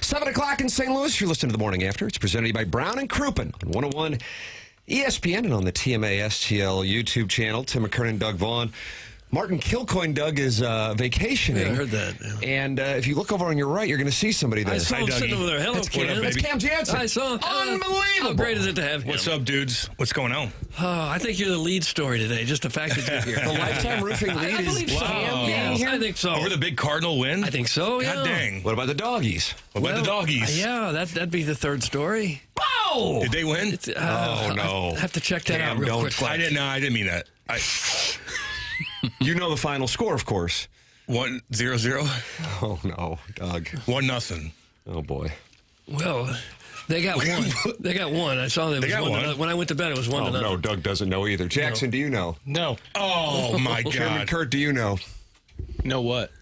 7 o'clock in St. Louis. You're listening to The Morning After. It's presented to you by Brown and Crouppen on 101 ESPN and on the TMA STL YouTube channel. Tim McKernan, Doug Vaughn. Martin Kilcoyne, Doug, is vacationing. Yeah, I heard that. Yeah. And if you look over on your right, you're going to see somebody there. I saw him sitting over there. Hello, Cam. That's Cam Jansen. I saw him. Unbelievable. How great is it to have him? What's up, dudes? What's going on? Oh, I think you're the lead story today, just the fact that you're here. The Lifetime Roofing lead I believe is so. Cam Yeah, being here? I think so. Over the big Cardinal win? I think so, yeah. God dang. What about the doggies? What about the doggies? Yeah, that'd be the third story. Oh! Did they win? Oh, no. I have to check that out real quick. I didn't mean that. You know the final score, of course. 1-0-0? Oh, no, Doug. 1-0. Oh, boy. Well, they got one. They got one. I saw them. They got one. When I went to bed, it was 1-0. No, Doug doesn't know either. Jackson, do you know? No. Oh, my Chairman God. Kurt, do you know? Know what?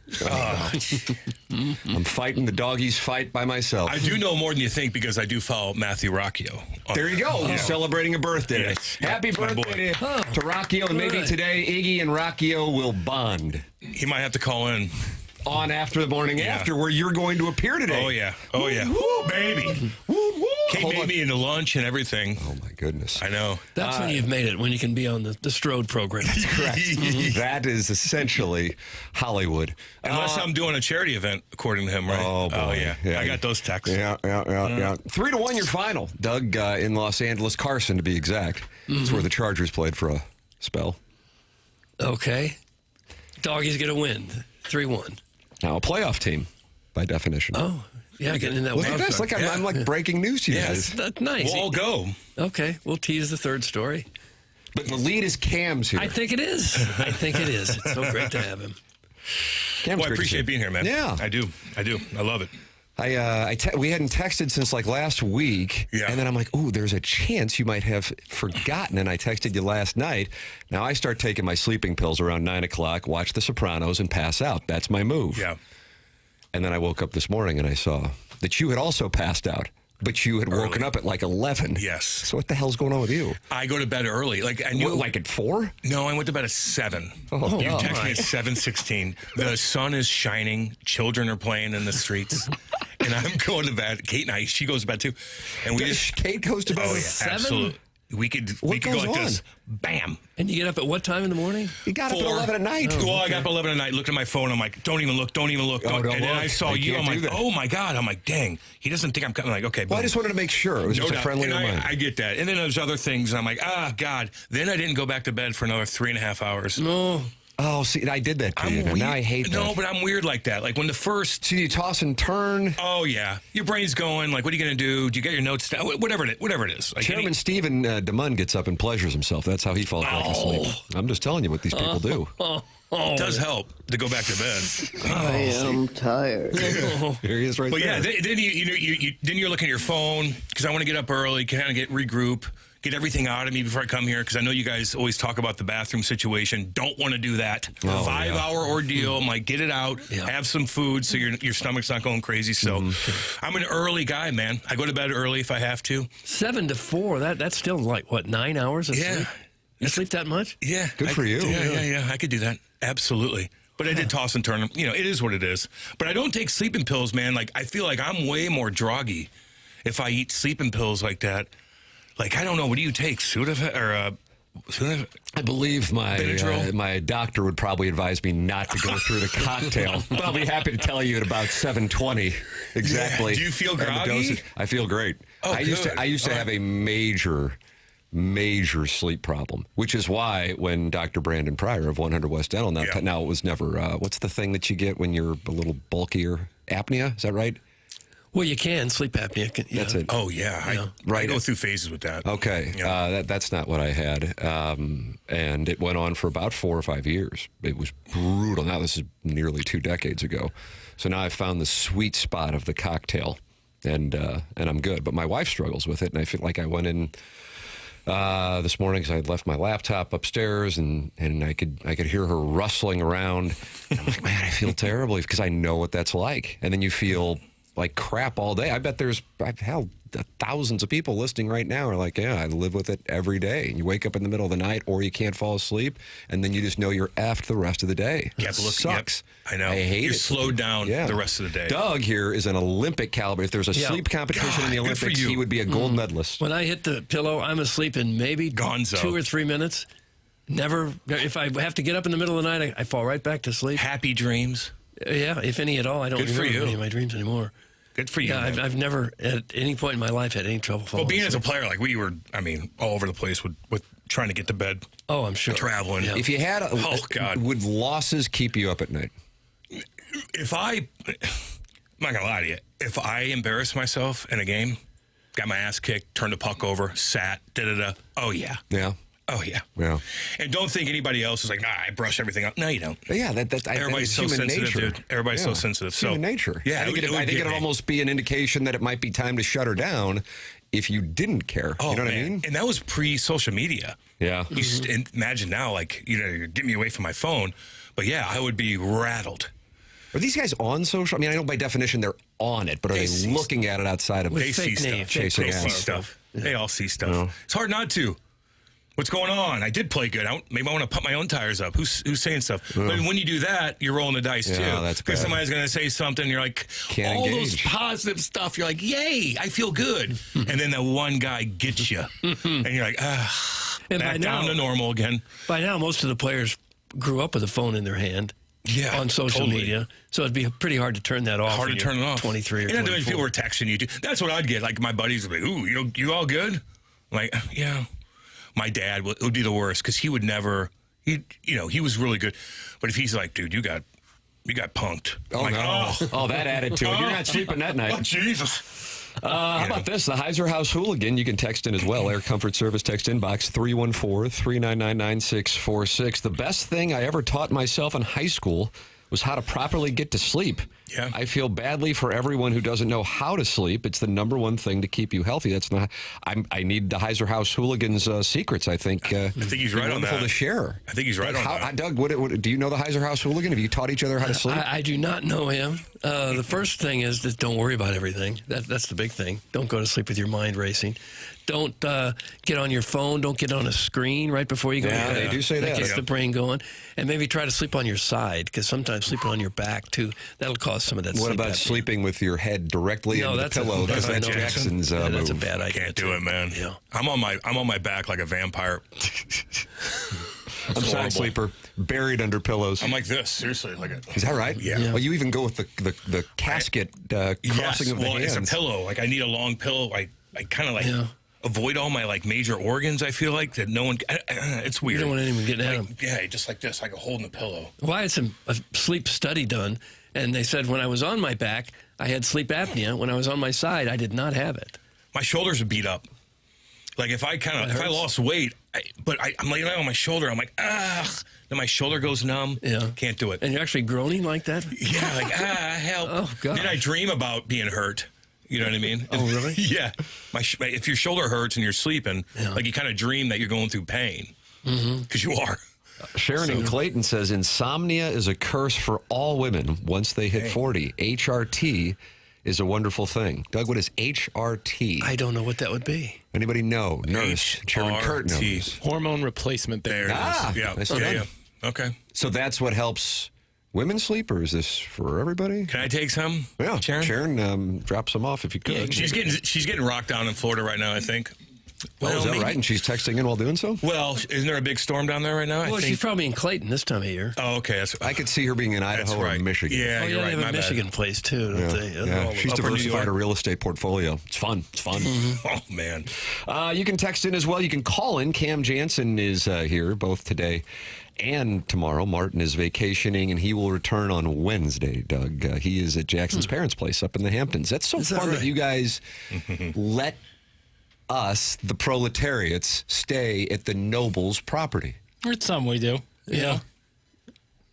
I'm fighting the doggies fight by myself. I do know more than you think because I do follow Matthew Rocchio. There you go. He's celebrating a birthday. Yes. Happy My birthday boy. to Rocchio. And maybe right. today, Iggy and Rocchio will bond He might have to call in. on After the Morning Yeah. After, where you're going to appear today. Oh, yeah. Oh, yeah. Woo, baby. Kate Hold made on. me into lunch and everything. Oh, my goodness. I know. That's when you've made it, when you can be on the Strode program. Correct. That is essentially Hollywood. Unless I'm doing a charity event, according to him, right? Oh, boy. Yeah. I got those texts. Yeah. 3-1 your final. Doug in Los Angeles, Carson to be exact. That's where the Chargers played for a spell. Okay. Doggies get a win. 3-1. Now a playoff team, by definition. Oh, yeah, getting in that Look at wild this. card. Look, I'm like breaking news to you guys. That's nice. We'll all go. Okay, we'll tease the third story. But the lead is Cam's here. I think it is. It's so great to have him. Cam's Well, I great to appreciate see. being here, man. Yeah. I do. I love it. We hadn't texted since like last week, Yeah. and then I'm like, ooh, there's a chance you might have forgotten, and I texted you last night. Now I start taking my sleeping pills around 9 o'clock, watch The Sopranos, and pass out. That's my move. Yeah. And then I woke up this morning and I saw that you had also passed out, but you had woken up at like 11. Yes. So what the hell's going on with you? I go to bed early. Like I knew, What, like at 4? No, I went to bed at 7. Oh, You wow. text me at 7:16. The sun is shining. Children are playing in the streets, and I'm going to bed. Kate and I, she goes to bed too, and we just. Kate goes to bed Oh at yeah, 7? absolutely. We could What go goes like on? this. Bam. And you get up at what time in the morning? You got up at 4. 11 at night. Well, I got up at 11 at night, looked at my phone. I'm like, don't even look. Oh, don't and then I look. saw I you. can't I'm do like, that. oh my God. I'm like, dang. He doesn't think I'm coming. I'm like, okay. Well, I boom. just wanted to make sure. It was just a doubt. friendly And reminder. I get that. And then there's other things. And I'm like, God. Then I didn't go back to bed for another 3.5 hours. No. Oh, see, I did that to you. weird. Now I hate that. No, but I'm weird like that. Like when the first. See, you toss and turn. Oh yeah, your brain's going. Like, what are you going to do? Do you get your notes down? Whatever it is. Like Chairman Stephen DeMunn gets up and pleasures himself. That's how he falls back asleep. I'm just telling you what these people do. it does help to go back to bed. I am tired. Here he is right But there. yeah, then you're looking at your phone because I want to get up early, kind of regroup, get everything out of me before I come here because I know you guys always talk about the bathroom situation. Don't want to do that. Oh, 5-hour ordeal. I'm like, get it out, have some food so your stomach's not going crazy. So I'm an early guy, man. I go to bed early if I have to. 7 to 4. That's still like, what, 9 hours of sleep? You sleep that much? Yeah. Good for you. Yeah. I could do that. Absolutely. But I did toss and turn. It is what it is. But I don't take sleeping pills, man. Like, I feel like I'm way more droggy if I eat sleeping pills like that. Like, I don't know. What do you take? Sudafed or Sudafed? I believe Benadryl? my doctor would probably advise me not to go through the cocktail. But I'll be happy to tell you at about 7:20 exactly. Yeah. Do you feel and the groggy? dosage. I feel great. Oh, I used to have a major sleep problem, which is why when Dr. Brandon Pryor of 100 West Dental, now it was never, what's the thing that you get when you're a little bulkier? Apnea, is that right? Well, you can. Sleep apnea. That's it. Oh, yeah. I go through phases with that. Okay. Yeah. That's not what I had. And it went on for about 4 or 5 years. It was brutal. Now, this is nearly 2 decades ago. So now I've found the sweet spot of the cocktail, and I'm good. But my wife struggles with it, and I feel like I went in this morning because I had left my laptop upstairs, and I could hear her rustling around. And I'm like, man, I feel terribly because I know what that's like. And then you feel like crap all day. I bet there's thousands of people listening right now are like, yeah, I live with it every day. And you wake up in the middle of the night or you can't fall asleep, and then you just know you're effed the rest of the day. Yep, Sucks. Yep, I know. I hate you're it. slowed down the rest of the day. Doug here is an Olympic caliber. If there's a sleep competition in the good for Olympics, you. he would be a gold medalist. When I hit the pillow, I'm asleep in maybe Gonzo. 2 or 3 minutes. Never, if I have to get up in the middle of the night, I fall right back to sleep. Happy dreams. Yeah, if any at all. I don't Good for remember you. any of my dreams anymore. Good for you. Yeah, man. I've never at any point in my life had any trouble falling Well, being as a asleep. player, like we were, I mean, all over the place with trying to get to bed, Oh, I'm sure. traveling. Yeah. If you had, Oh, God. would losses keep you up at night? I'm not going to lie to you. If I embarrass myself in a game, got my ass kicked, turned the puck over, sat, da-da-da, oh, yeah. Yeah. Oh, yeah. Yeah. And don't think anybody else is like, I brush everything up. No, you don't. But yeah, Everybody's so human sensitive, nature. dude. Everybody's so sensitive. It's human So, nature. yeah, I think it would get it'd me. almost be an indication that it might be time to shut her down if you didn't care. Oh, you know what man. I mean? And that was pre-social media. Yeah. You imagine now, like, you're getting me away from my phone. But, yeah, I would be rattled. Are these guys on social? I mean, I know by definition they're on it, but are they see looking at it outside of They fake see names, stuff. chasing They see ass? stuff. They all see stuff. It's hard not to. What's going on? I did play good. Maybe I want to pump my own tires up. Who's saying stuff? But when you do that, you're rolling the dice too. that's because bad. somebody's going to say something. You're like, Can't all engage. those positive stuff. You're like, yay, I feel good. And then that one guy gets you, and you're like, And back by down now- to normal again. By now, most of the players grew up with a phone in their hand. Yeah, on social totally. media, so it'd be pretty hard to turn that off. Hard to when turn it you're off. 23 or and then 24. people were texting you too. That's what I'd get. Like my buddies would be, "Ooh, you all good?" I'm like, yeah. My dad would be the worst because he would never. He was really good, but if he's like, "Dude, you got punked," I'm like, Oh, that added to it. You're not sleeping that night. Oh, Jesus. How about this? The Heiser House Hooligan. You can text in as well. Air Comfort Service text inbox 314-399-9646. The best thing I ever taught myself in high school was how to properly get to sleep. Yeah. I feel badly for everyone who doesn't know how to sleep. It's the number one thing to keep you healthy. That's not. I need the Heiser House Hooligans secrets. I think he's right on wonderful that. to share. I think he's right on that. Doug, what, do you know the Heiser House Hooligan? Have you taught each other how to sleep? I do not know him. The first thing is that don't worry about everything. That's the big thing. Don't go to sleep with your mind racing. Don't get on your phone. Don't get on a screen right before you go to bed. They do say that. That gets Yeah. the brain going. And maybe try to sleep on your side, because sometimes sleeping on your back, too, that'll cause some of that What sleep about apnea. sleeping with your head directly into the pillow? Because that's no, Jackson's yeah, that's a move. bad idea. Can't do it, man. Yeah. I'm on my back like a vampire. I'm side horrible. sleeper, buried under pillows. I'm like this, seriously. Like Is that right? Yeah. Well, you even go with the casket crossing of the well, hands. it's a pillow. Like I need a long pillow. I kind of like avoid all my like major organs. I feel like that no one. It's weird. You don't want anyone getting at Like, them. yeah, just like this, like holding the pillow. Well, I had a sleep study done, and they said when I was on my back, I had sleep apnea. When I was on my side, I did not have it. My shoulders are beat up. Like if I lost weight, I'm laying on my shoulder, I'm like then my shoulder goes numb. Yeah. Can't do it. And you're actually groaning like that? Yeah, like help. Oh, God. Then I dream about being hurt. You know what I mean? Oh, really? Yeah. If your shoulder hurts and you're sleeping, like you kind of dream that you're going through pain because you are. Sharon in Clayton says insomnia is a curse for all women once they hit 40. HRT is a wonderful thing. Doug, what is HRT? I don't know what that would be. Anybody know? Nurse. Chairman Kurt HRT. knows. Hormone replacement There therapy. it is. Yeah. nicely done. Yeah. Okay. So that's what helps women sleep, or is this for everybody? Can I take some? Yeah. Sharon. Drop some off if you could. Yeah, she's getting rocked down in Florida right now, I think. Oh, is that maybe- right? And she's texting in while doing so? Well, isn't there a big storm down there right now? Well, I she's think. probably in Clayton this time of year. Oh, okay. I could see her being in That's Idaho right. or Michigan. Yeah, Oh, you're yeah, right. they have My a bad. Michigan place, too, don't they? Yeah. She's Upper New diversified York. her real estate portfolio. It's fun. It's fun. Oh man. You can text in as well. You can call in. Cam Jansen is here both today and tomorrow. Martin is vacationing, and he will return on Wednesday, Doug. He is at Jackson's parents' place up in the Hamptons. That's so Is that fun that right? you guys let us, the proletariats, stay at the noble's property. It's something we do. You Yeah. know?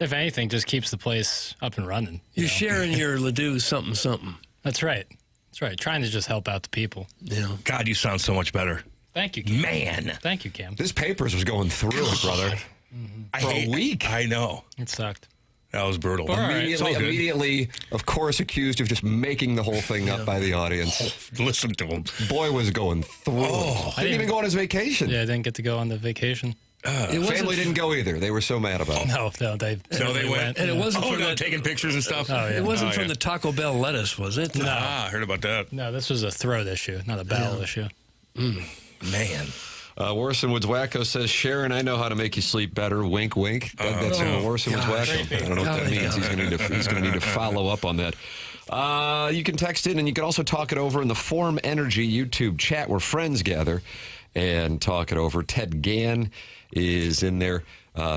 If anything, just keeps the place up and running. You're know? sharing your Ledoux something. That's right. That's right. Trying to just help out the people. Yeah. God, you sound so much better. Thank you, Cam. Man. Thank you, Cam. This papers was going through it, brother. I For a hate- week. I know. It sucked. That was brutal. All right. It's all good. Immediately, of course, accused of just making the whole thing up by the audience. Listen to him. Boy was going through. Didn't even go on his vacation. Yeah, I didn't get to go on the vacation. Family didn't go either. They were so mad about it. No, they went. And it wasn't Oh, for no, that. taking pictures and stuff. Oh, yeah. It wasn't Oh, from yeah. the Taco Bell lettuce, was it? No. I heard about that. No, this was a throat issue, not a bowel issue. Man. Worson Woods Wacko says, Sharon, I know how to make you sleep better. Wink, wink. That's Worson Woods Wacko. I don't know what that means. He's going to need to follow up on that. You can text in, and you can also talk it over in the Form Energy YouTube chat where friends gather and talk it over. Ted Gann is in there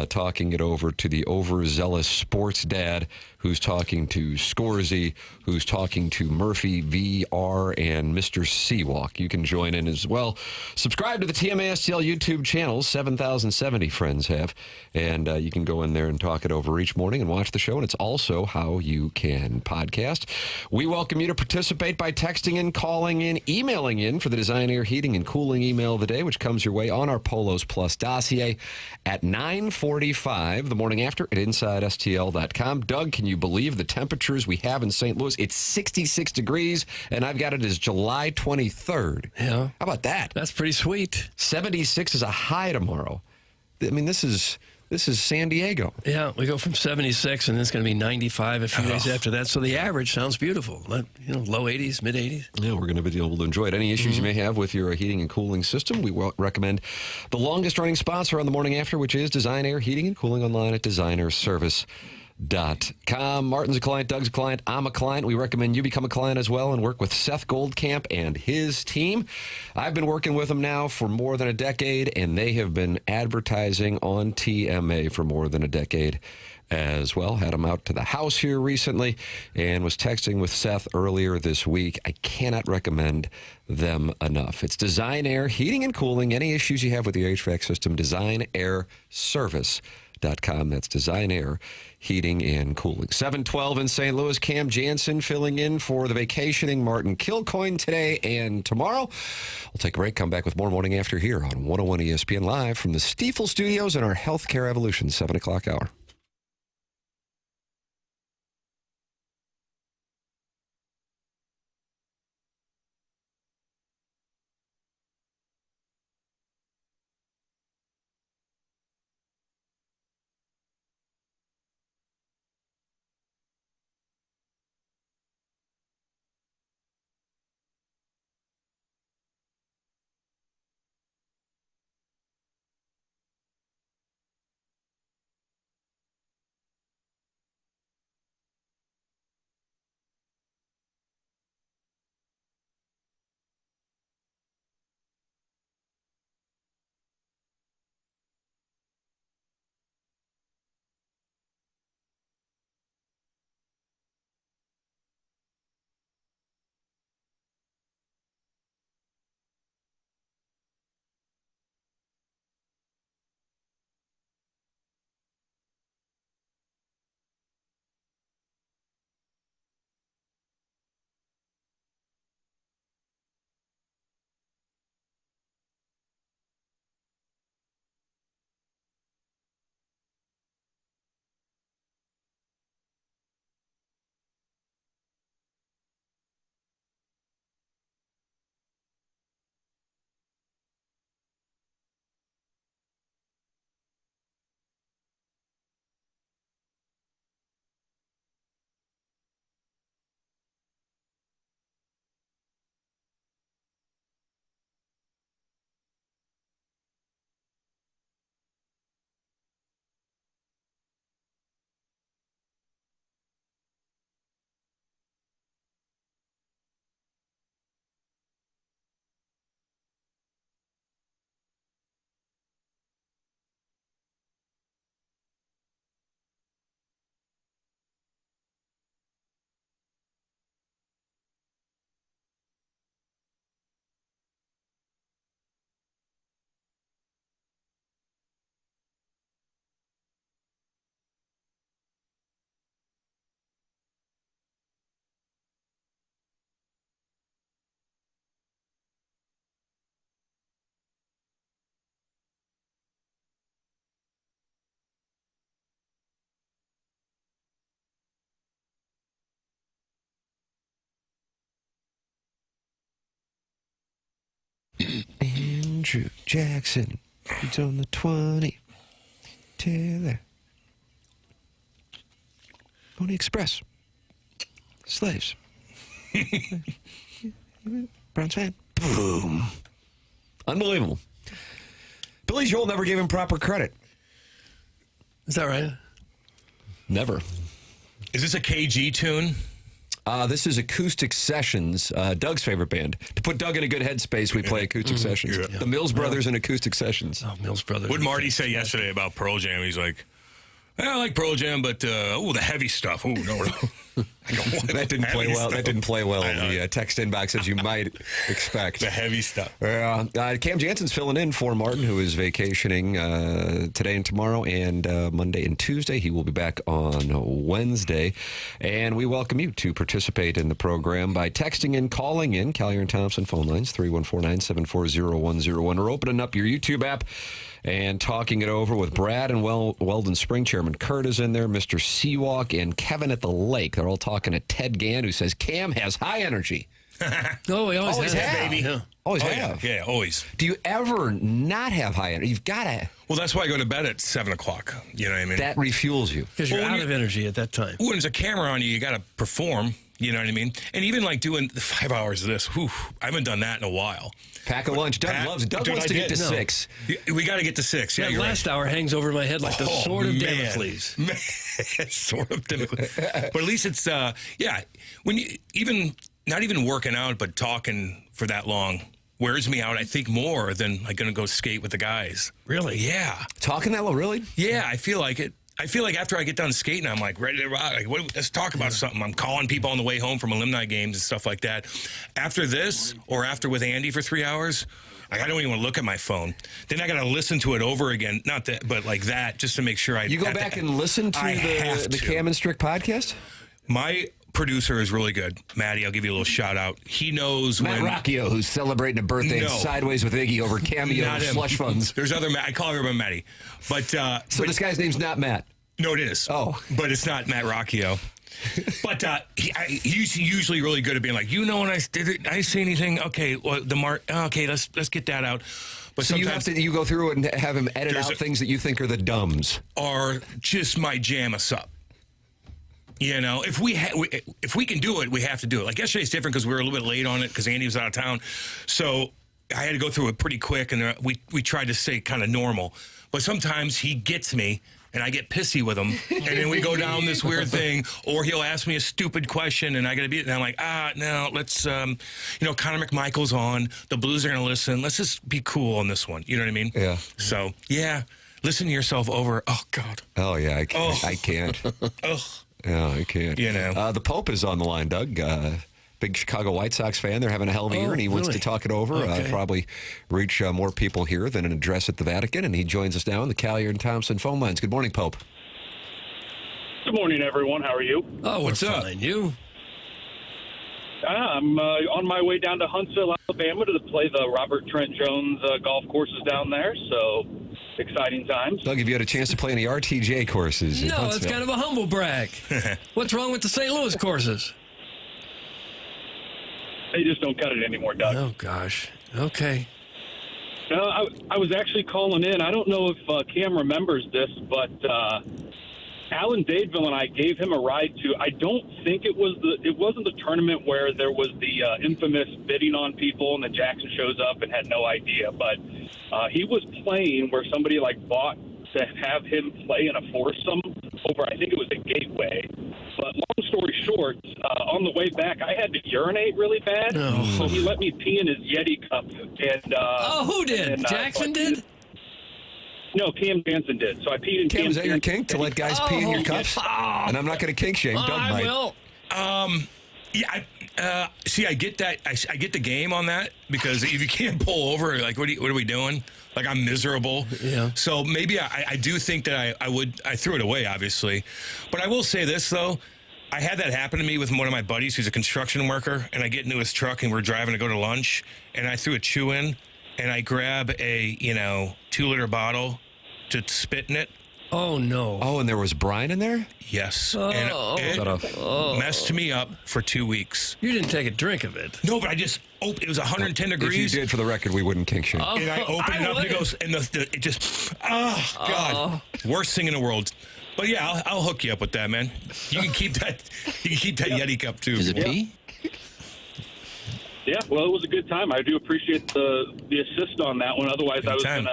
talking it over to the overzealous sports dad who's talking to Scorsy, who's talking to Murphy VR and Mr. Seawalk. You can join in as well. Subscribe to the TMASTL YouTube channel. 7,070 friends have. And you can go in there and talk it over each morning and watch the show. And it's also how you can podcast. We welcome you to participate by texting in, calling in, emailing in for the Design, Air, Heating, and Cooling email of the day, which comes your way on our Polos Plus dossier at 9:45 the morning after at InsideSTL.com. Doug, can you believe the temperatures we have in St. Louis? It's 66 degrees, and I've got it as July 23rd. Yeah. How about that? That's pretty sweet. 76 is a high tomorrow. I mean, this is San Diego. Yeah, we go from 76, and it's going to be 95 a few days after that. So the average sounds beautiful. Low 80s, mid 80s. Yeah, we're going to be able to enjoy it. Any issues you may have with your heating and cooling system, we recommend the longest running sponsor on the morning after, which is Design, Air, Heating, and Cooling online at designerservice.com. Martin's a client, Doug's a client, I'm a client. We recommend you become a client as well and work with Seth Goldcamp and his team. I've been working with them now for more than a decade, and they have been advertising on TMA for more than a decade as well. Had them out to the house here recently and was texting with Seth earlier this week. I cannot recommend them enough. It's Design, Air, Heating, and Cooling. Any issues you have with your HVAC system, designairservice.com. That's Design, Air, Heating, and Cooling. 7:12 in St. Louis. Cam Jansen filling in for the vacationing Martin Kilcoyne today and tomorrow. We'll take a break, come back with more Morning After here on 101 ESPN Live from the Stiefel Studios in our Healthcare Evolution 7 o'clock hour. Andrew Jackson. It's on the 20. Taylor. Pony Express. Slaves. Browns fan. Boom. Unbelievable. Billy Joel never gave him proper credit. Is that right? Never. Is this a KG tune? This is Acoustic Sessions, Doug's favorite band. To put Doug in a good headspace, we play Acoustic Sessions. Yeah. The Mills Brothers and Acoustic Sessions. Oh, Mills Brothers. What did Marty say yesterday about Pearl Jam? He's like, I like Pearl Jam, but the heavy stuff. Oh no. I go, That didn't play well. That didn't play well in I know. the text inbox, as you might expect. The heavy stuff. Cam Jansen's filling in for Martin, who is vacationing today and tomorrow, and Monday and Tuesday. He will be back on Wednesday. And we welcome you to participate in the program by texting and calling in. Collier and Thompson phone lines, 314-974-0101, or opening up your YouTube app and talking it over with Brad and Weldon Spring. Chairman Kurt is in there, Mr. Seawalk, and Kevin at the Lake. They're all talking to Ted Gann, who says Cam has high energy. Oh, we always have. baby. Yeah. Always Oh, have. yeah, always. Do you ever not have high energy? You've got to. Well, that's why I go to bed at 7 o'clock. You know what I mean? That refuels you. Because you're Well, when out of energy at that time. When there's a camera on you, you got to perform. You know what I mean? And even like doing the 5 hours of this, whew, I haven't done that in a while. Pack a lunch. Doug loves. Doug Dude, wants I to get to did. No. 6. We got to get to 6. Yeah, That you're last hour hangs over my head like the Oh, sword of man. Damocles. Man, sort of Damocles. But at least it's when you not even working out, but talking for that long wears me out. I think more than like going to go skate with the guys. Really? Yeah, Talking that low, really? yeah. I feel like it. I feel like after I get done skating, I'm like ready to rock. Like, let's talk about something. I'm calling people on the way home from alumni games and stuff like that. After this, or after with Andy for 3 hours, like, I don't even want to look at my phone. Then I got to listen to it over again. Not that, but like that, just to make sure I. You go back and listen to I have the to. Cam and Strick podcast? My producer is really good. Maddie, I'll give you a little shout out. He knows Matt when. Rocchio, who's celebrating a birthday No. sideways with Iggy over Cameo Not him. slush funds. There's other. I call everyone Maddie, but So this guy's name's not Matt. no, it is. Oh. But it's not Matt Rocchio. But he's usually really good at being like, you know, when I say anything, okay, well, okay, let's get that out. But So sometimes you go through it and have him edit There's out a- things that you think are the dumbs. are just might jam us up. You know, if we can do it, we have to do it. Like yesterday's different because we were a little bit late on it because Andy was out of town, so I had to go through it pretty quick, and we tried to stay kind of normal. But sometimes he gets me, and I get pissy with him, and then we go down this weird thing, or he'll ask me a stupid question, and I got to be, and I'm like, no, let's, Connor McMichael's on, the Blues are going to listen. Let's just be cool on this one. You know what I mean? Yeah. So yeah, listen to yourself over. Oh God. Oh, yeah, I can't. Oh. I can't. Ugh. Yeah, I can't. You know. The Pope is on the line, Doug. Big Chicago White Sox fan. They're having a hell of a year, and he wants to really? talk it over. Okay. Probably reach more people here than an address at the Vatican, and he joins us now on the Collier and Thompson phone lines. Good morning, Pope. Good morning, everyone. How are you? Oh, What's we're up? fine. You? I'm on my way down to Huntsville, Alabama to play the Robert Trent Jones golf courses down there. So, exciting times. Doug, have you had a chance to play any RTJ courses in No, it's Huntsville? kind of a humble brag. What's wrong with the St. Louis courses? They just don't cut it anymore, Doug. Oh, gosh. Okay. No, I was actually calling in. I don't know if Cam remembers this, but Alan Dadeville and I gave him a ride to. I don't think it wasn't the tournament where there was the infamous bidding on people, and then Jackson shows up and had no idea. But he was playing where somebody bought to have him play in a foursome over. I think it was a Gateway. But long story short, on the way back, I had to urinate really bad, so he let me pee in his Yeti cup. And Who did? and, Jackson did? No, Cam Jansen did. So I peed in Cam, is that your Jansen's- kink, to let guys pee in your cups? And I'm not going to kink shame. Doug I might. will. Yeah, see, I get that. I get the game on that because if you can't pull over, like, what are we doing? Like, I'm miserable. Yeah. So maybe I do think that I threw it away, obviously. But I will say this, though. I had that happen to me with one of my buddies who's a construction worker, and I get into his truck, and we're driving to go to lunch, and I threw a chew in, and I grab a, 2-liter bottle to spit in it. Oh, no. Oh, and there was brine in there? Yes. Oh. And Shut up. it messed me up for 2 weeks. You didn't take a drink of it. No, but I just it was 110 If you degrees. did, for the record, we wouldn't kink shame. And I opened it up and it goes, and it just, God, worst thing in the world. But yeah, I'll hook you up with that, man. You can keep that. You can keep that Yeti cup too. Is it pee? Yeah, well, it was a good time. I do appreciate the assist on that one. Otherwise, Anytime.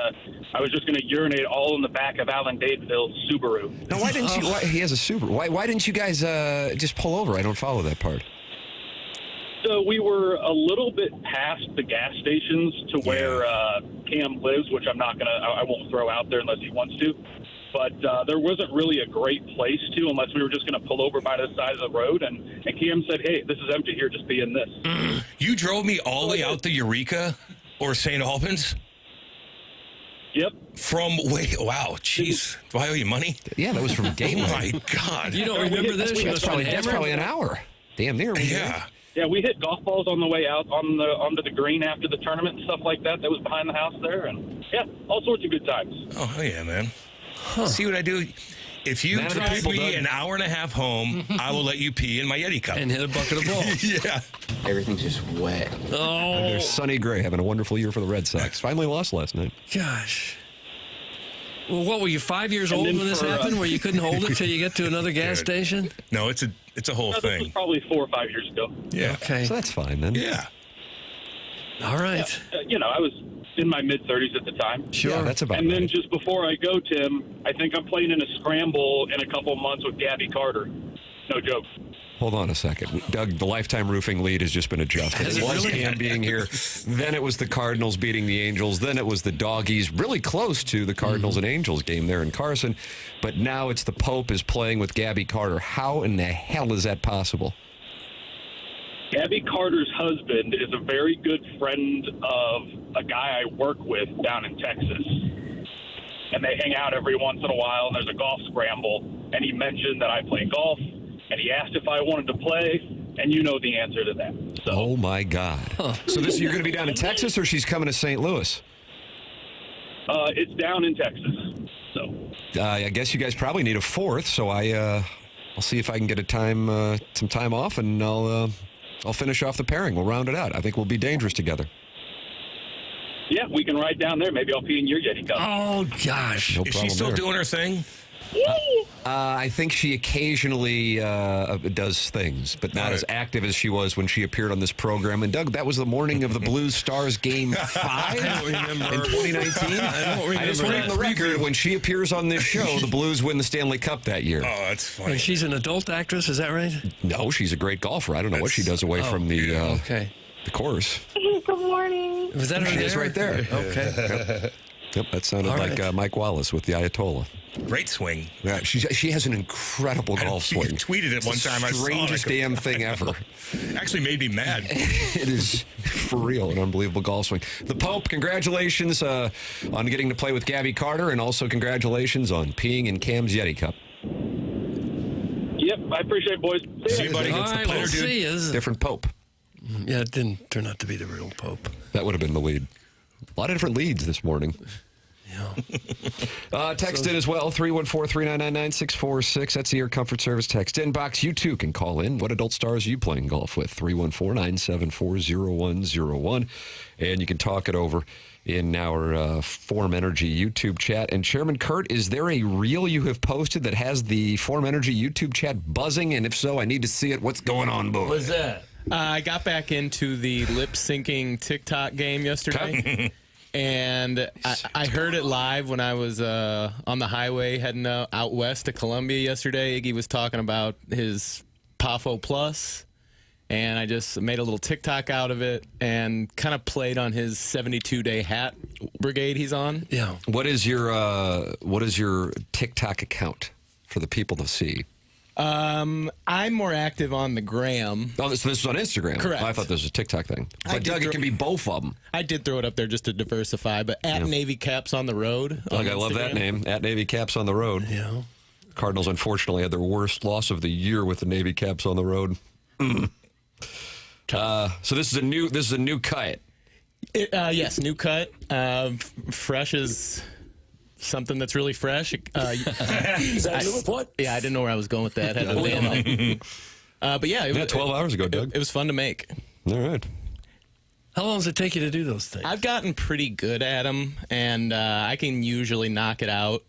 I was just gonna urinate all in the back of Alan Dadeville's Subaru. Now, why didn't you? He has a Subaru. Why didn't you guys just pull over? I don't follow that part. So we were a little bit past the gas stations to where Cam lives, which I won't throw out there unless he wants to. But there wasn't really a great place to unless we were just going to pull over by the side of the road. And Cam said, hey, this is empty here. Just be in this. You drove me all the way out to Eureka or St. Albans? Yep. Wow, jeez. Do I owe you money? Yeah, that was from Oh, Gateway. my God. You don't remember this? You That's probably an hour. Damn near. Yeah. Yeah, we hit golf balls on the way out onto the green after the tournament and stuff like that. That was behind the house there. And, yeah, all sorts of good times. Oh, hell yeah, man. See what I do? If you Man of the drive people, me Doug. an hour and a half home, I will let you pee in my Yeti cup. And hit a bucket of balls. Yeah. Everything's just wet. Oh, There's Sonny Gray having a wonderful year for the Red Sox. Finally lost last night. gosh. Well, what were you, 5 years old then when this for, happened, where you couldn't hold it till you get to another gas Dude. station? No, it's a whole This was thing. probably 4 or 5 years ago. Yeah. Okay. So that's fine then. Yeah. All right. I was in my mid-30s at the time. Sure. Yeah, that's about And then right. just before I go, Tim, I think I'm playing in a scramble in a couple months with Gabby Carter. No joke. Hold on a second. Doug, the Lifetime Roofing lead has just been adjusted. Has It it was really? Cam being here. Then it was the Cardinals beating the Angels. Then it was the Doggies, really close to the Cardinals and Angels game there in Carson. But now it's the Pope is playing with Gabby Carter. How in the hell is that possible? Gabby Carter's husband is a very good friend of a guy I work with down in Texas. And they hang out every once in a while, and there's a golf scramble. And he mentioned that I play golf, and he asked if I wanted to play, and you know the answer to that. So Oh, my God. So you're going to be down in Texas, or she's coming to St. Louis? it's down in Texas. So I guess you guys probably need a fourth, so I'll see if I can get some time off, and I'll finish off the pairing. We'll round it out. I think we'll be dangerous together. yeah, we can ride down there. Maybe I'll pee in your Yeti cup. Oh, gosh. No Is problem she still there. doing her thing? I think she occasionally does things, but not as active as she was when she appeared on this program. And Doug, that was the morning of the Blues Stars Game 5 I don't remember. in 2019. I don't I just remember want that. on the record, when she appears on this show, the Blues win the Stanley Cup that year. Oh, that's funny. And she's an adult actress, is that right? No, she's a great golfer. I don't know what she does away from the Okay. course. Good morning. Was that her She there? is right there. Okay. Yep, that sounded All like right. Mike Wallace with the Ayatollah. Great swing. Yeah, she has an incredible golf You swing. tweeted it It's one the time. I saw it. strangest damn thing ever. Actually made me mad. It is, for real, an unbelievable golf swing. The Pope, congratulations on getting to play with Gabby Carter, and also congratulations on peeing in Cam's Yeti Cup. Yep, I appreciate it, boys. See you, buddy. All right, we'll Later, dude. see you. Different Pope. Yeah, it didn't turn out to be the real Pope. That would have been the lead. A lot of different leads this morning. Yeah. Text in as well, 314-399-9646. That's the Air Comfort Service text inbox. You too can call in. What adult stars are you playing golf with? 314-974-0101. And you can talk it over in our Form Energy YouTube chat. And Chairman Kurt, is there a reel you have posted that has the Form Energy YouTube chat buzzing? And if so, I need to see it. What's going on, boy? What's that? I got back into the lip-syncing TikTok game yesterday. And I heard it live when I was on the highway heading out west to Columbia yesterday. Iggy was talking about his PAFO Plus, and I just made a little TikTok out of it and kind of played on his 72-day hat brigade he's on. Yeah. What is your TikTok account for the people to see? I'm more active on the gram. Oh, this is on Instagram. Correct. I thought this was a TikTok thing. I But did Doug, it throw- can be both of them. I did throw it up there just to diversify, but at Navy Caps on the road. Doug, on I love that Instagram. name. At Navy Caps on the road. Yeah. Cardinals unfortunately had their worst loss of the year with the Navy Caps on the road. So this is a new cut. Yes, new cut, fresh as something that's really fresh. Is that a what? Yeah, I didn't know where I was going with that. Had to land it. But yeah, it was 12 hours ago, Doug. It was fun to make. All right. How long does it take you to do those things? I've gotten pretty good at them, and I can usually knock it out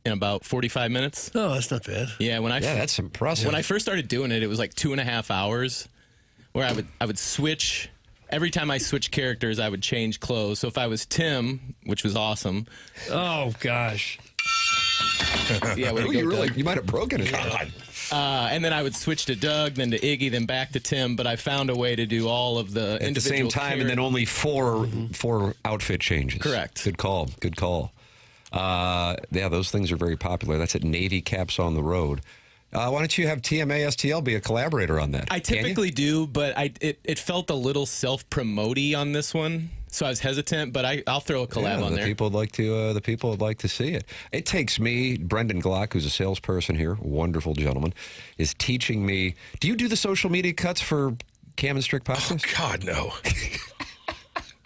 in about 45 minutes. Oh, that's not bad. Yeah, That's impressive. when I first started doing it, it was like 2.5 hours, where I would switch. Every time I switched characters, I would change clothes. So if I was Tim, which was awesome, Oh, gosh. yeah, way to Ooh, go, you really, Doug. you might have broken it. And then I would switch to Doug, then to Iggy, then back to Tim. But I found a way to do all of the At the same time, and then only four outfit changes. Correct. Good call. Good call. Yeah, those things are very popular. That's at Navy Caps on the Road. Why don't you have TMA STL be a collaborator on that? I typically do, but it felt a little self-promoty on this one, so I was hesitant. But I'll throw a collab on there. People would like to. The people would like to see it. It takes me. Brendan Glock, who's a salesperson here, wonderful gentleman, is teaching me. Do you do the social media cuts for Cam and Strick podcast? Oh, God, no.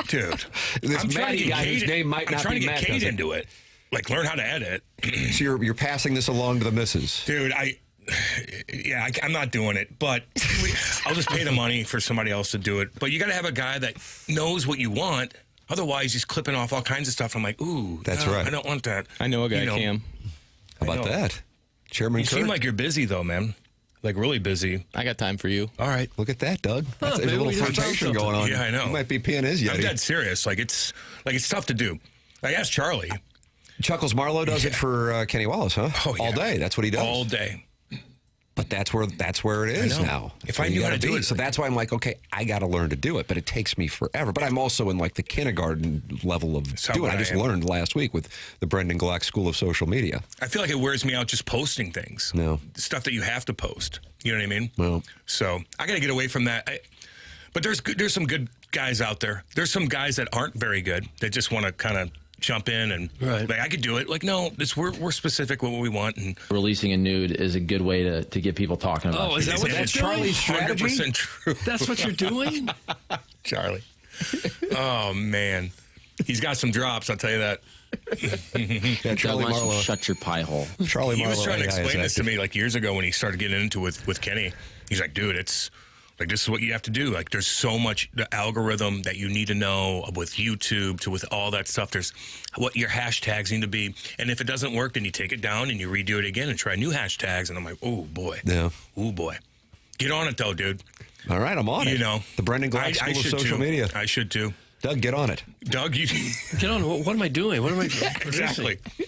Dude. This I'm trying to Matty get guy whose Kate- name might I'm not trying be to Matt get Kate does it. into it. Like, learn how to edit. So you're passing this along to the missus. Dude, I'm not doing it, but I'll just pay the money for somebody else to do it. But you got to have a guy that knows what you want. Otherwise, he's clipping off all kinds of stuff. I'm like, ooh, That's no, right. I don't want that. I know a guy, You know, Cam. How about know. that, Chairman You Kirk? seem like you're busy, though, man. Like, really busy. I got time for you. All right. Look at that, Doug. There's a maybe little we just found flirtation something. going on. Yeah, I know. You might be peeing his I'm yeti. dead serious. It's tough to do. I asked Charlie. Chuckles Marlowe does it for Kenny Wallace, huh? Oh, yeah. All day. That's what he does. All day. But that's where it is know. now. If That's where I you knew how gotta to do be. it. So that's why I'm like, okay, I got to learn to do it, but it takes me forever. But I'm also in like the kindergarten level of That's how doing it. I I just am. learned last week with the Brendan Glock School of Social Media. I feel like it wears me out just posting things. No. Stuff that you have to post. You know what I mean? Well. So I got to get away from that. But there's some good guys out there. There's some guys that aren't very good. That just want to kind of jump in and Right. like I could do it. Like no, we're specific with what we want. And Releasing a nude is a good way to get people talking about Oh, is you. that what That's you're doing? Charlie's strategy? 100% true. That's what you're doing? Charlie. Oh man, he's got some drops. I'll tell you that. Yeah, Doug, Charlie why don't you Marlowe. shut your pie hole? Charlie He Marlowe. was trying to AI is explain this to active. me like years ago when he started getting into it with Kenny. He's like, dude, it's like this is what you have to do. Like there's so much the algorithm that you need to know with YouTube to with all that stuff. There's what your hashtags need to be. And if it doesn't work, then you take it down and you redo it again and try new hashtags. And I'm like, oh boy. Yeah. Oh boy. Get on it though, dude. All right, I'm on it. You know. The Brendan Glock School of should Social too. Media. I should too. Doug, get on it. Doug, you Get on. What am I doing? What am I producing? exactly. You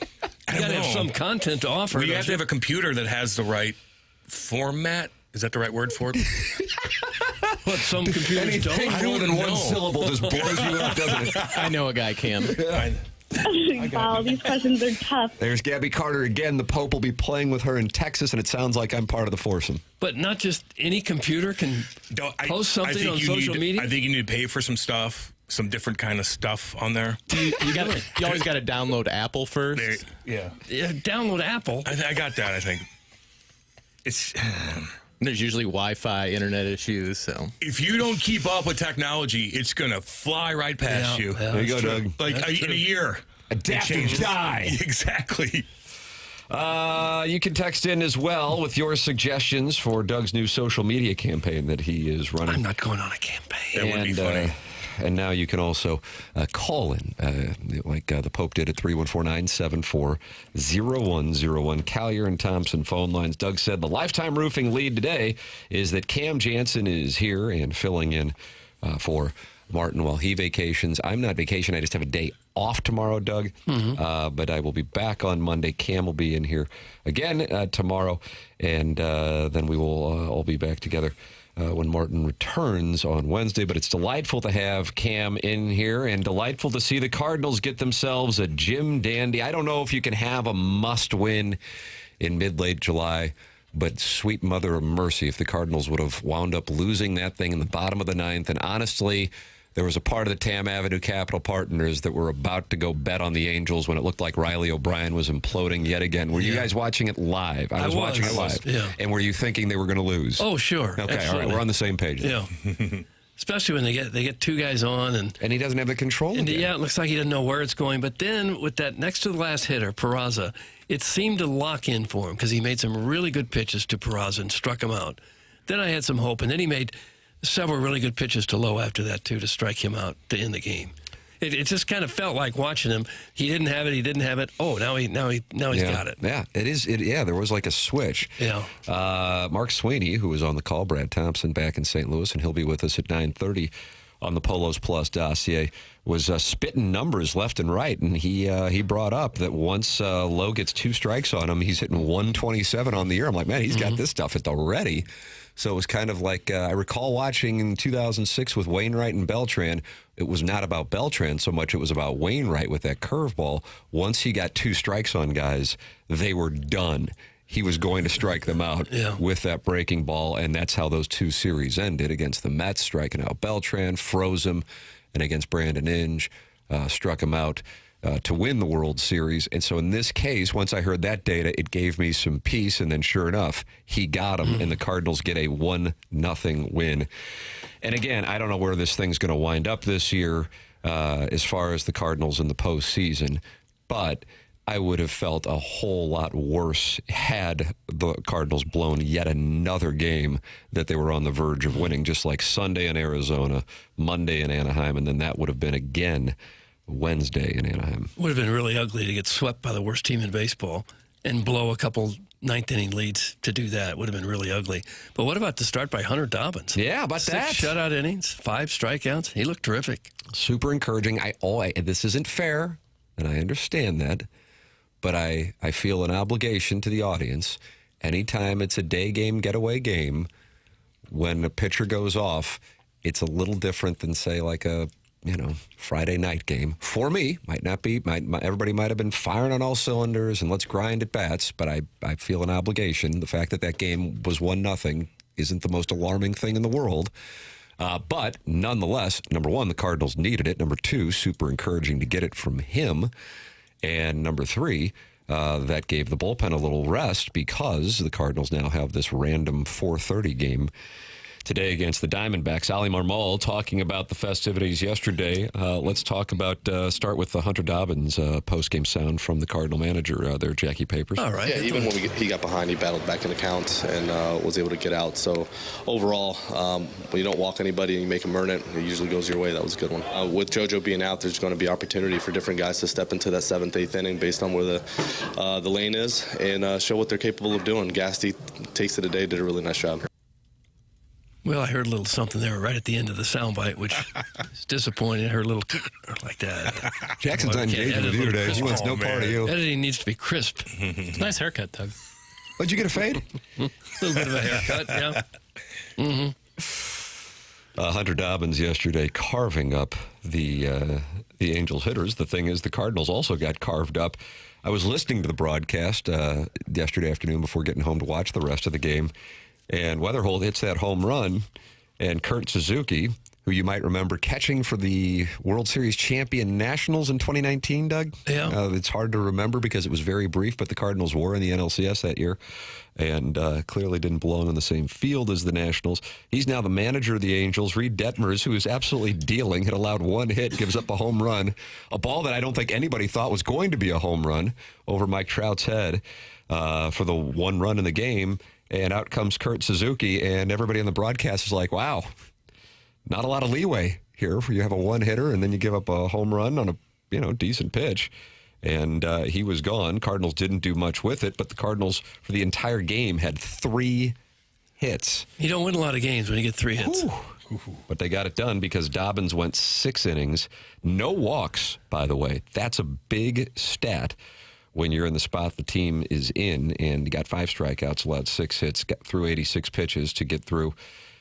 got to have some content to offer. Well, you don't have to have a computer that has the right format. Is that the right word for it? What some computers Anything don't. more than one know. syllable just blows you up, doesn't it? I know a guy, Cam. Wow, these questions are tough. There's Gabby Carter again. The Pope will be playing with her in Texas, and it sounds like I'm part of the foursome. But not just any computer can post something on social media. I think you need to pay for some stuff, some different kind of stuff on there. You always got to download Apple first. Yeah, Download Apple. I got that. I think it's There's usually Wi-Fi, internet issues. So if you don't keep up with technology, it's gonna fly right past Yeah, you. yeah. There you go, Doug. Like in a year, Adapt it or changes. die. Exactly. You can text in as well with your suggestions for Doug's new social media campaign that he is running. I'm not going on a campaign. That would be funny. And now you can also call in, like the Pope did at 314-974-0101. Collier and Thompson phone lines. Doug said the Lifetime Roofing lead today is that Cam Jansen is here and filling in for Martin while he vacations. I'm not vacation. I just have a day off tomorrow, Doug. But I will be back on Monday. Cam will be in here again tomorrow. And then we will all be back together when Martin returns on Wednesday. But it's delightful to have Cam in here and delightful to see the Cardinals get themselves a Jim Dandy. I don't know if you can have a must-win in mid-late July, but sweet mother of mercy if the Cardinals would have wound up losing that thing in the bottom of the ninth. And honestly, there was a part of the Tam Avenue Capital Partners that were about to go bet on the Angels when it looked like Riley O'Brien was imploding yet again. Were you guys watching it live? I was watching it live. Yeah. And were you thinking they were going to lose? Oh, sure. Okay, Absolutely. all right. We're on the same page. Yeah. especially when they get two guys on and he doesn't have the control. And again. yeah, it looks like he doesn't know where it's going. But then with that next to the last hitter, Peraza, it seemed to lock in for him because he made some really good pitches to Peraza and struck him out. Then I had some hope, and then he made several really good pitches to Lowe after that too to strike him out to end the game. It just kind of felt like watching him. He didn't have it. He didn't have it. Oh, now he's got it. Yeah, it is. There was like a switch. Yeah. Mark Sweeney, who was on the call, Brad Thompson back in St. Louis, and he'll be with us at 9:30 on the Polos Plus dossier, was spitting numbers left and right, and he brought up that once Lowe gets 2 strikes on him, he's hitting 127 on the year. I'm like, man, he's got this stuff at the ready. So it was kind of like I recall watching in 2006 with Wainwright and Beltran. It was not about Beltran so much. It was about Wainwright with that curveball. Once he got 2 strikes on guys, they were done. He was going to strike them out with that breaking ball, and that's how those 2 series ended against the Mets, striking out Beltran, froze him, and against Brandon Inge, struck him out to win the World Series. And so in this case, once I heard that data, it gave me some peace, and then sure enough, he got him, and the Cardinals get a 1-0 win. And again, I don't know where this thing's going to wind up this year as far as the Cardinals in the postseason, but I would have felt a whole lot worse had the Cardinals blown yet another game that they were on the verge of winning, just like Sunday in Arizona, Monday in Anaheim, and then that would have been again Wednesday in Anaheim. Would have been really ugly to get swept by the worst team in baseball and blow a couple ninth-inning leads to do that. Would have been really ugly. But what about the start by Hunter Dobbins? Yeah, about 6 that. shutout innings, 5 strikeouts. He looked terrific. Super encouraging. This isn't fair, and I understand that, but I feel an obligation to the audience. Anytime it's a day game, getaway game, when a pitcher goes off, it's a little different than, say, like a Friday night game. For me, might not be. Everybody might have been firing on all cylinders and let's grind at bats, but I feel an obligation. The fact that game was 1-0 isn't the most alarming thing in the world. But nonetheless, number 1, the Cardinals needed it. Number 2, super encouraging to get it from him. And number 3, that gave the bullpen a little rest because the Cardinals now have this random 4:30 game today against the Diamondbacks. Ali Marmol talking about the festivities yesterday. Let's talk about, start with the Hunter Dobbins post-game sound from the Cardinal manager there, Jackie Papers. All right. Yeah, even when he got behind, he battled back in the count and was able to get out. So overall, when you don't walk anybody and you make them earn it, it usually goes your way. That was a good one. With JoJo being out, there's going to be opportunity for different guys to step into that 7th, 8th inning based on where the lane is and show what they're capable of doing. Gasty takes it today, did a really nice job. Well, I heard a little something there right at the end of the soundbite, which is disappointing. I heard a little like that. Jackson's not engaging with you today. He wants no part of you. Editing needs to be crisp. Nice haircut, Doug. Did you get a fade? A little bit of a haircut, yeah. Hunter Dobbins yesterday carving up the Angels hitters. The thing is, the Cardinals also got carved up. I was listening to the broadcast yesterday afternoon before getting home to watch the rest of the game. And Weatherholt hits that home run, and Kurt Suzuki, who you might remember catching for the World Series champion Nationals in 2019, Doug. Yeah. It's hard to remember because it was very brief, but the Cardinals were in the NLCS that year and clearly didn't belong on the same field as the Nationals. He's now the manager of the Angels. Reed Detmers, who is absolutely dealing, had allowed 1 hit, gives up a home run, a ball that I don't think anybody thought was going to be a home run over Mike Trout's head for the 1 run in the game. And out comes Kurt Suzuki, and everybody on the broadcast is like, wow, not a lot of leeway here. You have a 1-hitter, and then you give up a home run on a decent pitch. And he was gone. Cardinals didn't do much with it, but the Cardinals, for the entire game, had 3 hits. You don't win a lot of games when you get 3 hits. But they got it done because Dobbins went 6 innings. No walks, by the way. That's a big stat when you're in the spot the team is in, and you got 5 strikeouts, allowed 6 hits, got through 86 pitches to get through.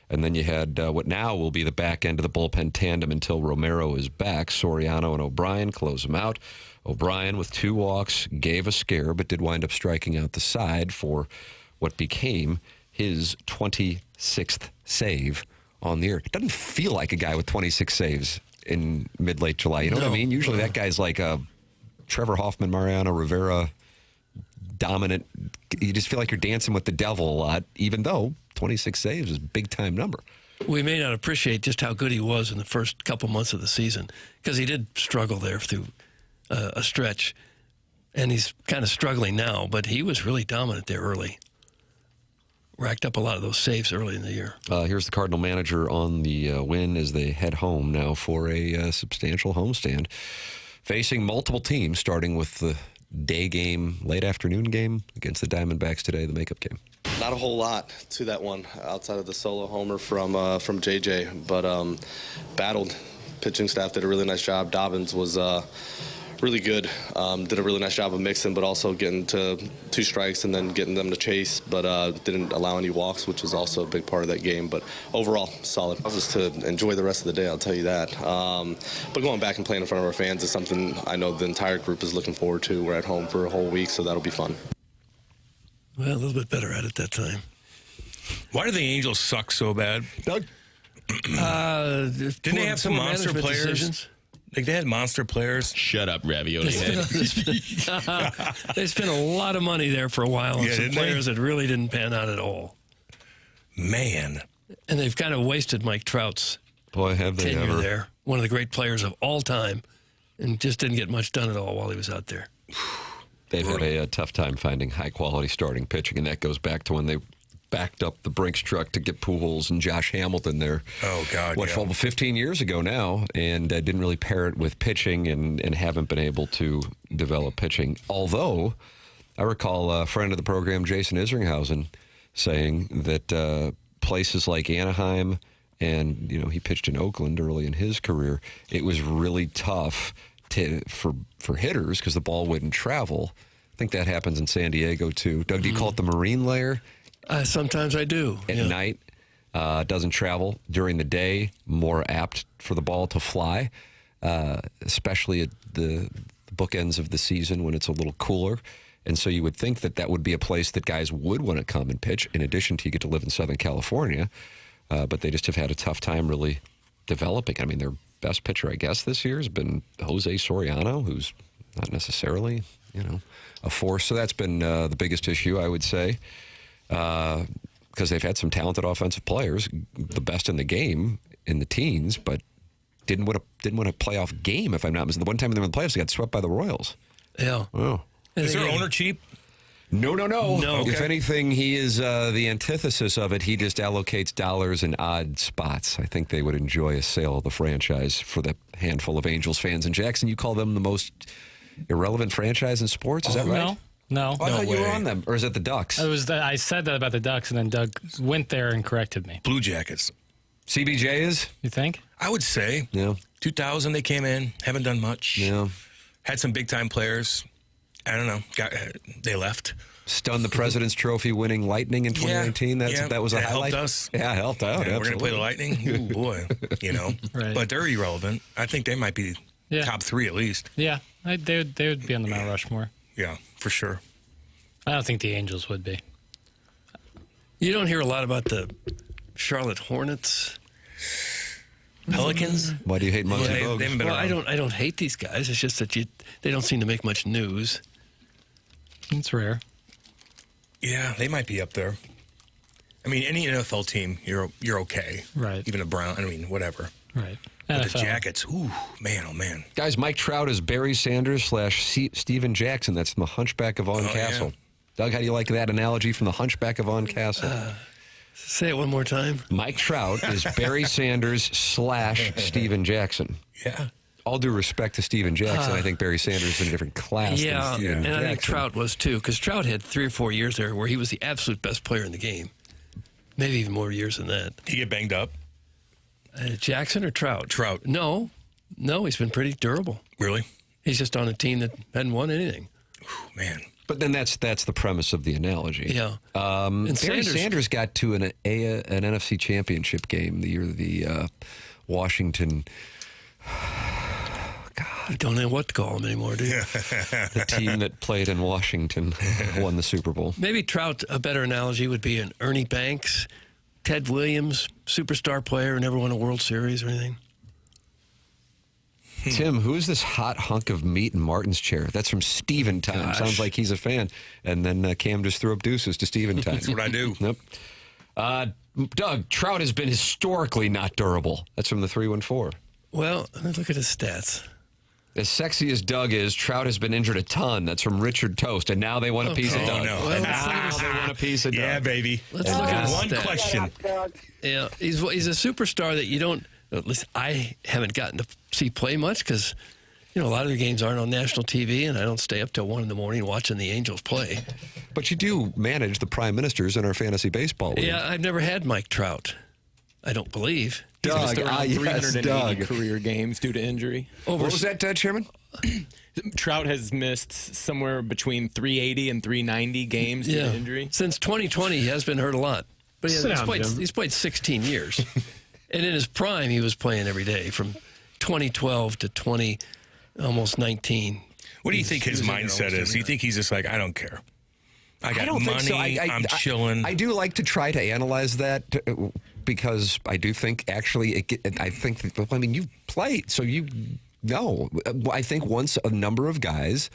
And then you had what now will be the back end of the bullpen tandem until Romero is back. Soriano and O'Brien close them out. O'Brien with 2 walks, gave a scare, but did wind up striking out the side for what became his 26th save on the year. It doesn't feel like a guy with 26 saves in mid-late July. You know what I mean? Usually that guy's like a Trevor Hoffman, Mariano Rivera, dominant. You just feel like you're dancing with the devil a lot, even though 26 saves is a big-time number. we may not appreciate just how good he was in the first couple months of the season, because he did struggle there through a stretch, and he's kind of struggling now, but he was really dominant there early. Racked up a lot of those saves early in the year. Here's the Cardinal manager on the win as they head home now for a substantial homestand, facing multiple teams, starting with the day game, late afternoon game against the Diamondbacks today, the makeup game. Not a whole lot to that one outside of the solo homer from JJ, but battled. Pitching staff did a really nice job. Dobbins was really good. Did a really nice job of mixing, but also getting to 2 strikes and then getting them to chase, but didn't allow any walks, which was also a big part of that game. But overall, solid. Just to enjoy the rest of the day, I'll tell you that. But going back and playing in front of our fans is something I know the entire group is looking forward to. We're at home for a whole week, so that'll be fun. Well, a little bit better at it that time. Why do the Angels suck so bad? Doug? Didn't they have some monster players? Decisions? Like they had monster players. Shut up, Ravioli Head. They spent a lot of money there for a while on some players that really didn't pan out at all. Man. And they've kind of wasted Mike Trout's tenure there. One of the great players of all time, and just didn't get much done at all while he was out there. They've had a tough time finding high-quality starting pitching, and that goes back to when they backed up the Brinks truck to get Pujols and Josh Hamilton there. Oh, God, 15 years ago now, and didn't really pair it with pitching and haven't been able to develop pitching. Although, I recall a friend of the program, Jason Isringhausen, saying that places like Anaheim, and he pitched in Oakland early in his career, it was really tough for hitters because the ball wouldn't travel. I think that happens in San Diego too. Doug, do you call it the marine layer? Sometimes I do. At night, doesn't travel. During the day, more apt for the ball to fly, especially at the bookends of the season when it's a little cooler. And so you would think that would be a place that guys would want to come and pitch, in addition to you get to live in Southern California. But they just have had a tough time really developing. I mean, their best pitcher, I guess, this year has been Jose Soriano, who's not necessarily, a force. So that's been the biggest issue, I would say, because they've had some talented offensive players, the best in the game in the teens, but didn't win a playoff game, if I'm not mistaken. The one time they were in the playoffs, they got swept by the Royals. Yeah. Oh. Is their owner cheap? No. Okay. If anything, he is the antithesis of it. He just allocates dollars in odd spots. I think they would enjoy a sale of the franchise for the handful of Angels fans. And Jackson, you call them the most irrelevant franchise in sports? Is that right? No. I thought you were on them. Or is it the Ducks? I said that about the Ducks, and then Doug went there and corrected me. Blue Jackets. CBJ is? You think? I would say. Yeah. 2000 they came in. Haven't done much. Yeah. Had some big-time players. I don't know. They left. Stunned the President's Trophy winning Lightning in 2019. That was a highlight. Helped us. Yeah, helped out. Yeah, we're going to play the Lightning. Ooh, boy. Right. But they're irrelevant. I think they might be top 3 at least. Yeah, they would be on the Mount Rushmore. Yeah, for sure. I don't think the Angels would be. You don't hear a lot about the Charlotte Hornets. Pelicans? Why do you hate Muggsy Bogues? They haven't been around. I don't hate these guys. It's just that they don't seem to make much news. It's rare. Yeah, they might be up there. I mean, any NFL team, you're okay. Right. Even a Brown, whatever. Right. But NFL. the Jackets, ooh, man, oh man. Guys, Mike Trout is Barry Sanders / Steven Jackson. That's from the Hunchback of Vaughan Castle. Yeah. Doug, how do you like that analogy from the Hunchback of Vaughan Castle? Say it one more time. Mike Trout is Barry Sanders / Steven Jackson. Yeah. All due respect to Steven Jackson, I think Barry Sanders is in a different class than Steven and Jackson. I think Trout was too, because Trout had 3 or 4 years there where he was the absolute best player in the game. Maybe even more years than that. Did he get banged up? Jackson or Trout? Trout. No, he's been pretty durable. Really? He's just on a team that hadn't won anything. Ooh, man. But then that's the premise of the analogy. Yeah. And Barry Sanders got to an NFC championship game the year the Washington. You don't know what to call him anymore, do you? The team that played in Washington won the Super Bowl. Maybe Trout, a better analogy would be an Ernie Banks, Ted Williams, superstar player who never won a World Series or anything. Tim, who's this hot hunk of meat in Martin's chair? That's from Steven Time. Gosh. Sounds like he's a fan. And then Cam just threw up deuces to Steven Time. That's what I do. Yep. Doug, Trout has been historically not durable. That's from the 314. Well, let's look at his stats. As sexy as Doug is, Trout has been injured a ton. That's from Richard Toast. And now they want a piece of Doug. No. Well, Now they want a piece of Doug. Yeah, baby. Let's look at his One stats. question. Yeah, he's a superstar that you don't. At least I haven't gotten to see play much because, a lot of the games aren't on national TV, and I don't stay up till 1 a.m. watching the Angels play. But you do manage the prime ministers in our fantasy baseball league. Yeah, I've never had Mike Trout. I don't believe. He's Doug, missed around 380 Doug. career games due to injury. What was that, Chairman? Trout has missed somewhere between 380 and 390 games due to injury. Since 2020, he has been hurt a lot. But Sit down, Jim. he's played 16 years. And in his prime, he was playing every day from 2012 to almost 19. What do you think his he was in there mindset almost is? every Do you night. think he's just like, I don't care. I got don't money. think so. I'm chilling. I do like to try to analyze that because I do think actually you've played, so you know. I think once a number of guys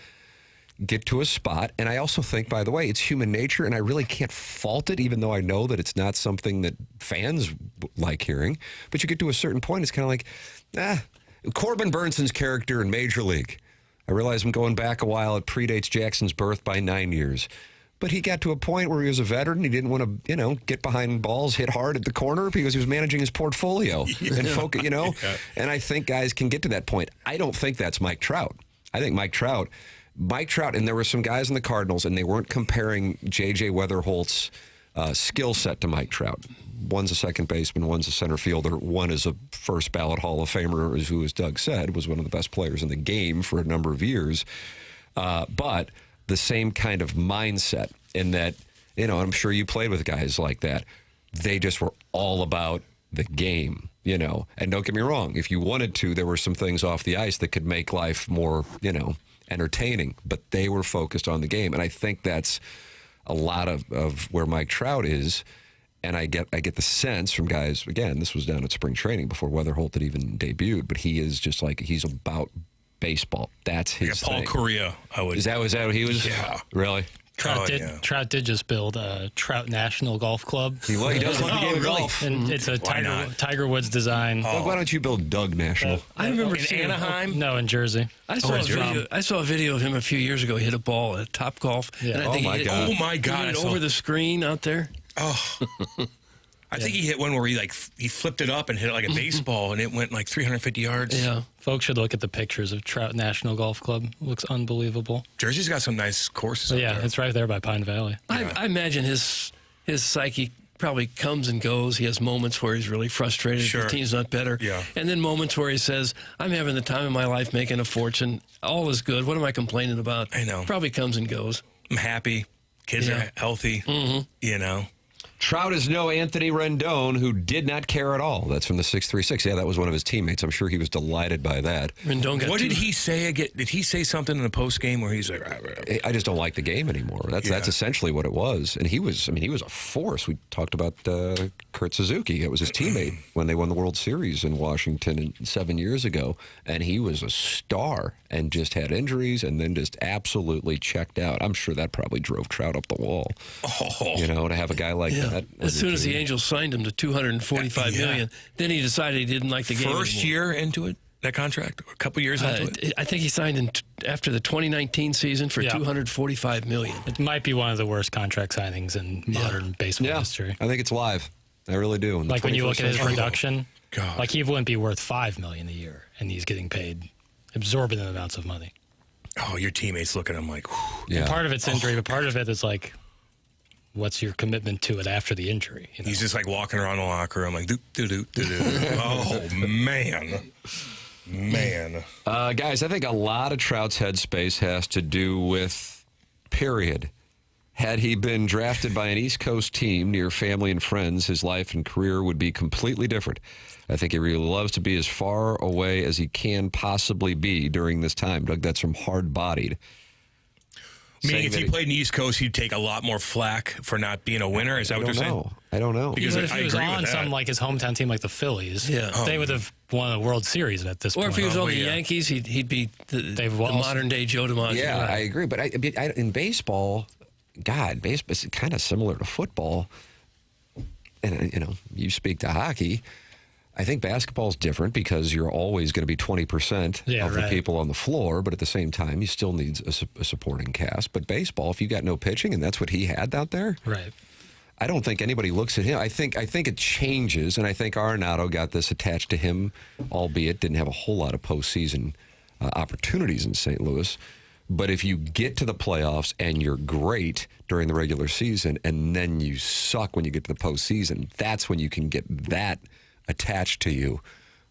get to a spot, and I also think, by the way, it's human nature, and I really can't fault it, even though I know that it's not something that fans like hearing. But you get to a certain point, it's kind of like, Corbin Burnson's character in Major League. I realize I'm going back a while. It predates Jackson's birth by 9 years. But he got to a point where he was a veteran. He didn't want to, get behind balls, hit hard at the corner because he was managing his portfolio and focus, And I think guys can get to that point. I don't think that's Mike Trout. I think Mike Trout, and there were some guys in the Cardinals, and they weren't comparing J.J. Weatherholt's skill set to Mike Trout. One's a second baseman, one's a center fielder, one is a first ballot Hall of Famer, who, as Doug said, was one of the best players in the game for a number of years. But the same kind of mindset in that, I'm sure you played with guys like that. They just were all about the game, And don't get me wrong, if you wanted to, there were some things off the ice that could make life more, entertaining, but they were focused on the game. And I think that's a lot of where Mike Trout is. And I get the sense from guys, again, this was down at spring training before Weatherholt had even debuted, but he is just like, he's about baseball. That's his Paul thing. Correa, I would. Is that what he was? Yeah. Really? Trout did just build a Trout National Golf Club. He does love the game of golf. And it's a Tiger Woods design. Well, why don't you build Doug National? I remember in seeing Anaheim? No, in Jersey. I saw a video of him a few years ago. He hit a ball at Top Golf. Yeah. And I think he hit Oh, my God. it over the screen out there. Oh. I think he hit one where he flipped it up and hit it like a baseball, and it went like 350 yards. Yeah. Folks should look at the pictures of Trout National Golf Club. Looks unbelievable. Jersey's got some nice courses. But up yeah, there. it's right there by Pine Valley. I imagine his psyche probably comes and goes. He has moments where he's really frustrated. Sure. The team's not better. Yeah. And then moments where he says, I'm having the time of my life making a fortune. All is good. What am I complaining about? I know. Probably comes and goes. I'm happy. Kids are healthy. Mm-hmm. Trout is no Anthony Rendon, who did not care at all. That's from the 636. Yeah, that was one of his teammates. I'm sure he was delighted by that. Rendon got What did he say again? Did he say something in the post game where he's like, I just don't like the game anymore. That's essentially what it was. And he was a force. We talked about Kurt Suzuki. It was his teammate when they won the World Series in Washington 7 years ago. And he was a star and just had injuries and then just absolutely checked out. I'm sure that probably drove Trout up the wall. To have a guy like that. As soon as the Angels signed him to $245 million, then he decided he didn't like the game First anymore. year into it, that contract, a couple years into it. I think he signed after the 2019 season for $245 million. It might be one of the worst contract signings in modern baseball history. I think it's live. I really do. Like when you look at his production, God. like he wouldn't be worth $5 million a year, and he's getting paid exorbitant amounts of money. Oh, your teammates look at him like, whew. Yeah. And part of it's injury, but part of it is like, what's your commitment to it after the injury? He's just like walking around the locker room like, do. Oh, man. Guys, I think a lot of Trout's headspace has to do with period. Had he been drafted by an East Coast team near family and friends, his life and career would be completely different. I think he really loves to be as far away as he can possibly be during this time. Doug, that's from Hard Bodied. Meaning if he played in the East Coast, he'd take a lot more flack for not being a winner? Is that what you're saying? I don't know. Because Even if he was on some like his hometown team like the Phillies, they would have won a World Series at this point. Or if he was on the Yankees, he'd be the modern-day Joe DiMaggio. Yeah, I agree. But in baseball, baseball is kind of similar to football. and you speak to hockey. I think basketball's different because you're always going to be 20% of the people on the floor, but at the same time, you still need a supporting cast. But baseball, if you got no pitching, and that's what he had out there, right? I don't think anybody looks at him. I think it changes, and I think Arenado got this attached to him, albeit didn't have a whole lot of postseason opportunities in St. Louis. But if you get to the playoffs and you're great during the regular season, and then you suck when you get to the postseason, that's when you can get that attached to you.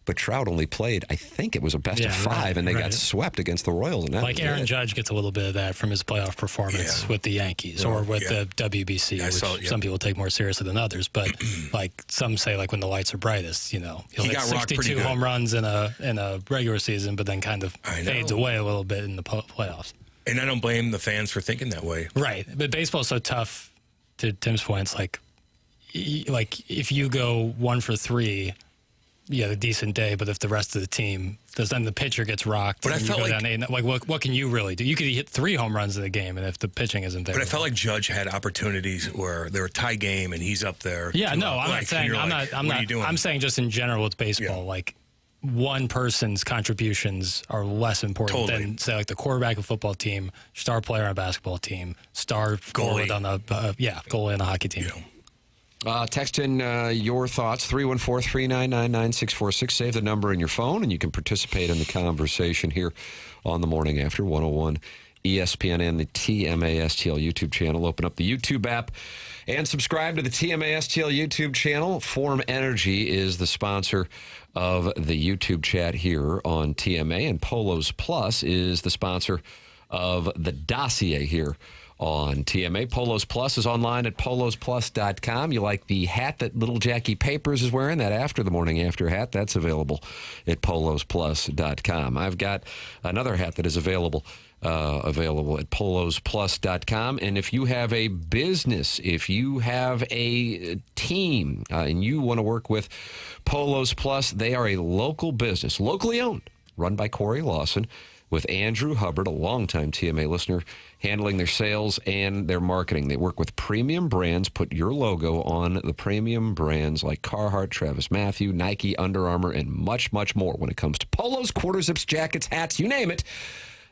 But Trout only played, I think it was a best of 5, and they got swept against the Royals. And like Aaron Judge gets a little bit of that from his playoff performance with the Yankees or with the WBC, which some people take more seriously than others. But like some say, like when the lights are brightest, he'll hit 62 home runs in a regular season, but then kind of fades away a little bit in the playoffs. And I don't blame the fans for thinking that way. Right, but baseball's so tough. To Tim's point, it's like if you go 1 for 3. You had a decent day, but if the rest of the team does, then the pitcher gets rocked. But I felt what can you really do? You could hit 3 home runs in the game, and if the pitching isn't there, but I felt like Judge had opportunities where they were tie game, and he's up there. Yeah, no, I'm not saying I'm saying just in general with baseball, like one person's contributions are less important than say like the quarterback of a football team, star player on a basketball team, star forward on a goalie on a hockey team. Text in your thoughts, 314-399-9646. Save the number in your phone, and you can participate in the conversation here on The Morning After 101 ESPN and the TMASTL YouTube channel. Open up the YouTube app and subscribe to the TMASTL YouTube channel. Form Energy is the sponsor of the YouTube chat here on TMA, and Polos Plus is the sponsor of the dossier here on TMA. Polos Plus is online at polosplus.com. You like the hat that little Jackie Papers is wearing, that After the Morning After hat? That's available at polosplus.com. I've got another hat that is available at polosplus.com. And if you have a business, if you have a team, and you want to work with Polos Plus, they are a local business, locally owned, run by Corey Lawson, with Andrew Hubbard, a longtime TMA listener, handling their sales and their marketing. They work with premium brands. Put your logo on the premium brands like Carhartt, Travis Mathew, Nike, Under Armour, and much, much more when it comes to polos, quarter zips, jackets, hats, you name it.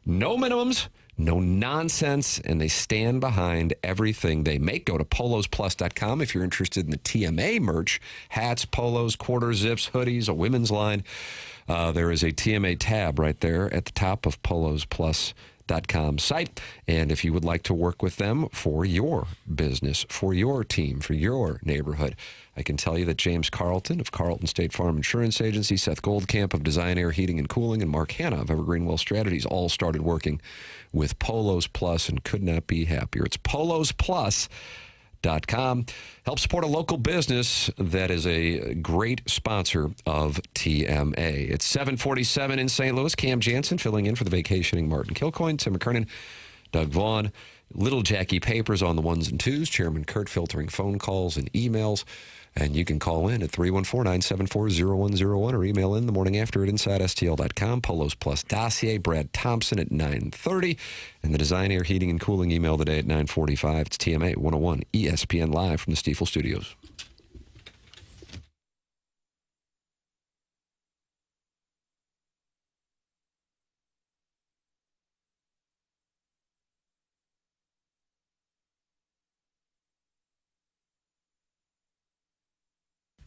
No minimums, no nonsense, and they stand behind everything they make. Go to polosplus.com if you're interested in the TMA merch, hats, polos, quarter zips, hoodies, a women's line. There is a TMA tab right there at the top of polosplus.com site. And if you would like to work with them for your business, for your team, for your neighborhood, I can tell you that James Carlton of Carlton State Farm Insurance Agency, Seth Goldcamp of Design Air Heating and Cooling, and Mark Hanna of Evergreen Well Strategies all started working with Polos Plus and could not be happier. It's polosplus.com. Help support a local business that is a great sponsor of TMA. It's 7:47 in St. Louis. Cam Jansen filling in for the vacationing Martin Kilcoyne, Tim McKernan, Doug Vaughn, little Jackie Papers on the ones and twos, Chairman Kurt filtering phone calls and emails. And you can call in at 314-974-0101 or email in the morning after at InsideSTL.com. Polos Plus dossier, Brad Thompson at 9:30. And the Design Air Heating and Cooling email today at 9:45. It's TMA 101 ESPN Live from the Stiefel Studios.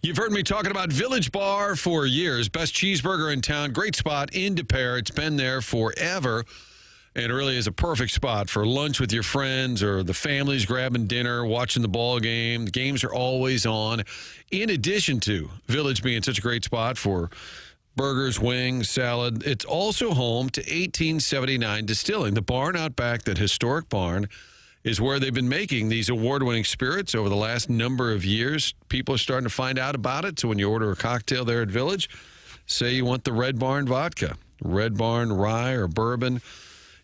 You've heard me talking about Village Bar for years. Best cheeseburger in town. Great spot in Des Peres. It's been there forever. And it really is a perfect spot for lunch with your friends or the families grabbing dinner, watching the ball game. The games are always on. In addition to Village being such a great spot for burgers, wings, salad, it's also home to 1879 Distilling. The barn out back, that historic barn, is where they've been making these award-winning spirits over the last number of years. People are starting to find out about it. So when you order a cocktail there at Village, say you want the Red Barn vodka, Red Barn rye or bourbon.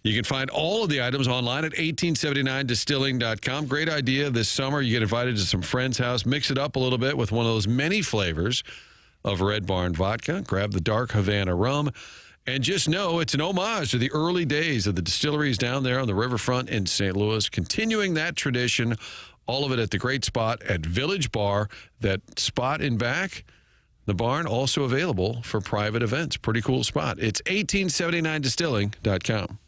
You can find all of the items online at 1879distilling.com. Great idea this summer. You get invited to some friend's house, mix it up a little bit with one of those many flavors of Red Barn vodka. Grab the dark Havana rum. And just know it's an homage to the early days of the distilleries down there on the riverfront in St. Louis, continuing that tradition All of it at the great spot at Village Bar. That spot in back, the barn, also available for private events. Pretty cool spot. It's 1879distilling.com.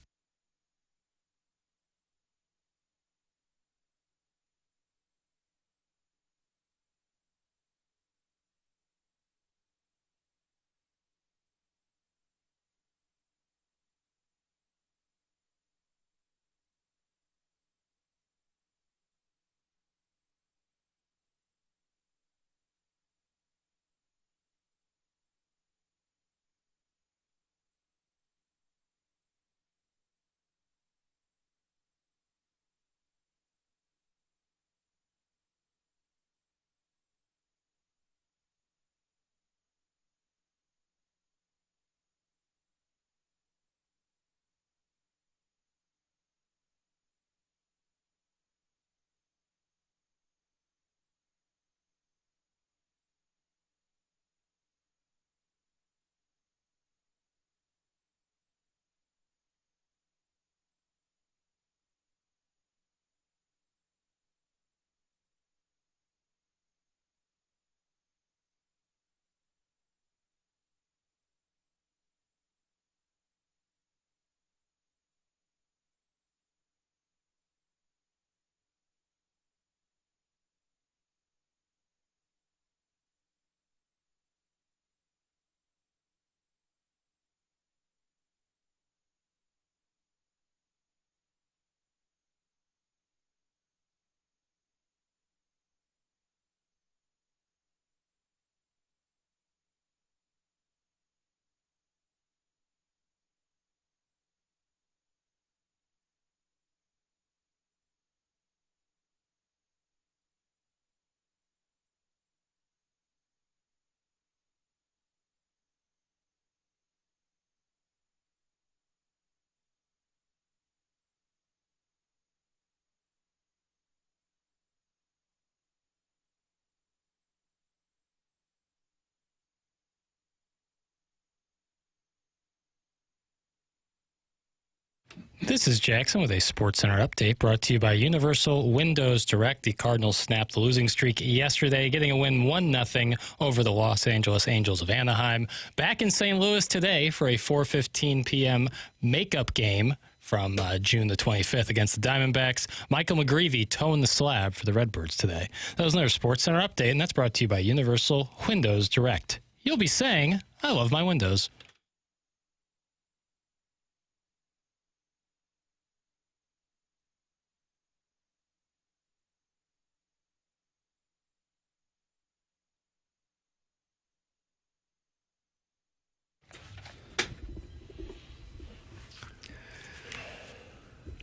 This is Jackson with a SportsCenter update brought to you by Universal Windows Direct. The Cardinals snapped the losing streak yesterday, getting a win 1-0 over the Los Angeles Angels of Anaheim. Back in St. Louis today for a 4:15 p.m. makeup game from June the 25th against the Diamondbacks. Michael McGreevy toeing the slab for the Redbirds today. That was another SportsCenter update, and that's brought to you by Universal Windows Direct. You'll be saying, I love my windows.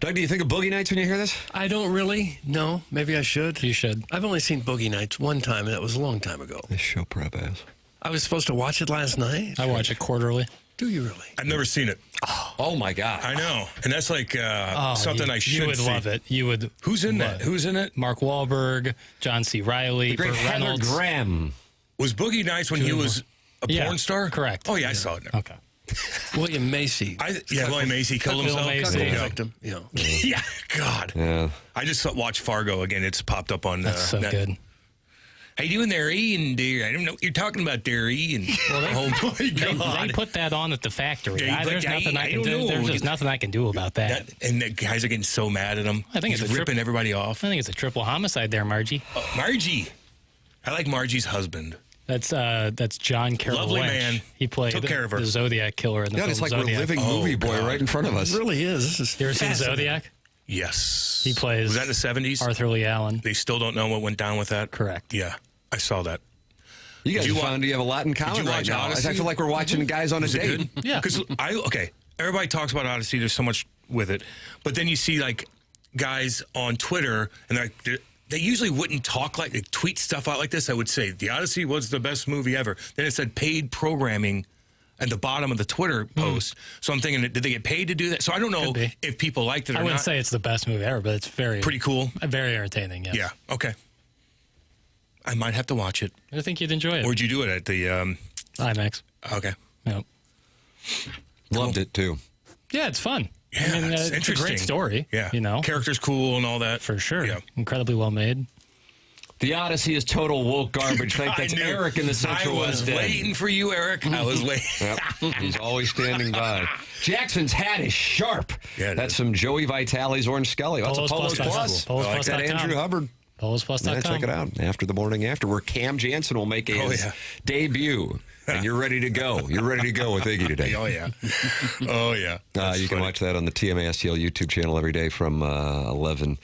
Doug, do you think of Boogie Nights when you hear this? I don't really. No, maybe I should. You should. I've only seen Boogie Nights one time, and that was a long time ago. This show prep ass. I was supposed to watch it last night. I watch it quarterly. Do you really? I've never seen it. Oh my God. I know. And that's like something I should see. You would love it. You would. Who's in that? Who's in it? Mark Wahlberg, John C. Reilly, The great Burt Heather Reynolds. Graham. Was Boogie Nights when he was a porn star? Correct. Oh, yeah, I saw it now. Okay. William Macy. William Macy killed himself. Victim. Yeah. Yeah, God. Yeah. I just watched Fargo again. It's popped up on That's so good. How you doing there, Ian, dear? I don't know what you're talking about there, Ian. Well, they put that on at the factory. There's nothing I can do. There's just nothing I can do about that. And the guys are getting so mad at him. I think he's ripping everybody off. I think it's a triple homicide there, Margie. Margie. I like Margie's husband. That's John Carroll. Lovely Lynch. man. He played Took care of her. the Zodiac killer in the film It's like Zodiac. we're living movie boy right in front of us. It really is. This is You ever seen Zodiac? Yes. He plays. Was that in the 70s? Arthur Lee Allen. They still don't know what went down with that? Correct. Yeah. I saw that. You guys found you have a lot in common right now. Odyssey? I feel like we're watching guys on a date. Yeah. Because everybody talks about Odyssey. There's so much with it, but then you see like guys on Twitter, and they usually wouldn't talk like they tweet stuff out like this. I would say the Odyssey was the best movie ever. Then it said paid programming at the bottom of the Twitter post. So I'm thinking, did they get paid to do that? So I don't know if people liked it or not. I wouldn't say it's the best movie ever, but it's pretty cool, very entertaining. Yes. Yeah. Okay. I might have to watch it. I think you'd enjoy it. Or did you do it at the IMAX? Okay. Yep. Loved it too. Yeah, it's fun. Yeah, I mean, it's a great story. Yeah. You know, character's cool and all that. For sure. Yeah. Incredibly well made. The Odyssey is total woke garbage. That's Eric in the Central West End. I was waiting for you, Eric. I was waiting. Yep. He's always standing by. Jackson's hat is sharp. Yeah, that's some Joey Vitale's Orange Scully. That's a Polos Plus. Polos I like that Andrew Hubbard. PolosPlus.com. Yeah, check it out. After the morning after, where Cam Jansen will make his debut. And you're ready to go. You're ready to go with Iggy today. Oh, yeah. Oh, yeah. You can watch that on the TMASTL YouTube channel every day from 11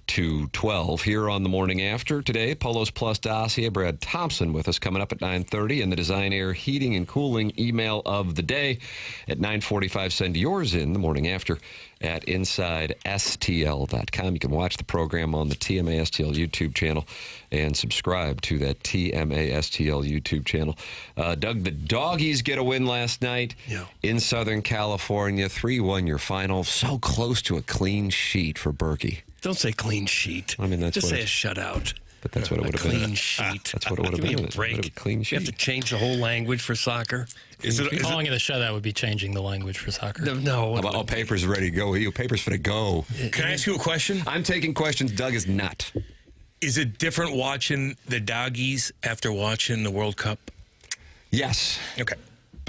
to 12. Here on the morning after today, Polos Plus dossier, Brad Thompson with us coming up at 9:30, and the Design Air Heating and Cooling email of the day at 9:45. Send yours in the morning after at InsideSTL.com. You can watch the program on the TMASTL YouTube channel and subscribe to that TMASTL YouTube channel. Doug, the Doggies get a win last night in Southern California. 3-1 your final. So close to a clean sheet for Berkey. Don't say clean sheet. I mean, that's just what say a shutout. But that's what it would have been. Clean sheet. That's what it would have been. Give me a break. A clean sheet. You have to change the whole language for soccer. Calling it a shutout would be changing the language for soccer. No. How Paper's ready to go? Paper's for to go. Can I ask you a question? I'm taking questions. Doug is not. Is it different watching the Doggies after watching the World Cup? Yes. Okay.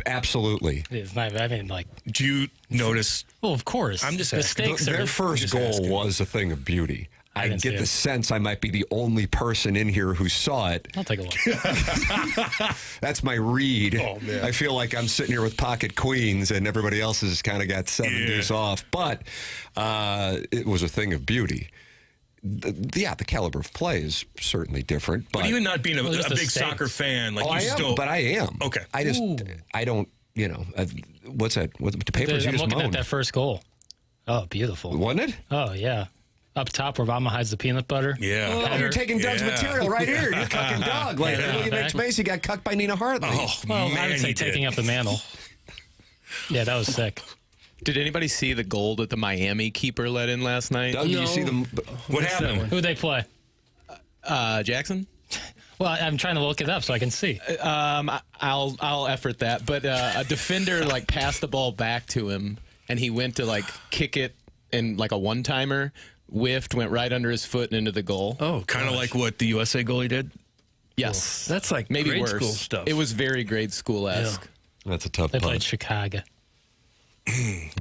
Absolutely. It's not, I mean, like. Do you notice? Well, of course. I'm just the asking. stakes Their first goal was a thing of beauty. I get the sense I might be the only person in here who saw it. I'll take a look. That's my read. Oh, man. I feel like I'm sitting here with pocket queens and everybody else has kind of got 7 deuce off. But it was a thing of beauty. The caliber of play is certainly different. But even not being a big soccer fan, like but I am. Okay. I don't, what's that? What the papers you just I'm looking moaned? at that first goal. Oh, beautiful. Wasn't it? Oh, yeah. Up top where Obama hides the peanut butter. Yeah. Oh, you're taking Doug's material right here. You're cucking Doug. Like William H. Macy got cucked by Nina Hartley. Oh, well, man, I would say taking up the mantle. Yeah, that was sick. Did anybody see the goal that the Miami keeper let in last night? Doug, you see them? What happened? Who'd they play? Jackson? Well, I'm trying to look it up so I can see. I'll effort that. But a defender passed the ball back to him, and he went to kick it in a one-timer, whiffed, went right under his foot and into the goal. Oh, kind of like what the USA goalie did? Yes. Well, that's maybe grade worse. School stuff. It was very grade school-esque. Yeah. That's a tough They punt. played Chicago.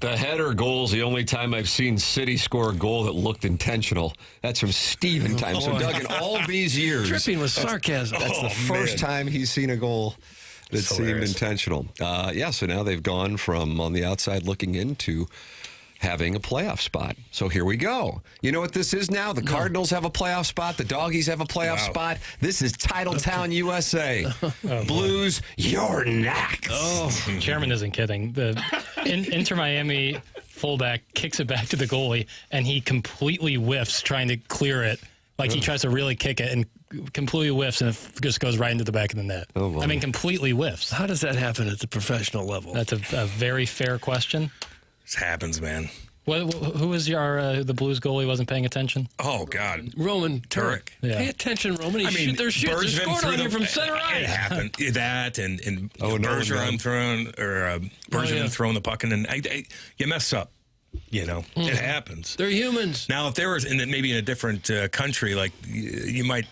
The header goal's the only time I've seen City score a goal that looked intentional. That's from Steven time. So, Doug, in all these years... Dripping with sarcasm. That's the first time he's seen a goal that seemed intentional. So now they've gone from on the outside looking into having a playoff spot. So here we go. You know what this is now? The Cardinals have a playoff spot. The Doggies have a playoff spot. This is Titletown, USA. Blues, you're next. Chairman isn't kidding. The Inter Miami fullback kicks it back to the goalie, and he completely whiffs trying to clear it. He tries to really kick it and completely whiffs, and it just goes right into the back of the net. I mean, completely whiffs. How does that happen at the professional level? That's a very fair question. This happens, man. Who was the Blues goalie wasn't paying attention? Oh, God. Roman Turek. Yeah. Pay attention, Roman. They're scored on you from center ice. It happened. That and Bergeron throwing the puck in, and you mess up. It happens. They're humans. Now, if there was maybe in a different country, you might,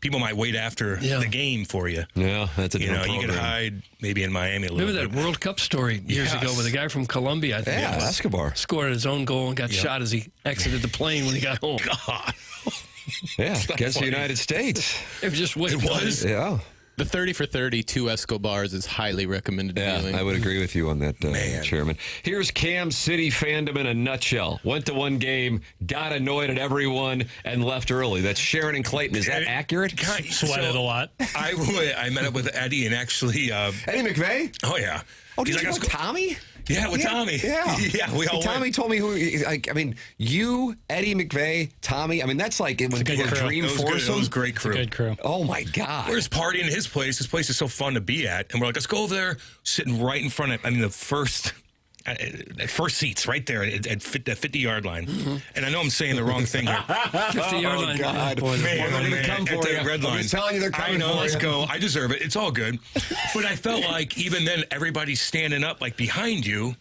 people might wait after the game for you. Yeah, that's a different you program. could hide maybe in Miami a little bit. Remember that World Cup story years ago with a guy from Colombia, I think it was, Escobar. scored his own goal and got shot as he exited the plane when he got home. God. Yeah, against the United States. It was just waiting. It was? Yeah. The 30 for 30, 2 Escobars is highly recommended viewing. I would agree with you on that, Chairman. Here's Kansas City fandom in a nutshell. Went to one game, got annoyed at everyone, and left early. That's Sharon and Clayton. Is that accurate? Sweated a lot. I met up with Eddie and actually... Eddie McVeigh? Oh, yeah. Oh, did you go Tommy? Yeah, with Tommy. Yeah. Yeah, we all Tommy went. told me you, Eddie McVeigh, Tommy. That's like it was a dream foursome. It was a great crew. Good crew. Oh, my God. We're just partying at his place. His place is so fun to be at. And we're like, let's go over there, sitting right in front of, the first seats right there at the 50-yard line. Mm-hmm. And I know I'm saying the wrong thing here. 50-yard line. God. At the red line. I'm just telling you they're coming for you. Let's go. I deserve it. It's all good. But I felt like even then, everybody's standing up behind you.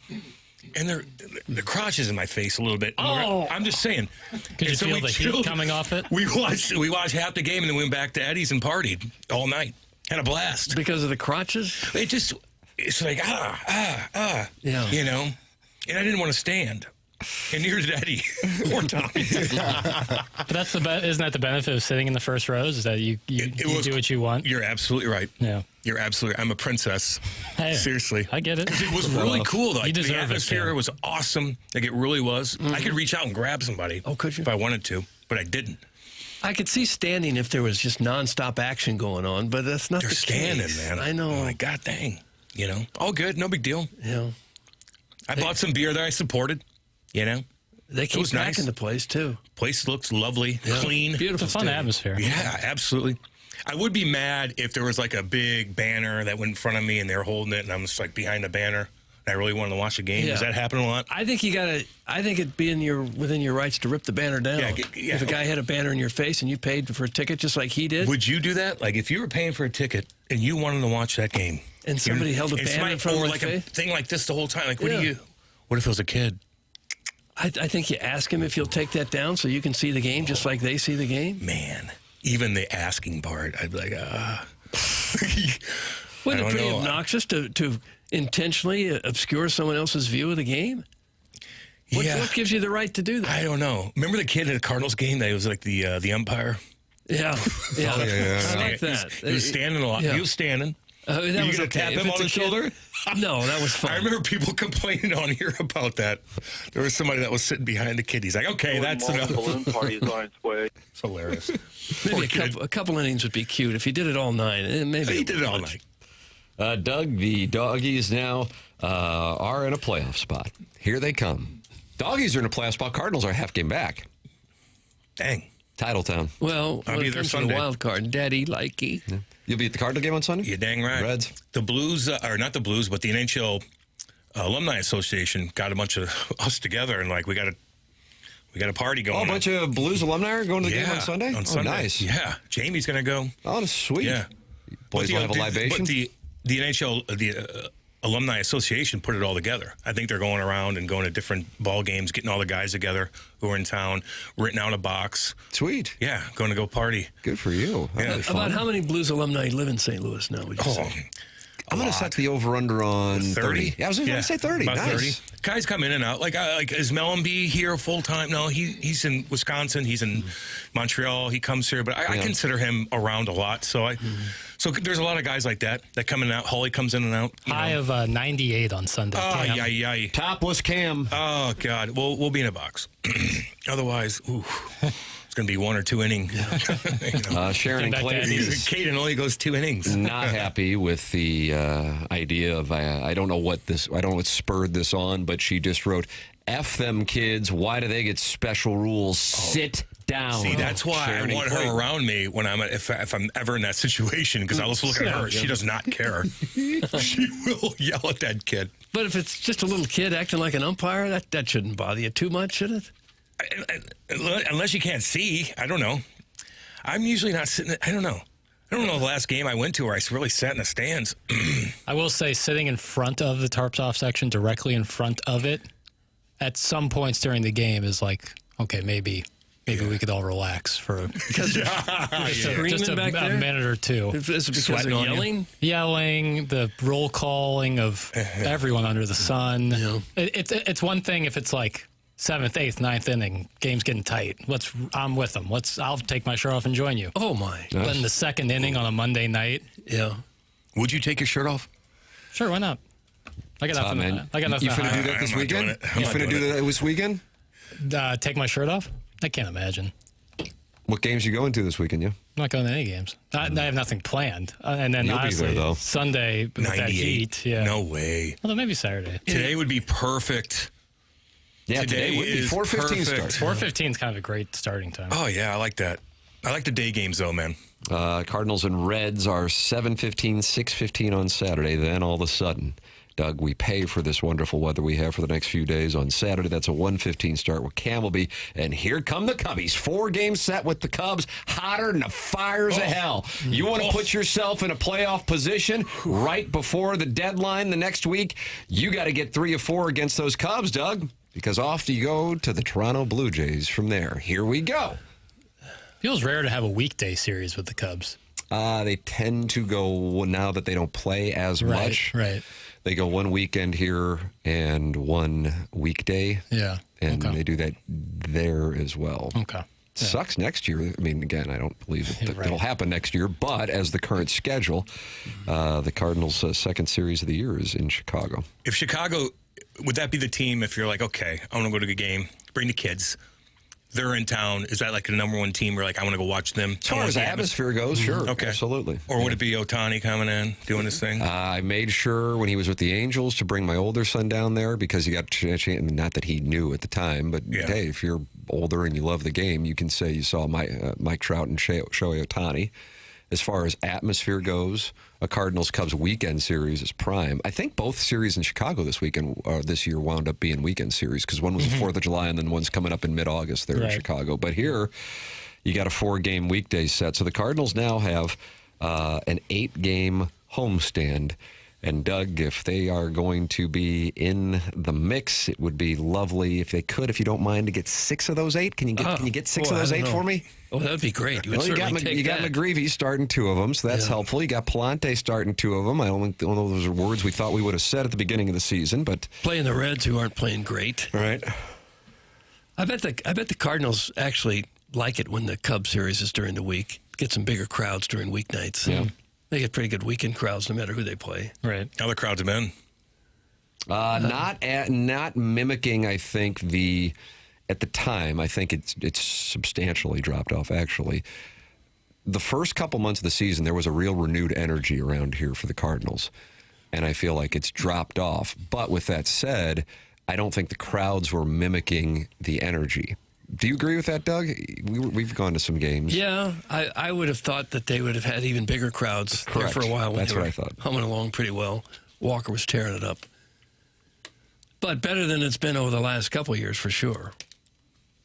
And the crotch is in my face a little bit. Oh. I'm just saying. Could you feel the heat coming off it? We watched half the game and then went back to Eddie's and partied all night. Had a blast. Because of the crotches? It's like, Yeah. you know? And I didn't want to stand. And neither did Eddie or Tommy. But that's isn't that the benefit of sitting in the first rows? Is that you do what you want? You're absolutely right. Yeah. You're absolutely. I'm a princess. Hey, seriously, I get it. It was really cool though. You deserve the atmosphere it was awesome. Like it really was. I could reach out and grab somebody. Oh, could you? If I wanted to, but I didn't. I could see standing if there was just nonstop action going on, but that's not They're the standing, case. man. I know. I'm like, God dang. You know, all good, no big deal. Yeah. I bought some beer there. I supported. You know, they keep packing nice. the place too. Place looks lovely, clean, beautiful, it's a fun atmosphere. Yeah, absolutely. I would be mad if there was like a big banner that went in front of me and they were holding it, and I'm just like behind the banner. And I really wanted to watch the game. Yeah. Does that happen a lot? I think I think it'd be within your rights to rip the banner down. Yeah. If a guy had a banner in your face and you paid for a ticket just like he did, would you do that? Like if you were paying for a ticket and you wanted to watch that game, and somebody held a banner in front of or your like face? a thing like this the whole time. Like, what if it was a kid? I think you ask him if he'll take that down so you can see the game just like they see the game. Man, even the asking part, I'd be like, Wouldn't it be pretty obnoxious to intentionally obscure someone else's view of the game? What gives you the right to do that? I don't know. Remember the kid at the Cardinals game that was like the umpire? Yeah. Yeah. I like that. He was standing a lot. Yeah. He was standing. That you was gonna okay. tap If him it's on a the kid- shoulder? No, that was fun. I remember people complaining on here about that. There was somebody that was sitting behind the kid. He's like, okay, that's enough. Balloon party's on its way. It's hilarious. Maybe a couple innings would be cute if he did it all 9. Maybe He did it all night. Doug, the Doggies now are in a playoff spot. Here they come. Doggies are in a playoff spot. Cardinals are a half game back. Dang. Titletown. Well, I'll when be it there comes to the Sunday. wild card, Daddy likey. Yeah. You'll be at the Cardinal game on Sunday? You're dang right. Reds. The Blues, or not the Blues, but the NHL Alumni Association got a bunch of us together, and like we got a party going. Oh, a on. bunch of Blues alumni are going to the game on Sunday? On Sunday. Nice. Yeah. Jamie's going to go. Oh, sweet. Yeah. Boys will have a libation. But the NHL, the Alumni Association put it all together. I think they're going around and going to different ball games, getting all the guys together who are in town, renting out a box. Sweet. Yeah, going to go party. Good for you. Yeah. About how many Blues alumni live in St. Louis now, would you say? I'm going to set the over-under on 30. Yeah, I was going to say 30. About Nice. 30. Guys come in and out. Like is Mellenby here full time? No, he's in Wisconsin. He's in Montreal. He comes here, but I consider him around a lot. So so there's a lot of guys like that come in and out. Holly comes in and out. High of 98 on Sunday. Oh, Cam. yeah. Topless Cam. Oh, God. We'll be in a box. Otherwise, it's going to be 1 or 2 innings. Sharon and Clayton. Caden only goes 2 innings. Not happy with the idea of I don't know what spurred this on, but she just wrote, F them kids. Why do they get special rules? Sit down. See, that's why Sharon I want her around me when if I'm ever in that situation, because I was looking at her. She does not care. She will yell at that kid. But if it's just a little kid acting like an umpire, that shouldn't bother you too much, should it? Unless you can't see, I don't know. I'm usually not sitting. I don't know the last game I went to where I really sat in the stands. I will say, sitting in front of the tarps off section, directly in front of it, at some points during the game is like, okay, maybe we could all relax for just a minute or two. Is it because of yelling? Yelling, the roll calling of everyone under the sun. Yeah. It's one thing if it's like 7th, 8th, 9th inning, game's getting tight. I'm with them. I'll take my shirt off and join you. Oh my! But in the 2nd inning on a Monday night, yeah. Would you take your shirt off? Sure, why not? I got nothing. Man. I got nothing. You finna do that this weekend? You finna do that this weekend? Take my shirt off? I can't imagine. What games you going to this weekend? Yeah. I'm not going to any games. I have nothing planned. And then You'll be honestly, there, though. Sunday with that heat. Yeah. No way. Well, then maybe Saturday. Today would be perfect. Yeah, today would be 4:15 start. 4:15 is kind of a great starting time. Oh yeah, I like that. I like the day games though, man. Cardinals and Reds are 7:15, 6:15 on Saturday. Then all of a sudden, Doug, we pay for this wonderful weather we have for the next few days. On Saturday, that's a 1:15 start with Campbellby. And here come the Cubbies. 4-game set with the Cubs, hotter than the fires of hell. You want to put yourself in a playoff position right before the deadline the next week? You got to get 3 or 4 against those Cubs, Doug, because off you go to the Toronto Blue Jays from there. Here we go. Feels rare to have a weekday series with the Cubs. They tend to go, now that they don't play as much. Right. They go one weekend here and one weekday. Yeah. And they do that there as well. Okay. Yeah. Sucks next year. I mean, again, I don't believe it'll happen next year, but as the current schedule, the Cardinals' second series of the year is in Chicago. If Chicago, would that be the team if you're like, okay, I want to go to the game, bring the kids, they're in town, is that like the number one team where like I want to go watch them? As far as the atmosphere goes, sure. Okay. Absolutely. Or would it be Ohtani coming in, doing his thing? I made sure when he was with the Angels to bring my older son down there because he got a chance, not that he knew at the time, but hey, if you're older and you love the game, you can say you saw Mike Trout and Shohei Ohtani. As far as atmosphere goes, a Cardinals-Cubs weekend series is prime. I think both series in Chicago this year wound up being weekend series because one was the 4th of July and then one's coming up in mid-August there in Chicago. But here, you got a 4-game weekday set. So the Cardinals now have an 8-game homestand. And, Doug, if they are going to be in the mix, it would be lovely if they could, if you don't mind, to get 6 of those 8. Can you get 6 of those 8 for me? Oh, that would be great. You got McGreevy starting 2 of them, so that's helpful. You got Palante starting 2 of them. I don't know those are words we thought we would have said at the beginning of the season, but playing the Reds, who aren't playing great. All right. I bet the Cardinals actually like it when the Cubs series is during the week. Get some bigger crowds during weeknights. Yeah. They get pretty good weekend crowds no matter who they play. Right. How the crowds have been? Not mimicking, I think, at the time, I think it's substantially dropped off, actually. The first couple months of the season, there was a real renewed energy around here for the Cardinals, and I feel like it's dropped off. But with that said, I don't think the crowds were mimicking the energy. Do you agree with that, Doug? We've gone to some games. Yeah, I would have thought that they would have had even bigger crowds there for a while when they were humming along pretty well. Walker was tearing it up. But better than it's been over the last couple of years, for sure.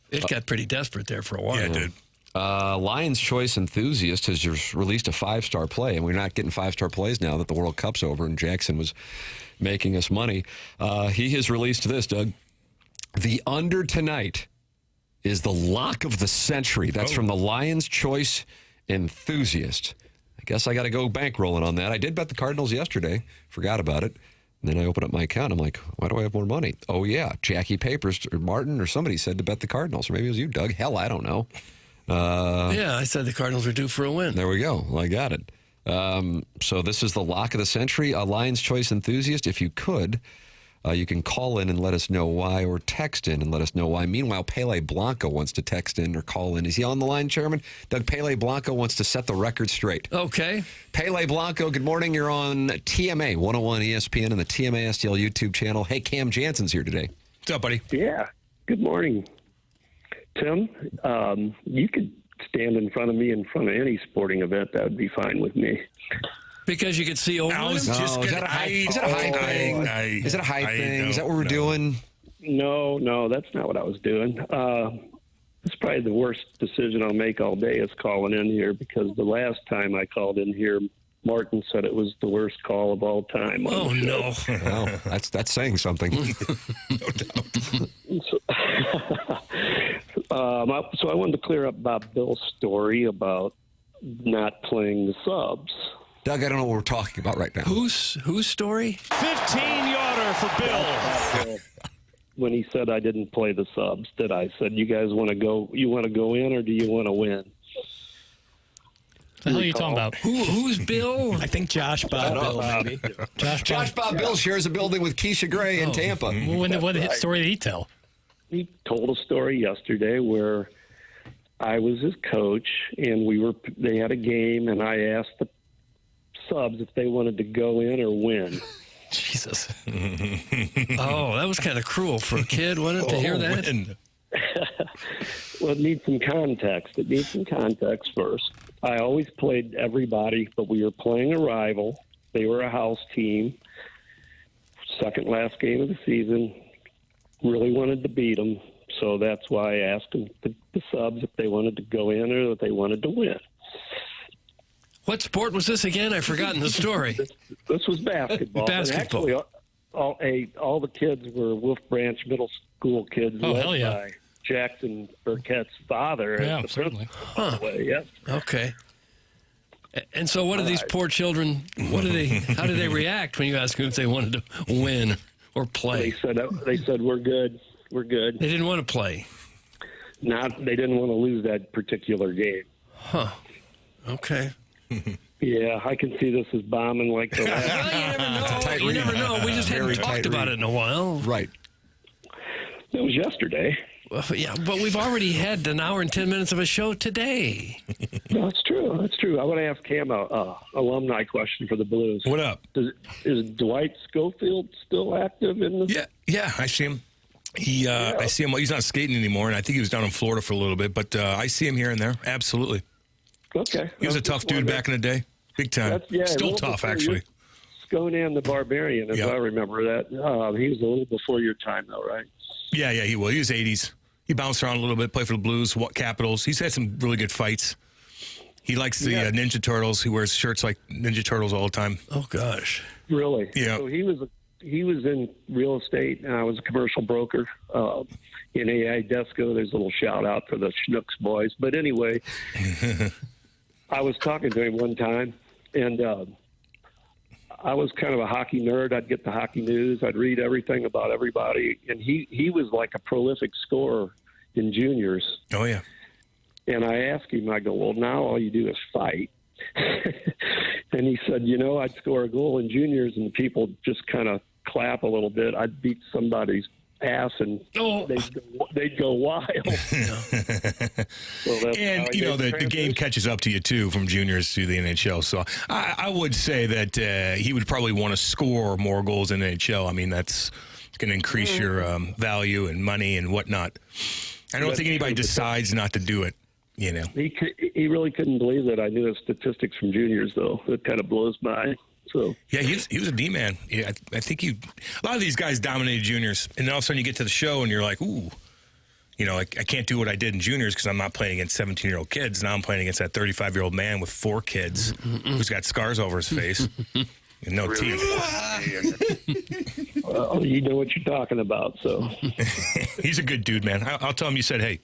It got pretty desperate there for a while. Yeah, it did. Lions Choice Enthusiast has just released a 5-star play, and we're not getting 5-star plays now that the World Cup's over and Jackson was making us money. He has released this, Doug. The under tonight is the lock of the century. That's from the Lions Choice Enthusiast. I guess I got to go bankrolling on that. I did bet the Cardinals yesterday. Forgot about it. And then I opened up my account. I'm like, why do I have more money? Oh, yeah. Jackie Papers or Martin or somebody said to bet the Cardinals. Or maybe it was you, Doug. Hell, I don't know. Yeah, I said the Cardinals were due for a win. There we go. Well, I got it. So this is the lock of the century. A Lions Choice Enthusiast, if you could, you can call in and let us know why, or text in and let us know why. Meanwhile, Pele Blanco wants to text in or call in. Is he on the line, Chairman? Doug, Pele Blanco wants to set the record straight. Okay. Pele Blanco, good morning. You're on TMA 101 ESPN and the TMA STL YouTube channel. Hey, Cam Jansen's here today. What's up, buddy? Yeah. Good morning, Tim. You could stand in front of me in front of any sporting event. That would be fine with me. Because you could see over him? Is that a height thing? Is it a height thing? Is that what we're doing? No, that's not what I was doing. It's probably the worst decision I'll make all day is calling in here, because the last time I called in here, Martin said it was the worst call of all time. Oh, no. Well, that's saying something. No doubt. So I wanted to clear up Bob Bill's story about not playing the subs. Doug, I don't know what we're talking about right now. Whose story? 15-yarder for Bill. When he said I didn't play the subs, that I said, you guys want to go? You want to go in, or do you want to win? What the hell are you talking about? Who's Bill? I think Josh Bob Bill, maybe. Josh Bob Bill shares a building with Keisha Gray in Tampa. What story did he tell? He told a story yesterday where I was his coach, and they had a game, and I asked the subs if they wanted to go in or win. Jesus. Oh, that was kind of cruel for a kid, wasn't it, to hear that? Well, it needs some context. It needs some context first. I always played everybody, but we were playing a rival. They were a house team. second last game of the season. Really wanted to beat them, so that's why I asked them, the subs, if they wanted to go in or if they wanted to win. What sport was this again? I've forgotten the story. This was basketball. Basketball. And actually, all the kids were Wolf Branch Middle School kids. Oh, led hell yeah. by Jackson Burkett's father. Yeah, as the certainly. principal. Yes. Okay. And so, what do these poor children? How do they react when you ask them if they wanted to win or play? They said we're good. We're good. They didn't want to play. They didn't want to lose that particular game. Huh. Okay. Yeah, I can see this as bombing like the last. Well, you never know. We just hadn't talked about it in a while. Right. It was yesterday. Well, yeah, but we've already had an hour and 10 minutes of a show today. No, that's true. That's true. I want to ask Cam a alumni question for the Blues. What up? Is Dwight Schofield still active in the? Yeah, I see him. I see him. He's not skating anymore, and I think he was down in Florida for a little bit. But I see him here and there. Absolutely. Okay. He was a tough dude back in the day. Big time. Still tough, actually. Skonan the Barbarian, as I remember that. He was a little before your time, though, right? Yeah, he was. He was 80s. He bounced around a little bit, played for the Blues, Capitals. He's had some really good fights. He likes the Ninja Turtles. He wears shirts like Ninja Turtles all the time. Oh, gosh. Really? Yeah. So he was in real estate, and I was a commercial broker. In AI Desco, there's a little shout-out for the Schnooks boys. But anyway, I was talking to him one time, and I was kind of a hockey nerd. I'd get the hockey news. I'd read everything about everybody. And he was like a prolific scorer in juniors. Oh, yeah. And I asked him, I go, well, now all you do is fight. And he said, I'd score a goal in juniors and people just kind of clap a little bit. I'd beat somebody's ass and they'd go wild. So and the game catches up to you too from juniors to the NHL. So I would say that he would probably want to score more goals in the NHL. I mean, that's going to increase your value and money and whatnot. I don't think anybody decides not to do it. He really couldn't believe that I knew his statistics from juniors, though. It kind of blows by. So yeah, he was a D-man. Yeah, I think a lot of these guys dominated juniors, and then all of a sudden you get to the show and you're like, ooh, I can't do what I did in juniors because I'm not playing against 17-year-old kids. Now I'm playing against that 35-year-old man with 4 kids who's got scars over his face and no teeth. Well, you know what you're talking about, so. He's a good dude, man. I'll tell him you said hey.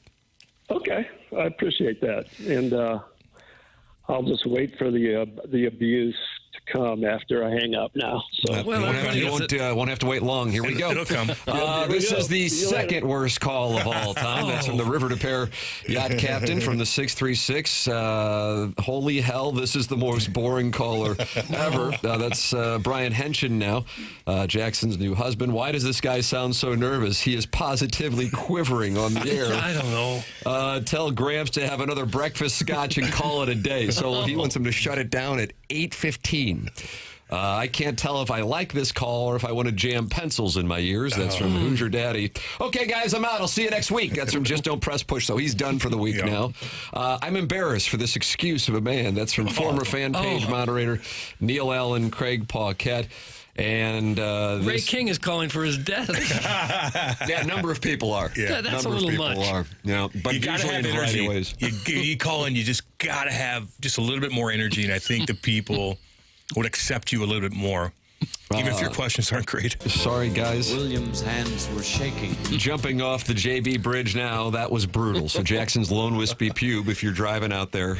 Okay, I appreciate that, and I'll just wait for the abuse to come after I hang up now. So you won't have to wait long. Here we go. It'll come. This is the second worst call of all time. That's from the River to Pair yacht captain from the 636. Holy hell, this is the most boring caller ever. That's Brian Henshin now, Jackson's new husband. Why does this guy sound so nervous? He is positively quivering on the air. I don't know. Tell Gramps to have another breakfast scotch and call it a day. So he wants him to shut it down at 8:15. I can't tell if I like this call or if I want to jam pencils in my ears. That's from Hoosier Daddy. Okay, guys, I'm out. I'll see you next week. That's from Just Don't Press Push. So he's done for the week now. I'm embarrassed for this excuse of a man. That's from former fan page moderator Neil Allen, Craig Paquette. And Ray King is calling for his death. Yeah, a number of people are. Yeah, that's a little much. But you gotta have energy. You call in, you just got to have just a little bit more energy, and I think the people would accept you a little bit more, even if your questions aren't great. Sorry, guys. Williams' hands were shaking. Jumping off the JB Bridge now, that was brutal. So Jackson's Lone Wispy Pube, if you're driving out there,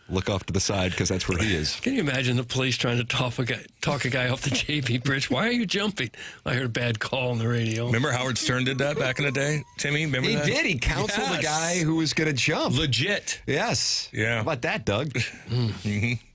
look off to the side because that's where he is. Can you imagine the police trying to talk a guy off the JB Bridge? Why are you jumping? I heard a bad call on the radio. Remember Howard Stern did that back in the day, Timmy? Remember he that? He did. He counseled a guy who was going to jump. Legit. Yes. Yeah. How about that, Doug?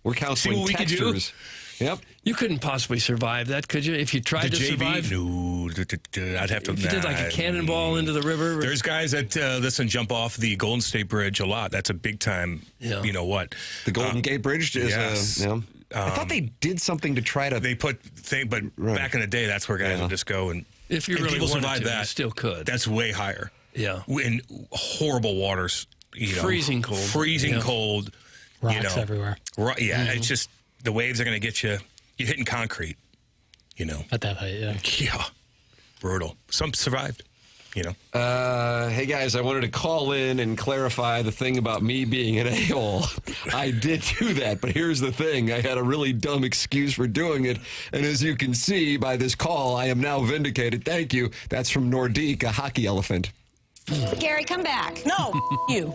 We're counseling textures. Yep. You couldn't possibly survive that, could you? If you tried to survive? No, I'd have to. If you did like a cannonball into the river? There's guys that listen, jump off the Golden State Bridge a lot. That's a big time, you know what? The Golden Gate Bridge is I thought they did something to try to... But back in the day, that's where guys would just go and... If you really people wanted survive to, that, you still could. That's way higher. Yeah. In horrible waters. Freezing cold. Freezing cold. Rocks everywhere. Right, yeah, it's just the waves are going to get you. You're hitting concrete. At that height, yeah. Yeah. Brutal. Some survived, Hey, guys, I wanted to call in and clarify the thing about me being an a-hole. I did do that, but here's the thing. I had a really dumb excuse for doing it, and as you can see by this call, I am now vindicated. Thank you. That's from Nordique, a hockey elephant. Gary, come back. No, you.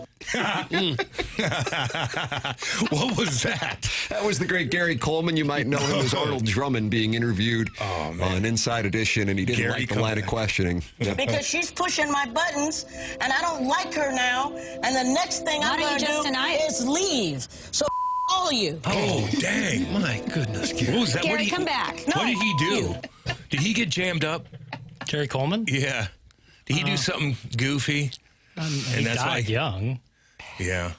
What was that? That was the great Gary Coleman. You might know him as Arnold Drummond being interviewed on Inside Edition, and he didn't like the line of questioning. Yep. Because she's pushing my buttons, and I don't like her now, and the next thing I'm going to do is leave. So all of you. Oh, dang. My goodness, Gary. What was that? Gary, come back. No, what did he do? Did he get jammed up? Gary Coleman? Yeah. Did he do something goofy? He died young. Yeah. I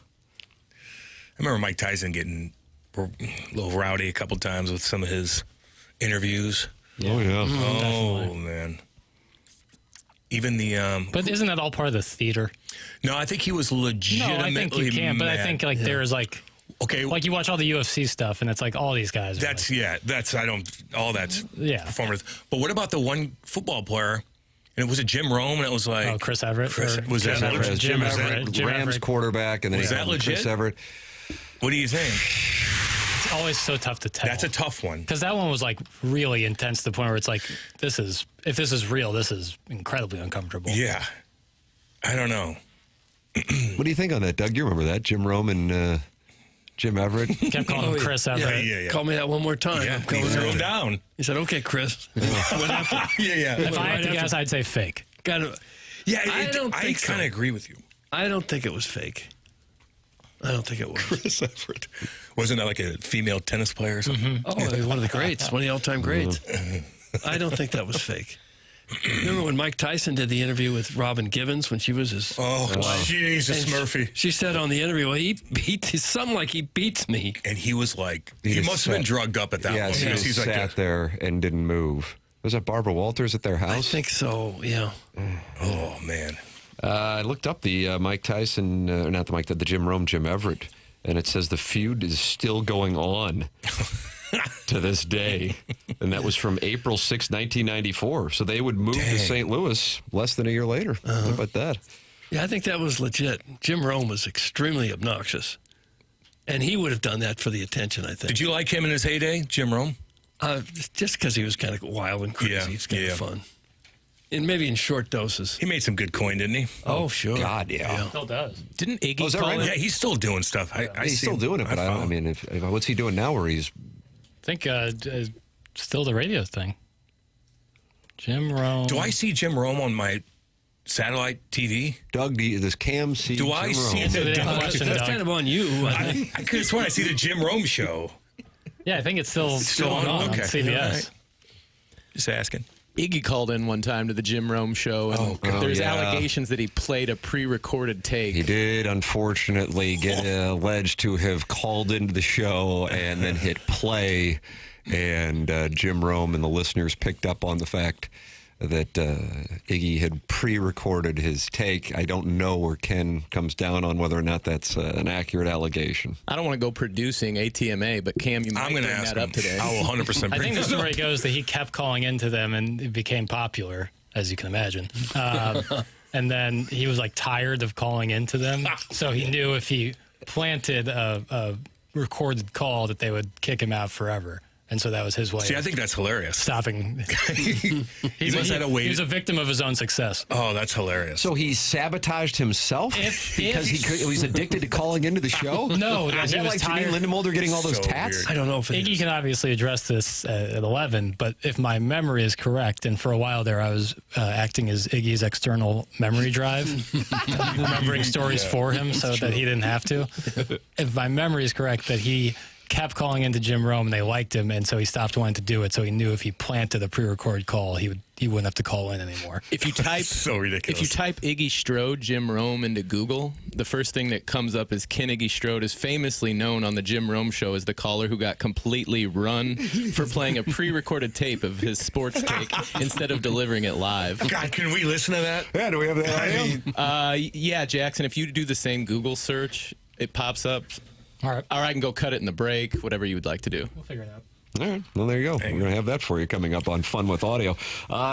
remember Mike Tyson getting a little rowdy a couple times with some of his interviews. Oh, yeah. Oh, man. Even the... But isn't that all part of the theater? No, I think he was legitimately No, I think you can, but I think there's okay, like you watch all the UFC stuff, and it's like all these guys. That's performative. But what about the one football player? And it was Jim Rome, and it was like Chris Everett. Was that legit? Jim Everett, Rams quarterback, and then was that legit? Chris Everett. What do you think? It's always so tough to tell. That's a tough one because that one was like really intense to the point where it's like if this is real, this is incredibly uncomfortable. Yeah, I don't know. What do you think on that, Doug? You remember that Jim Rome and Jim Everett? Kept calling him Chris Everett. Yeah. Call me that one more time. Yeah, he threw him down. He said, "Okay, Chris." If I had to guess, I'd say fake. I kind of agree with you. I don't think it was fake. I don't think it was. Chris Everett. Wasn't that like a female tennis player or something? Mm-hmm. Oh, one of the greats, one of the all-time greats. I don't think that was fake. Remember when Mike Tyson did the interview with Robin Givens when she was his wife? Jesus, Murphy. She said on the interview, well, he something like he beats me. And he was like, he must have been drugged up at that point. He just sat there and didn't move. Was that Barbara Walters at their house? I think so, yeah. Oh, man. I looked up the Mike Tyson, the Jim Rome, Jim Everett, and it says the feud is still going on to this day. And that was from April 6, 1994. So they would move to St. Louis less than a year later. How about that? Yeah, I think that was legit. Jim Rome was extremely obnoxious. And he would have done that for the attention, I think. Did you like him in his heyday, Jim Rome? Just because he was kind of wild and crazy. He's kind of fun. And maybe in short doses. He made some good coin, didn't he? Oh, sure. God, yeah. Still does. Didn't Iggy call right? Yeah, he's still doing stuff. He's still doing it, but I mean, what's he doing now where he's... I think still the radio thing. Jim Rome. Do I see Jim Rome on my satellite TV? Doug, does Cam see Jim Rome? That's kind of on you. I could have sworn I see the Jim Rome show. Yeah, I think it's still on CBS. Right. Just asking. Iggy called in one time to the Jim Rome show, and there's allegations that he played a pre-recorded take. He did, unfortunately, get alleged to have called into the show and then hit play, and Jim Rome and the listeners picked up on the fact that Iggy had pre-recorded his take. I don't know where Ken comes down on whether or not that's an accurate allegation. I don't want to go producing ATMA, but Cam, you might bring that up today. I will 100% bring I think the story goes that he kept calling into them and it became popular, as you can imagine. And then he was like tired of calling into them, so he knew if he planted a recorded call that they would kick him out forever. And so that was his way. See, I think that's hilarious. Stopping. He was a victim of his own success. Oh, that's hilarious. So he sabotaged himself because he was addicted to calling into the show? No. Is that like Janine Lindemulder getting all those tats? Weird. I don't know if Iggy can obviously address this at 11, but if my memory is correct, and for a while there I was acting as Iggy's external memory drive, remembering stories for him so that he didn't have to. If my memory is correct, that he kept calling into Jim Rome and they liked him, and so he stopped wanting to do it. So he knew if he planted a pre-recorded call, he wouldn't have to call in anymore. If you type so ridiculous. If you type Iggy Strode Jim Rome into Google, the first thing that comes up is Ken Iggy Strode is famously known on the Jim Rome show as the caller who got completely run for playing a pre-recorded tape of his sports take instead of delivering it live. God, can we listen to that? Yeah, do we have that? Yeah, Jackson. If you do the same Google search, it pops up. All right. Or I can go cut it in the break, whatever you would like to do. We'll figure it out. All right. Well, there you go. We're going to have that for you coming up on Fun with Audio.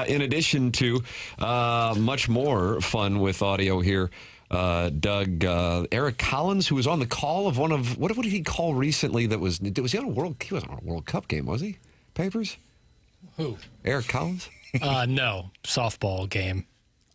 In addition to much more fun with audio here, Doug, Eric Collins, who was on the call of what did he call recently was he on he wasn't on a World Cup game, was he? Papers? Who? Eric Collins? No, softball game.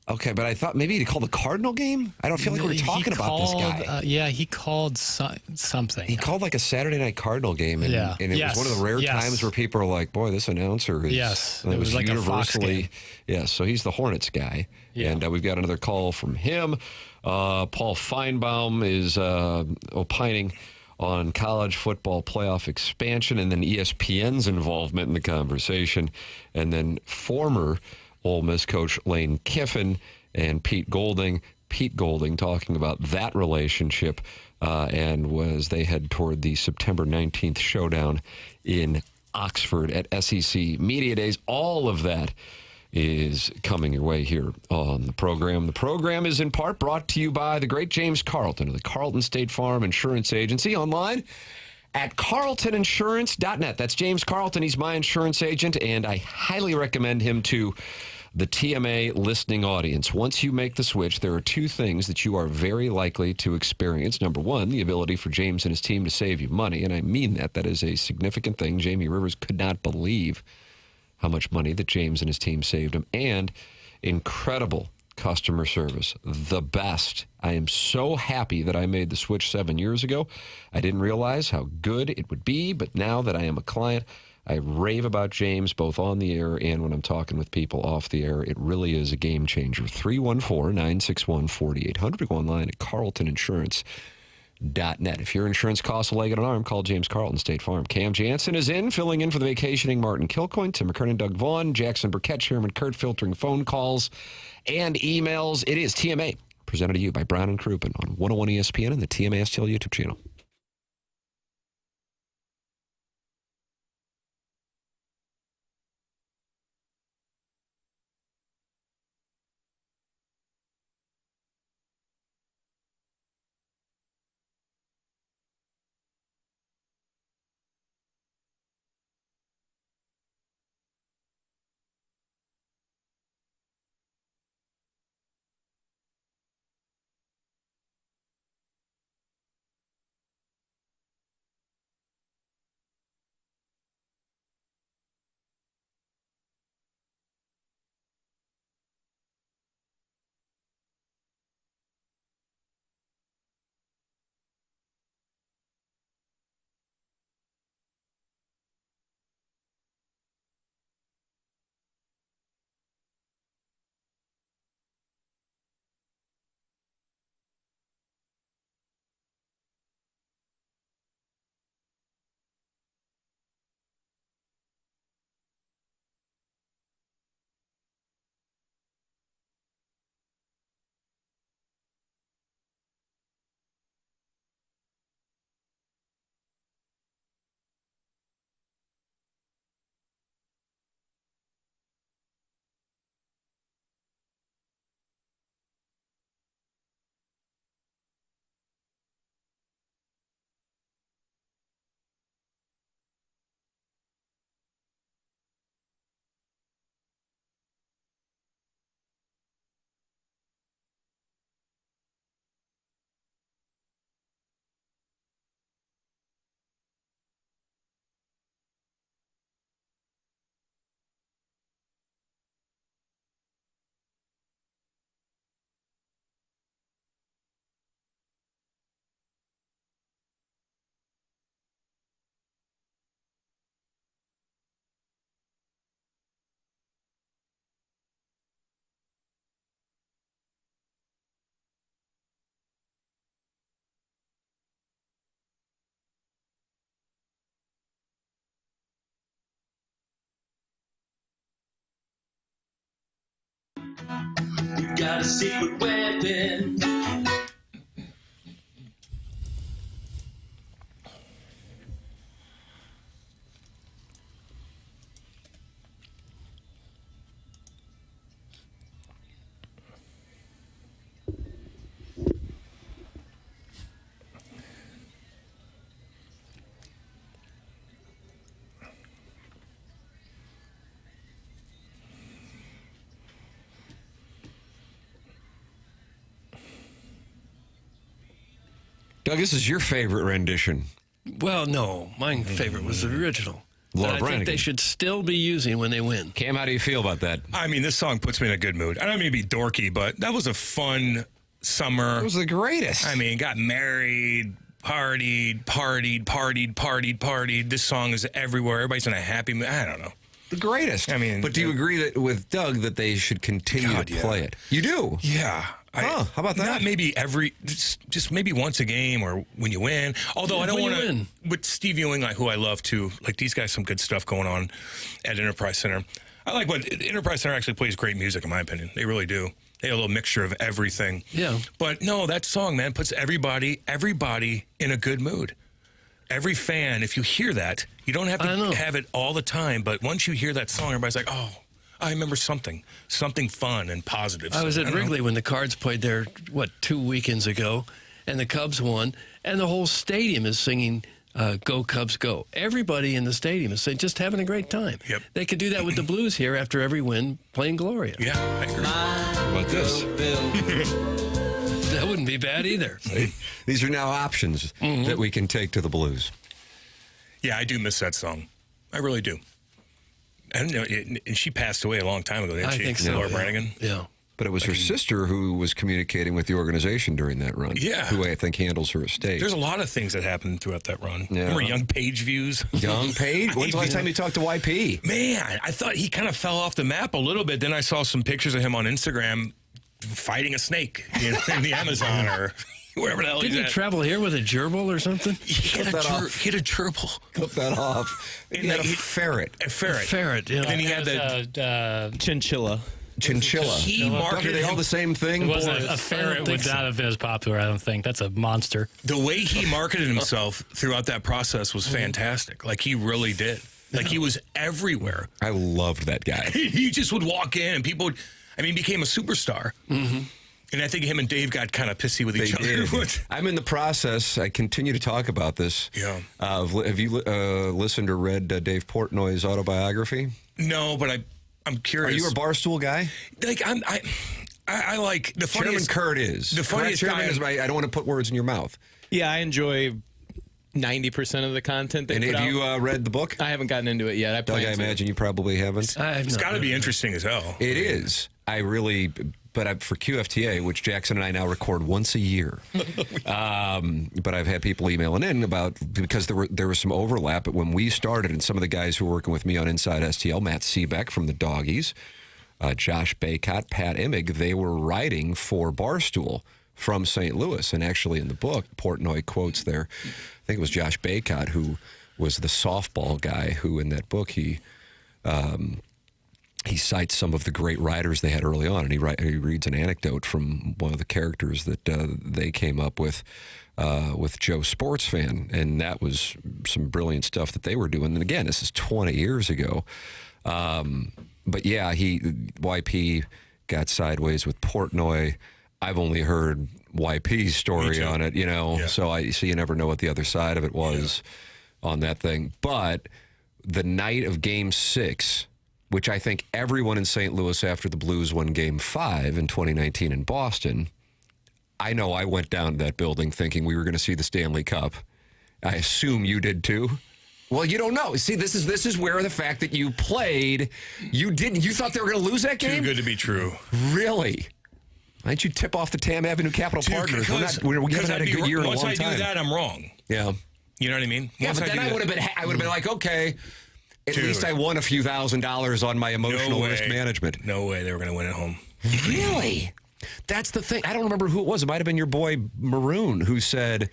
Okay, but I thought maybe he called the Cardinal game? I don't feel like we were talking about this guy. Yeah, he called something. He called like a Saturday night Cardinal game, and it was one of the rare times where people are like, boy, this announcer is... Yes, it was like universally, a Fox game. Yes, so he's the Hornets guy, and we've got another call from him. Paul Feinbaum is opining on college football playoff expansion, and then ESPN's involvement in the conversation, and then former Ole Miss coach Lane Kiffin and Pete Golding. Pete Golding talking about that relationship and as they head toward the September 19th showdown in Oxford at SEC Media Days. All of that is coming your way here on the program. The program is in part brought to you by the great James Carlton of the Carlton State Farm Insurance Agency, online at carltoninsurance.net. That's James Carlton. He's my insurance agent, and I highly recommend him to the TMA listening audience. Once you make the switch, there are two things that you are very likely to experience. Number one, the ability for James and his team to save you money, and I mean that. That is a significant thing. Jamie Rivers could not believe how much money that James and his team saved him, and incredible customer service, the best. I am so happy that I made the switch 7 years ago. I didn't realize how good it would be, but now that I am a client, I rave about James both on the air and when I'm talking with people off the air. It really is a game changer. 314-961-4800. Go online at carltoninsurance.net. If your insurance costs a leg and an arm, call James Carlton, State Farm. Cam Jansen is filling in for the vacationing Martin Kilcoyne, Tim McKernan, Doug Vaughn, Jackson Burkett, Chairman Kurt, filtering phone calls and emails. It is TMA, presented to you by Brown and Crouppen on 101 ESPN and the TMA STL YouTube channel. You got a secret weapon. Doug, this is your favorite rendition. Well, no. My favorite was the original. Laura I Branigan. think they should still be using when they win. Cam, how do you feel about that? I mean, this song puts me in a good mood. I don't mean to be dorky, but that was a fun summer. It was the greatest. I mean, got married, partied. This song is everywhere. Everybody's in a happy mood. I don't know. The greatest. I mean, but do you agree that with Doug that they should continue to play it? You do? Yeah. How about that? Not maybe just maybe once a game or when you win. Although I don't want to, with Steve Ewing, like, who I love too, like these guys, some good stuff going on at Enterprise Center. I like what Enterprise Center actually plays great music, in my opinion. They really do. They have a little mixture of everything. Yeah. But no, that song, man, puts everybody in a good mood. Every fan, if you hear that, you don't have to have it all the time, but once you hear that song, everybody's like, oh, I remember something fun and positive. I was at Wrigley when the Cards played there, 2 weekends ago, and the Cubs won, and the whole stadium is singing Go Cubs Go. Everybody in the stadium is saying, just having a great time. Yep. They could do that with the Blues here after every win, playing Gloria. Yeah, I agree. How about this? That wouldn't be bad either. These are now options that we can take to the Blues. Yeah, I do miss that song. I really do. And she passed away a long time ago, didn't she? I think so. Laura Branigan. Yeah. But it was her sister who was communicating with the organization during that run. Yeah. Who I think handles her estate. There's a lot of things that happened throughout that run. Yeah. Remember Young Page views? Young Page? When's the last time you talked to YP? Man, I thought he kind of fell off the map a little bit. Then I saw some pictures of him on Instagram fighting a snake in the Amazon or wherever the hell he's Didn't at. he travel here with a gerbil or something? He had a gerbil. Clip that off. He had a ferret. A ferret. A ferret, yeah. And then he had the chinchilla. Chinchilla. He marketed Are they all the same thing? It wasn't a ferret would not have been as popular, I don't think. That's a monster. The way he marketed himself throughout that process was fantastic. Like, he really did. Like, he was everywhere. I loved that guy. He just would walk in and people would, he became a superstar. Mm-hmm. And I think him and Dave got kind of pissy with each other. I'm in the process. I continue to talk about this. Yeah. Have you listened or read Dave Portnoy's autobiography? No, but I'm curious. Are you a Barstool guy? Like I like the funniest. Chairman Kurt is the funniest Chairman guy. Is I don't want to put words in your mouth. Yeah, I enjoy 90% of the content they put out. And have you read the book? I haven't gotten into it yet. I imagine you probably haven't. It's got to be interesting as hell. It is. I really. But for QFTA, which Jackson and I now record once a year, but I've had people emailing in because there was some overlap. But when we started, and some of the guys who were working with me on Inside STL, Matt Seebeck from the Doggies, Josh Baycott, Pat Immig, they were writing for Barstool from St. Louis. And actually in the book, Portnoy quotes there, I think it was Josh Baycott, who was the softball guy who in that book he cites some of the great writers they had early on, and he reads an anecdote from one of the characters that they came up with Joe Sports Fan, and that was some brilliant stuff that they were doing. And again, this is 20 years ago. But yeah, YP got sideways with Portnoy. I've only heard YP's story on it, so you never know what the other side of it was on that thing. But the night of Game 6, which I think everyone in St. Louis after the Blues won Game 5 in 2019 in Boston, I know I went down to that building thinking we were going to see the Stanley Cup. I assume you did too. Well, you don't know. See, this is where the fact that you played, you thought they were going to lose that game? Too good to be true. Really? Why didn't you tip off the Tam Avenue Capital Partners? We haven't had a good year in a long time. Once I do that, I'm wrong. Yeah. You know what I mean? Yeah, but then I would have been like, okay, at least I won a few $1,000s on my emotional risk management. No way they were going to win at home. Really? That's the thing. I don't remember who it was. It might have been your boy Maroon who said,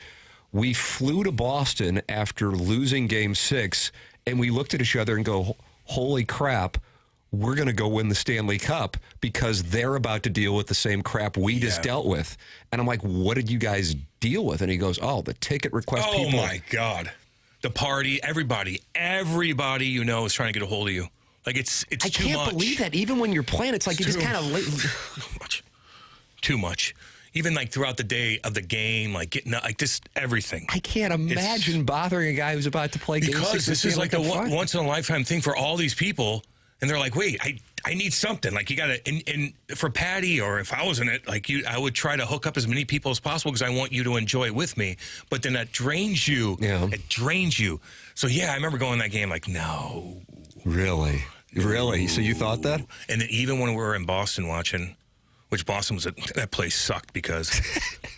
we flew to Boston after losing Game 6, and we looked at each other and go, holy crap, we're going to go win the Stanley Cup because they're about to deal with the same crap we just dealt with. And I'm like, what did you guys deal with? And he goes, the ticket request people. Oh, my God. The party, everybody is trying to get a hold of you. Like, it's too much. I can't believe that. Even when you're playing, it's like you just kind of... Too much. Even, like, throughout the day of the game, like, getting like, just everything. I can't imagine bothering a guy who's about to play Game 6. Because this is like a once-in-a-lifetime thing for all these people. And they're like, wait, I need something. Like, you got to, and for Patty, or if I was in it, like I would try to hook up as many people as possible because I want you to enjoy it with me. But then that drains you. Yeah. It drains you. So, yeah, I remember going to that game like, no. Really? Really? So you thought that? And then even when we were in Boston watching, which Boston was, that place sucked because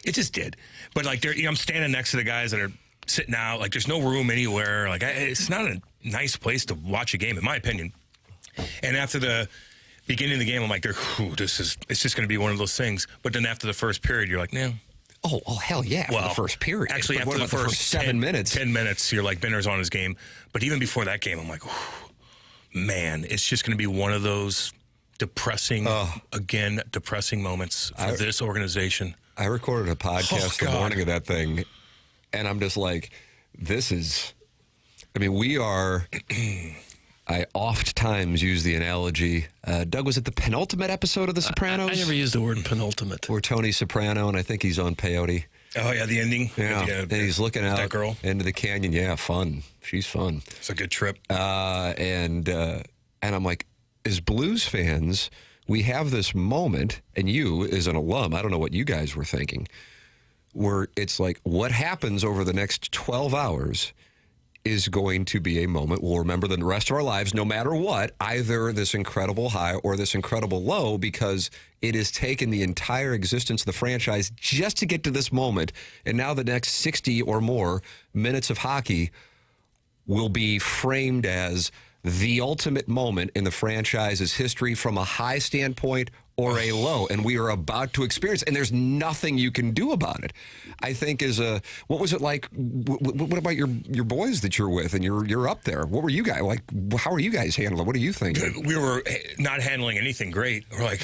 it just did. But, like, I'm standing next to the guys that are sitting out. Like, there's no room anywhere. Like, it's not a nice place to watch a game, in my opinion. And after the beginning of the game, I'm like, it's just going to be one of those things. But then after the first period, you're like, no. Oh, hell yeah, well, the first period. Actually, after the first 7 minutes. 10 minutes, you're like, Benner's on his game. But even before that game, I'm like, man, it's just going to be one of those depressing moments for this organization. I recorded a podcast the morning of that thing, and I'm just like, we are... I oft-times use the analogy. Doug, was it the penultimate episode of The Sopranos? I never used the word penultimate. Where Tony Soprano, and I think he's on peyote. Oh, yeah, the ending. Yeah, and he's looking out that girl into the canyon. Yeah, fun. She's fun. It's a good trip. And I'm like, as Blues fans, we have this moment, and you, as an alum, I don't know what you guys were thinking, where it's like, what happens over the next 12 hours is going to be a moment we'll remember the rest of our lives, no matter what, either this incredible high or this incredible low, because it has taken the entire existence of the franchise just to get to this moment. And now the next 60 or more minutes of hockey will be framed as the ultimate moment in the franchise's history from a high standpoint or a low, and we are about to experience, and there's nothing you can do about it. I think what was it like? What about your boys that you're with, and you're up there? What were you guys like? How are you guys handling? What do you think? We were not handling anything great. We're like,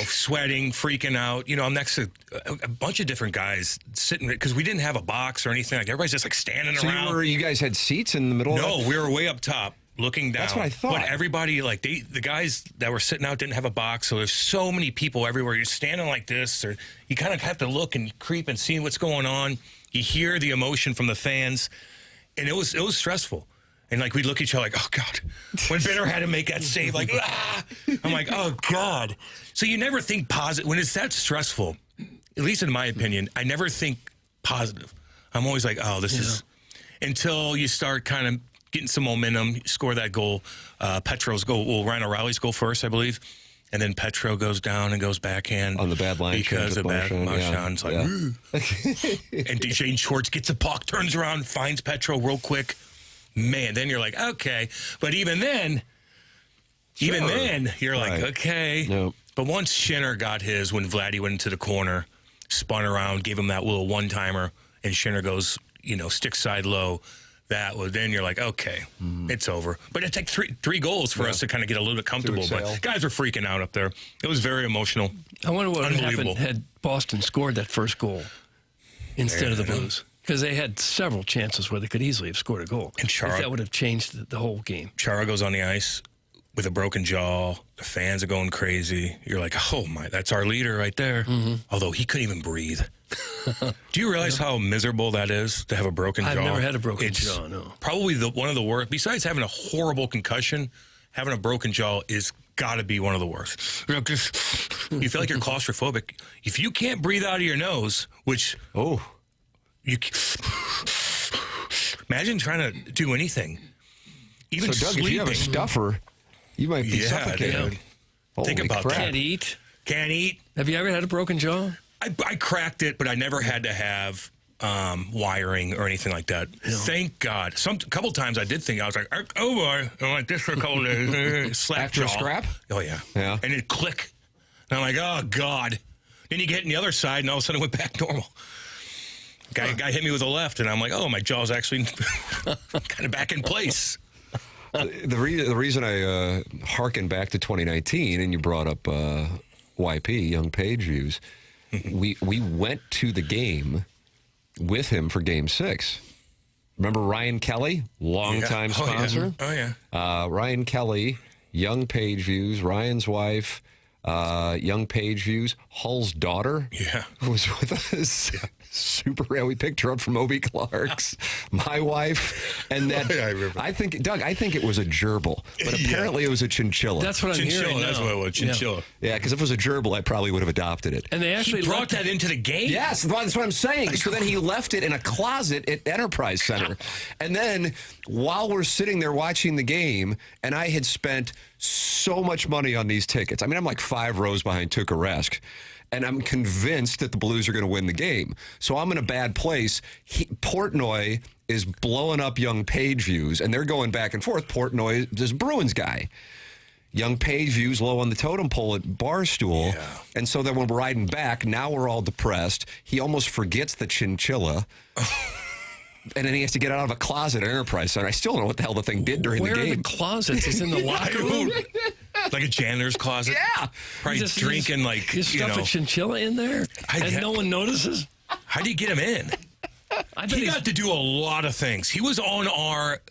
sweating, freaking out. I'm next to a bunch of different guys sitting because we didn't have a box or anything. Like, everybody's just like standing around. So you guys had seats in the middle? No, we were way up top. Looking down. That's what I thought. But everybody, like, the guys that were sitting out didn't have a box, so there's so many people everywhere. You're standing like this, or you kind of have to look and creep and see what's going on. You hear the emotion from the fans, and it was stressful. And, like, we'd look at each other like, oh, God. When Benner had to make that save, like, ah! I'm like, oh, God. So you never think positive. When it's that stressful, at least in my opinion, I never think positive. I'm always like, oh, this is... Until you start kind of getting some momentum, score that goal. Petro's goal, Ryan O'Reilly's goal first, I believe. And then Petro goes down and goes backhand. On the bad line. Because of bad Marchand's like, and Shane Schwartz gets the puck, turns around, finds Petro real quick. Man, then you're like, okay. But even then, you're like, okay. Nope. But once Schinner got his, when Vladdy went into the corner, spun around, gave him that little one-timer, and Schinner goes, stick side low, then you're like, okay, it's over. But it took three goals for us to kind of get a little bit comfortable. But guys were freaking out up there. It was very emotional. I wonder what would happen had Boston scored that first goal instead of the Blues. Because they had several chances where they could easily have scored a goal. And Chara, that would have changed the whole game. Chara goes on the ice with a broken jaw. The fans are going crazy. You're like, oh, my, that's our leader right there. Mm-hmm. Although he couldn't even breathe. Do you realize how miserable that is to have a broken jaw? I've never had a broken jaw, no. Probably one of the worst. Besides having a horrible concussion, having a broken jaw is got to be one of the worst. You feel like you're claustrophobic. If you can't breathe out of your nose, which... imagine trying to do anything. Even so, Doug, sleeping. if you have a stuffer, you might be suffocated. Think about that. Can't eat. Can't eat. Have you ever had a broken jaw? I cracked it, but I never had to have wiring or anything like that. No. Thank God. A couple times I did think, I was like, oh boy, I'm like this for a couple days. Slap After jaw. a scrap? Oh, yeah. And it click. And I'm like, oh, God. Then you get on the other side, and all of a sudden it went back normal. Guy hit me with a left, and I'm like, oh, my jaw's actually kind of back in place. The reason I hearken back to 2019, and you brought up YP, Young Page Views, we went to the game with him for Game 6. Remember Ryan Kelly, longtime sponsor? Oh, yeah. Ryan Kelly, Young Page Views, Ryan's wife, Young page views. Hull's daughter was with us. Super. We picked her up from Obie Clark's. My wife. And that. I think, Doug, it was a gerbil. But apparently it was a chinchilla. That's what I'm hearing. That's what it was, chinchilla. Yeah, because if it was a gerbil, I probably would have adopted it. And they actually brought that into the game? Yes, that's what I'm saying. So then he left it in a closet at Enterprise Center. And then while we're sitting there watching the game, and I had spent so much money on these tickets. I mean, I'm like 5 rows behind Tuukka Rask. And I'm convinced that the Blues are going to win the game. So I'm in a bad place. Portnoy is blowing up Young page views, and they're going back and forth. Portnoy is Bruins guy. Young page views low on the totem pole at Barstool. Yeah. And so then when we're riding back, now we're all depressed. He almost forgets the chinchilla. And then he has to get out of a closet at Enterprise Center. I still don't know what the hell the thing did during the game. Where are the closets? It's in the locker room? Like a janitor's closet? Yeah. Probably drinking like, you stuff a chinchilla in there? And no one notices? How do you get him in? He got to do a lot of things. He was on our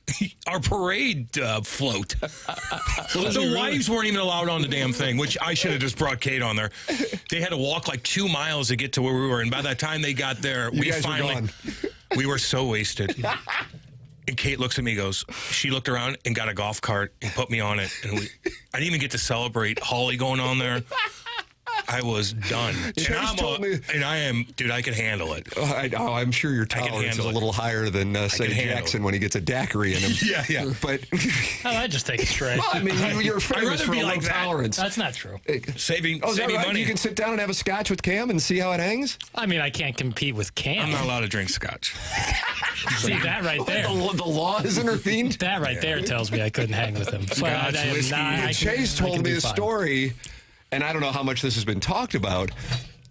parade float. The wives weren't even allowed on the damn thing, which I should have just brought Kate on there. They had to walk like 2 miles to get to where we were, and by the time they got there, we were so wasted. And Kate looks at me and goes, she looked around and got a golf cart and put me on it. And I didn't even get to celebrate Holly going on there. I was done. And I am, dude, I can handle it. I'm sure your tolerance is a little higher than, say, Jackson when he gets a daiquiri in him. Yeah. But I just take it straight. Well, I mean, you're famous for a low tolerance. That's not true. Saving right? money. You can sit down and have a scotch with Cam and see how it hangs? I mean, I can't compete with Cam. I'm not allowed to drink scotch. See, that right there. The law is intervened? That right there tells me I couldn't hang with him. Chase told me a story, and I don't know how much this has been talked about,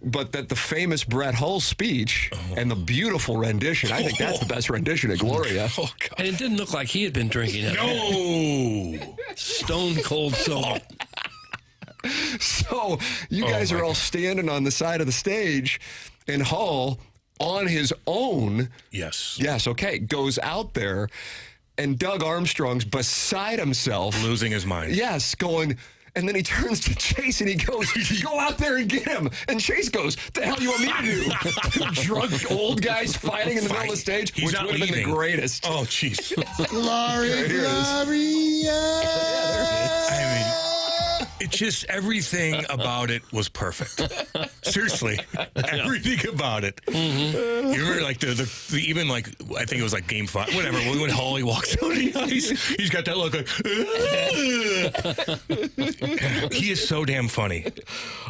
but that the famous Brett Hull speech and the beautiful rendition, I think that's the best rendition of Gloria. Oh, God. And it didn't look like he had been drinking it. No! Stone cold sober. So you guys are all standing on the side of the stage, and Hull, on his own, yes, okay, goes out there, and Doug Armstrong's beside himself, losing his mind. Yes, going. And then he turns to Chase and he goes, go out there and get him. And Chase goes, the hell you want me to do? Two drunk old guys fighting in the middle of the stage, which would have been the greatest. Oh, jeez. It's just everything about it was perfect. Seriously, everything about it. Mm-hmm. You remember, like the even like I think it was like Game 5, whatever. When Holly walks on the ice, he's got that look like. He is so damn funny.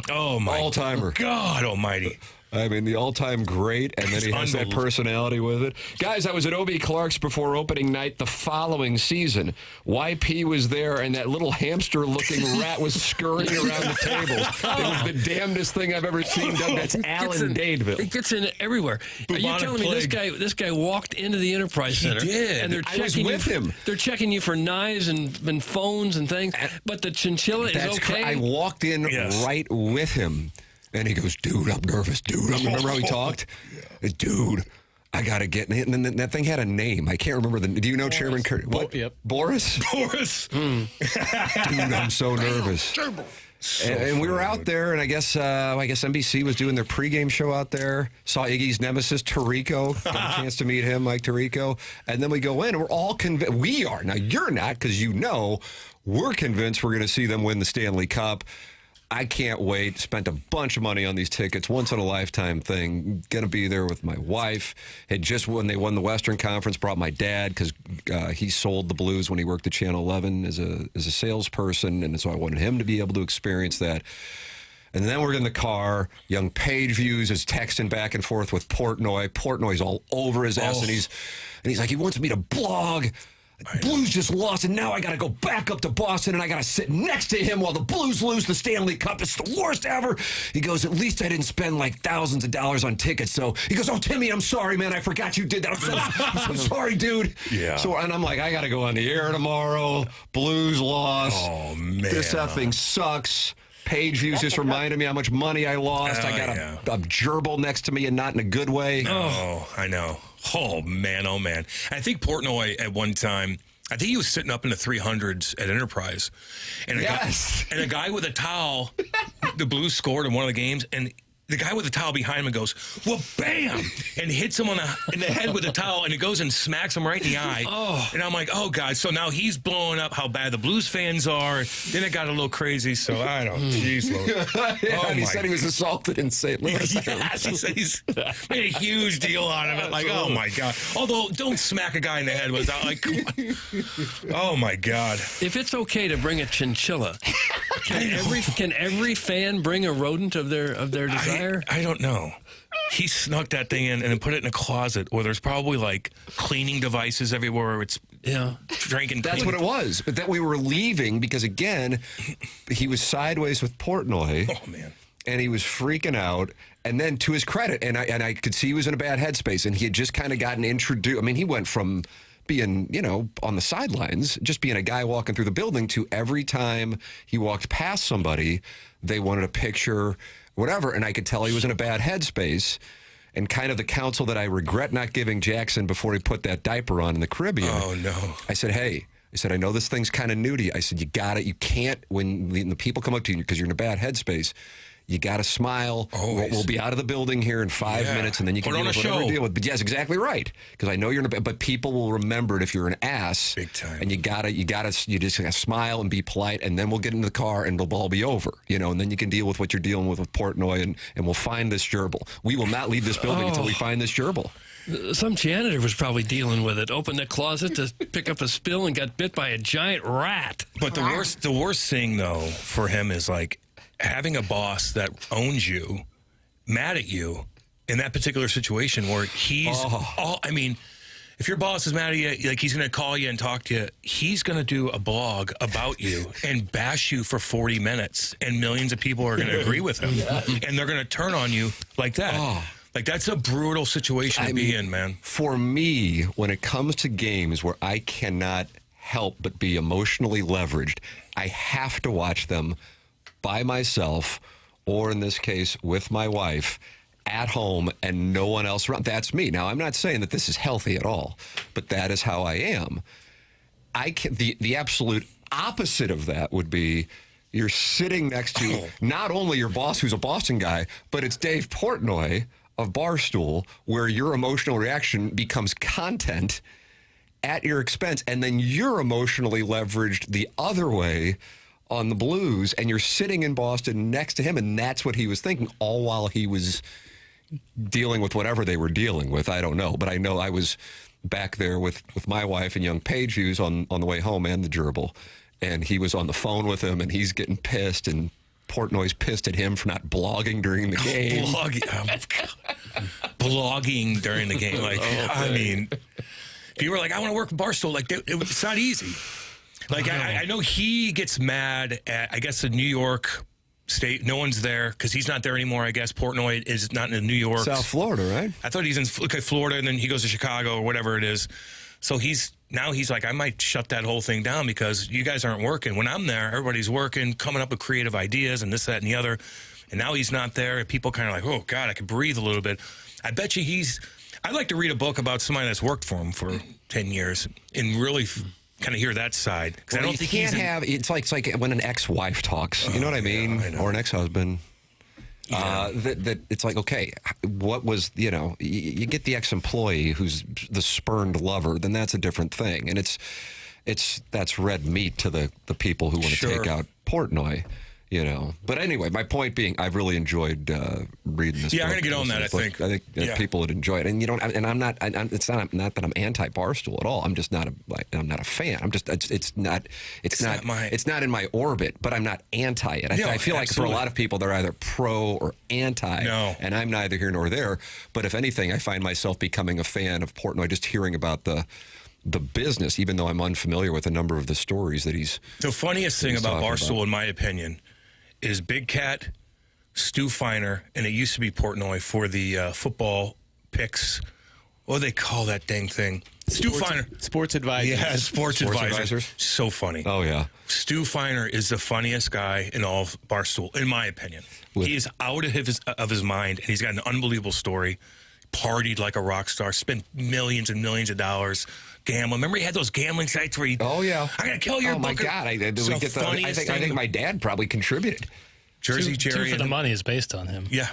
Oh my all-timer, God Almighty. I mean, the all-time great, and then he has that personality with it. Guys, I was at Obie Clark's before opening night the following season. YP was there, and that little hamster-looking rat was scurrying around the tables. It was the damnedest thing I've ever seen done. That's Alan Dadeville. It gets in everywhere. Are you telling me this guy walked into the Enterprise Center? He did. And they're checking him. They're checking you for knives and phones and things, but the chinchilla is okay? I walked in right with him. And he goes, dude, I'm nervous, dude. Remember how he talked? Yeah. Dude, I got to get in it. And then that thing had a name. I can't remember do you know Boris. Chairman Kurt? What? Yep. Boris? Dude, I'm so nervous. And we were out there, and I guess NBC was doing their pregame show out there. Saw Iggy's nemesis, Tirico. Got a chance to meet him, Mike Tirico. And then we go in, and we're all convinced. We are. Now, you're not, because we're convinced we're going to see them win the Stanley Cup. I can't wait. Spent a bunch of money on these tickets. Once-in-a-lifetime thing. Going to be there with my wife. Had just, when they won the Western Conference, brought my dad because he sold the Blues when he worked at Channel 11 as a salesperson, and so I wanted him to be able to experience that. And then we're in the car. Young Page Views is texting back and forth with Portnoy. Portnoy's all over his ass, and he's like, he wants me to blog. Blues just lost, and now I got to go back up to Boston, and I got to sit next to him while the Blues lose the Stanley Cup. It's the worst ever. He goes, at least I didn't spend like thousands of dollars on tickets. So he goes, oh, Timmy, I'm sorry, man. I forgot you did that. I'm so sorry, dude. Yeah. And I'm like, I got to go on the air tomorrow. Blues lost. Oh, man. This effing sucks. Page Views just reminded me how much money I lost. I got a gerbil next to me, and not in a good way. Oh, I know. Oh, man. I think Portnoy at one time, I think he was sitting up in the 300s at Enterprise. And a guy with a towel the Blues scored in one of the games, and the guy with the towel behind him goes, well, bam, and hits him in the head with the towel, and it goes and smacks him right in the eye. And I'm like, oh, God. So now he's blowing up how bad the Blues fans are. Then it got a little crazy, so I don't know. Jeez, Lord. And he said he was assaulted in St. Louis. Yes, he said he's made a huge deal out of it. Like, oh, my God. Although, don't smack a guy in the head without, like, come on. Oh, my God. If it's okay to bring a chinchilla, can every fan bring a rodent of their desire? I don't know. He snuck that thing in and then put it in a closet where there's probably like cleaning devices everywhere. It's drinking. That's what it was. But then we were leaving because, again, he was sideways with Portnoy. Oh, man. And he was freaking out. And then, to his credit, and I could see he was in a bad headspace, and he had just kind of gotten introduced. I mean, he went from being, on the sidelines, just being a guy walking through the building, to every time he walked past somebody, they wanted a picture, whatever. And I could tell he was in a bad headspace. And kind of the counsel that I regret not giving Jackson before he put that diaper on in the Caribbean. Oh, no. I said, hey, I know this thing's kind of new to you. I said, you can't, when the people come up to you because you're in a bad headspace, you got to smile. We'll be out of the building here in 5 minutes, and then you can deal with whatever you deal with. But yes, exactly right. Because I know you're in a, but people will remember it if you're an ass. Big time. And you just gotta smile and be polite, and then we'll get into the car and it'll all be over. And then you can deal with what you're dealing with Portnoy, and we'll find this gerbil. We will not leave this building until we find this gerbil. Some janitor was probably dealing with it. Opened the closet to pick up a spill and got bit by a giant rat. But the worst thing though for him is like having a boss that owns you, mad at you in that particular situation where he's I mean, if your boss is mad at you, like he's going to call you and talk to you, he's going to do a blog about you and bash you for 40 minutes, and millions of people are going to agree with him, and they're going to turn on you like that. Like, that's a brutal situation to be in, man. For me, when it comes to games where I cannot help but be emotionally leveraged, I have to watch them by myself, or in this case, with my wife, at home, and no one else around. That's me. Now, I'm not saying that this is healthy at all, but that is how I am. The absolute opposite of that would be you're sitting next to not only your boss, who's a Boston guy, but it's Dave Portnoy of Barstool, where your emotional reaction becomes content at your expense, and then you're emotionally leveraged the other way on the Blues, and you're sitting in Boston next to him, and that's what he was thinking, all while he was dealing with whatever they were dealing with. I don't know, but I know I was back there with my wife and young Paige, who's on the way home, and the gerbil, and he was on the phone with him, and he's getting pissed, and Portnoy's pissed at him for not blogging during the game. Blogging during the game. Like, I mean, if you were like, I want to work with Barstool, like, it's not easy. Like, I know he gets mad at, I guess, the New York State. No one's there because he's not there anymore, I guess. Portnoy is not in New York. South Florida, right? I thought he's in Florida, and then he goes to Chicago or whatever it is. So he's like, I might shut that whole thing down because you guys aren't working. When I'm there, everybody's working, coming up with creative ideas and this, that, and the other. And now he's not there. And people kind of like, oh, God, I could breathe a little bit. I bet you I'd like to read a book about somebody that's worked for him for 10 years and really kind of hear that side. Because I don't think it's like when an ex-wife talks. You know what I mean? I or an ex-husband. That it's like, okay, what was, you get the ex-employee who's the spurned lover, then that's a different thing. And that's red meat to the people who want to take out Portnoy, But anyway, my point being, I've really enjoyed reading this book. I'm going to get on that, I think. I think people would enjoy it. And and I'm not, it's not that I'm anti-Barstool at all. I'm just not I'm not a fan. I'm just, it's not in my orbit, but I'm not anti it. I feel like for a lot of people, they're either pro or anti. No. And I'm neither here nor there. But if anything, I find myself becoming a fan of Portnoy, just hearing about the business, even though I'm unfamiliar with a number of the stories that he's. The funniest thing about Barstool, in my opinion, is Big Cat, Stu Feiner, and it used to be Portnoy for the football picks. What do they call that dang thing? Stu Feiner. Sports advisors. Yeah, sports advisors. So funny. Oh, yeah. Stu Feiner is the funniest guy in all of Barstool, in my opinion. He is out of his mind, and he's got an unbelievable story. Partied like a rock star, spent millions and millions of dollars gambling. Remember he had those gambling sites where he... Oh, yeah. I'm going to kill your my God. I think my dad probably contributed. Jersey Jerry. 2 for the money is based on him. Yeah.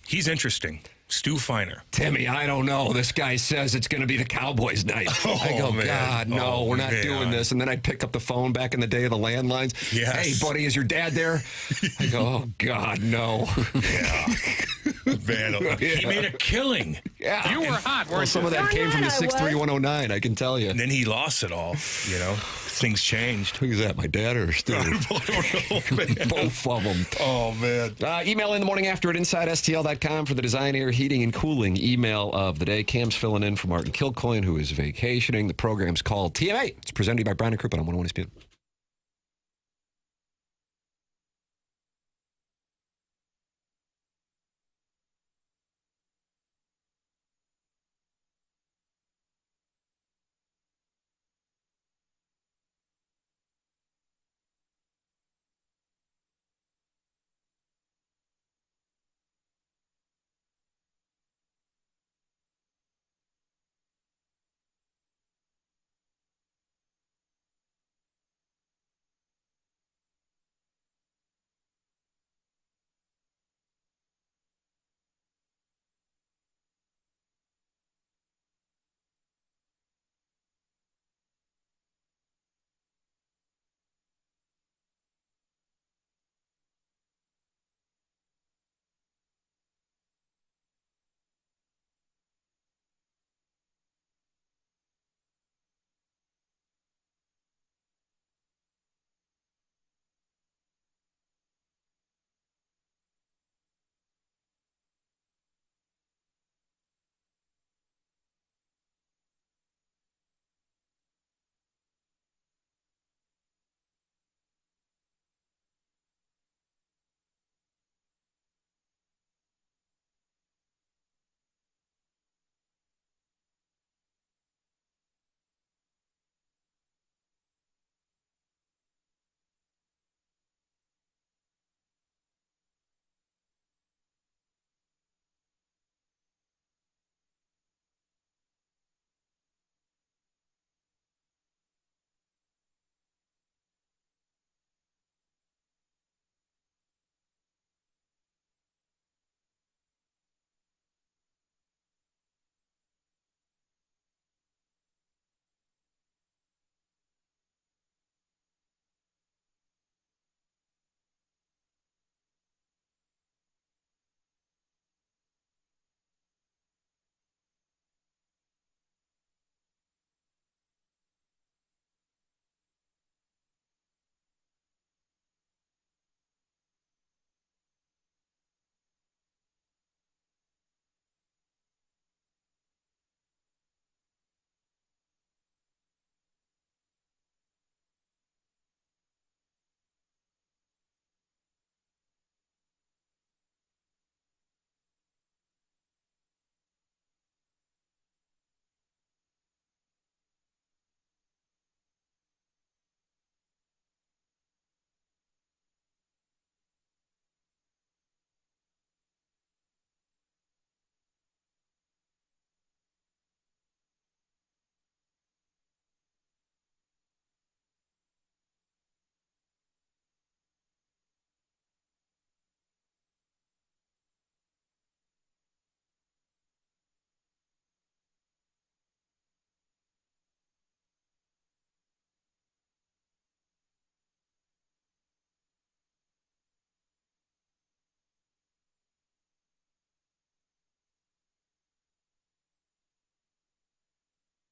He's interesting. Stu Feiner. Timmy, I don't know. This guy says it's going to be the Cowboys night. I go, man. God, no, we're not doing this. And then I'd pick up the phone back in the day of the landlines. Yes. Hey, buddy, is your dad there? I go, oh, God, no. Yeah. Man, he made a killing. Yeah. You were hot, weren't you? Some of that came from the 63109, I can tell you. And then he lost it all, Things changed. Who's that, my dad or Stu? I don't know, man. Both of them. Oh, man. Email in the morning after at InsideSTL.com for the Design Air Heating and Cooling email of the day. Cam's filling in for Martin Kilcoyne, who is vacationing. The program's called TMA. It's presented by Brown & Crouppen on 101 ESPN.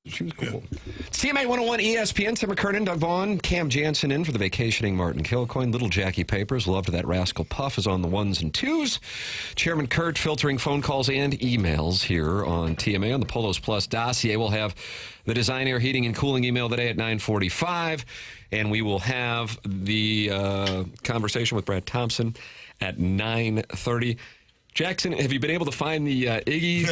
She was cool. It's TMA 101 ESPN. Tim McKernan, Doug Vaughn, Cam Jansen in for the vacationing Martin Kilcoyne. Little Jackie Papers, loved that rascal Puff, is on the ones and twos. Chairman Kurt filtering phone calls and emails here on TMA. On the Polos Plus dossier, we'll have the Design Air Heating and Cooling email today at 9:45. And we will have the conversation with Brad Thompson at 9:30. Jackson, have you been able to find the Iggy?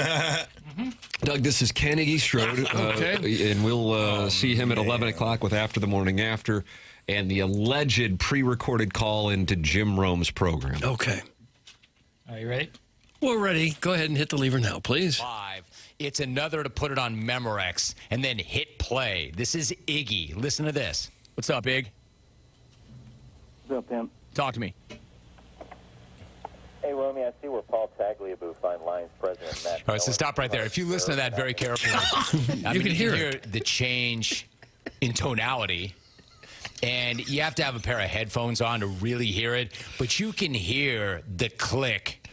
Doug, this is Ken Iggy Strode. Okay. And we'll see him at 11 o'clock with After the Morning After and the alleged pre-recorded call into Jim Rome's program. Okay. Are you ready? We're ready. Go ahead and hit the lever now, please. Live. It's another to put it on Memorex and then hit play. This is Iggy. Listen to this. What's up, Ig? What's up, Tim? Talk to me. Hey, Romy, I see where Paul Tagliabue fined Lions president Matt. All right, so stop right there. If you listen to that very carefully, you can hear the change in tonality. And you have to have a pair of headphones on to really hear it. But you can hear the click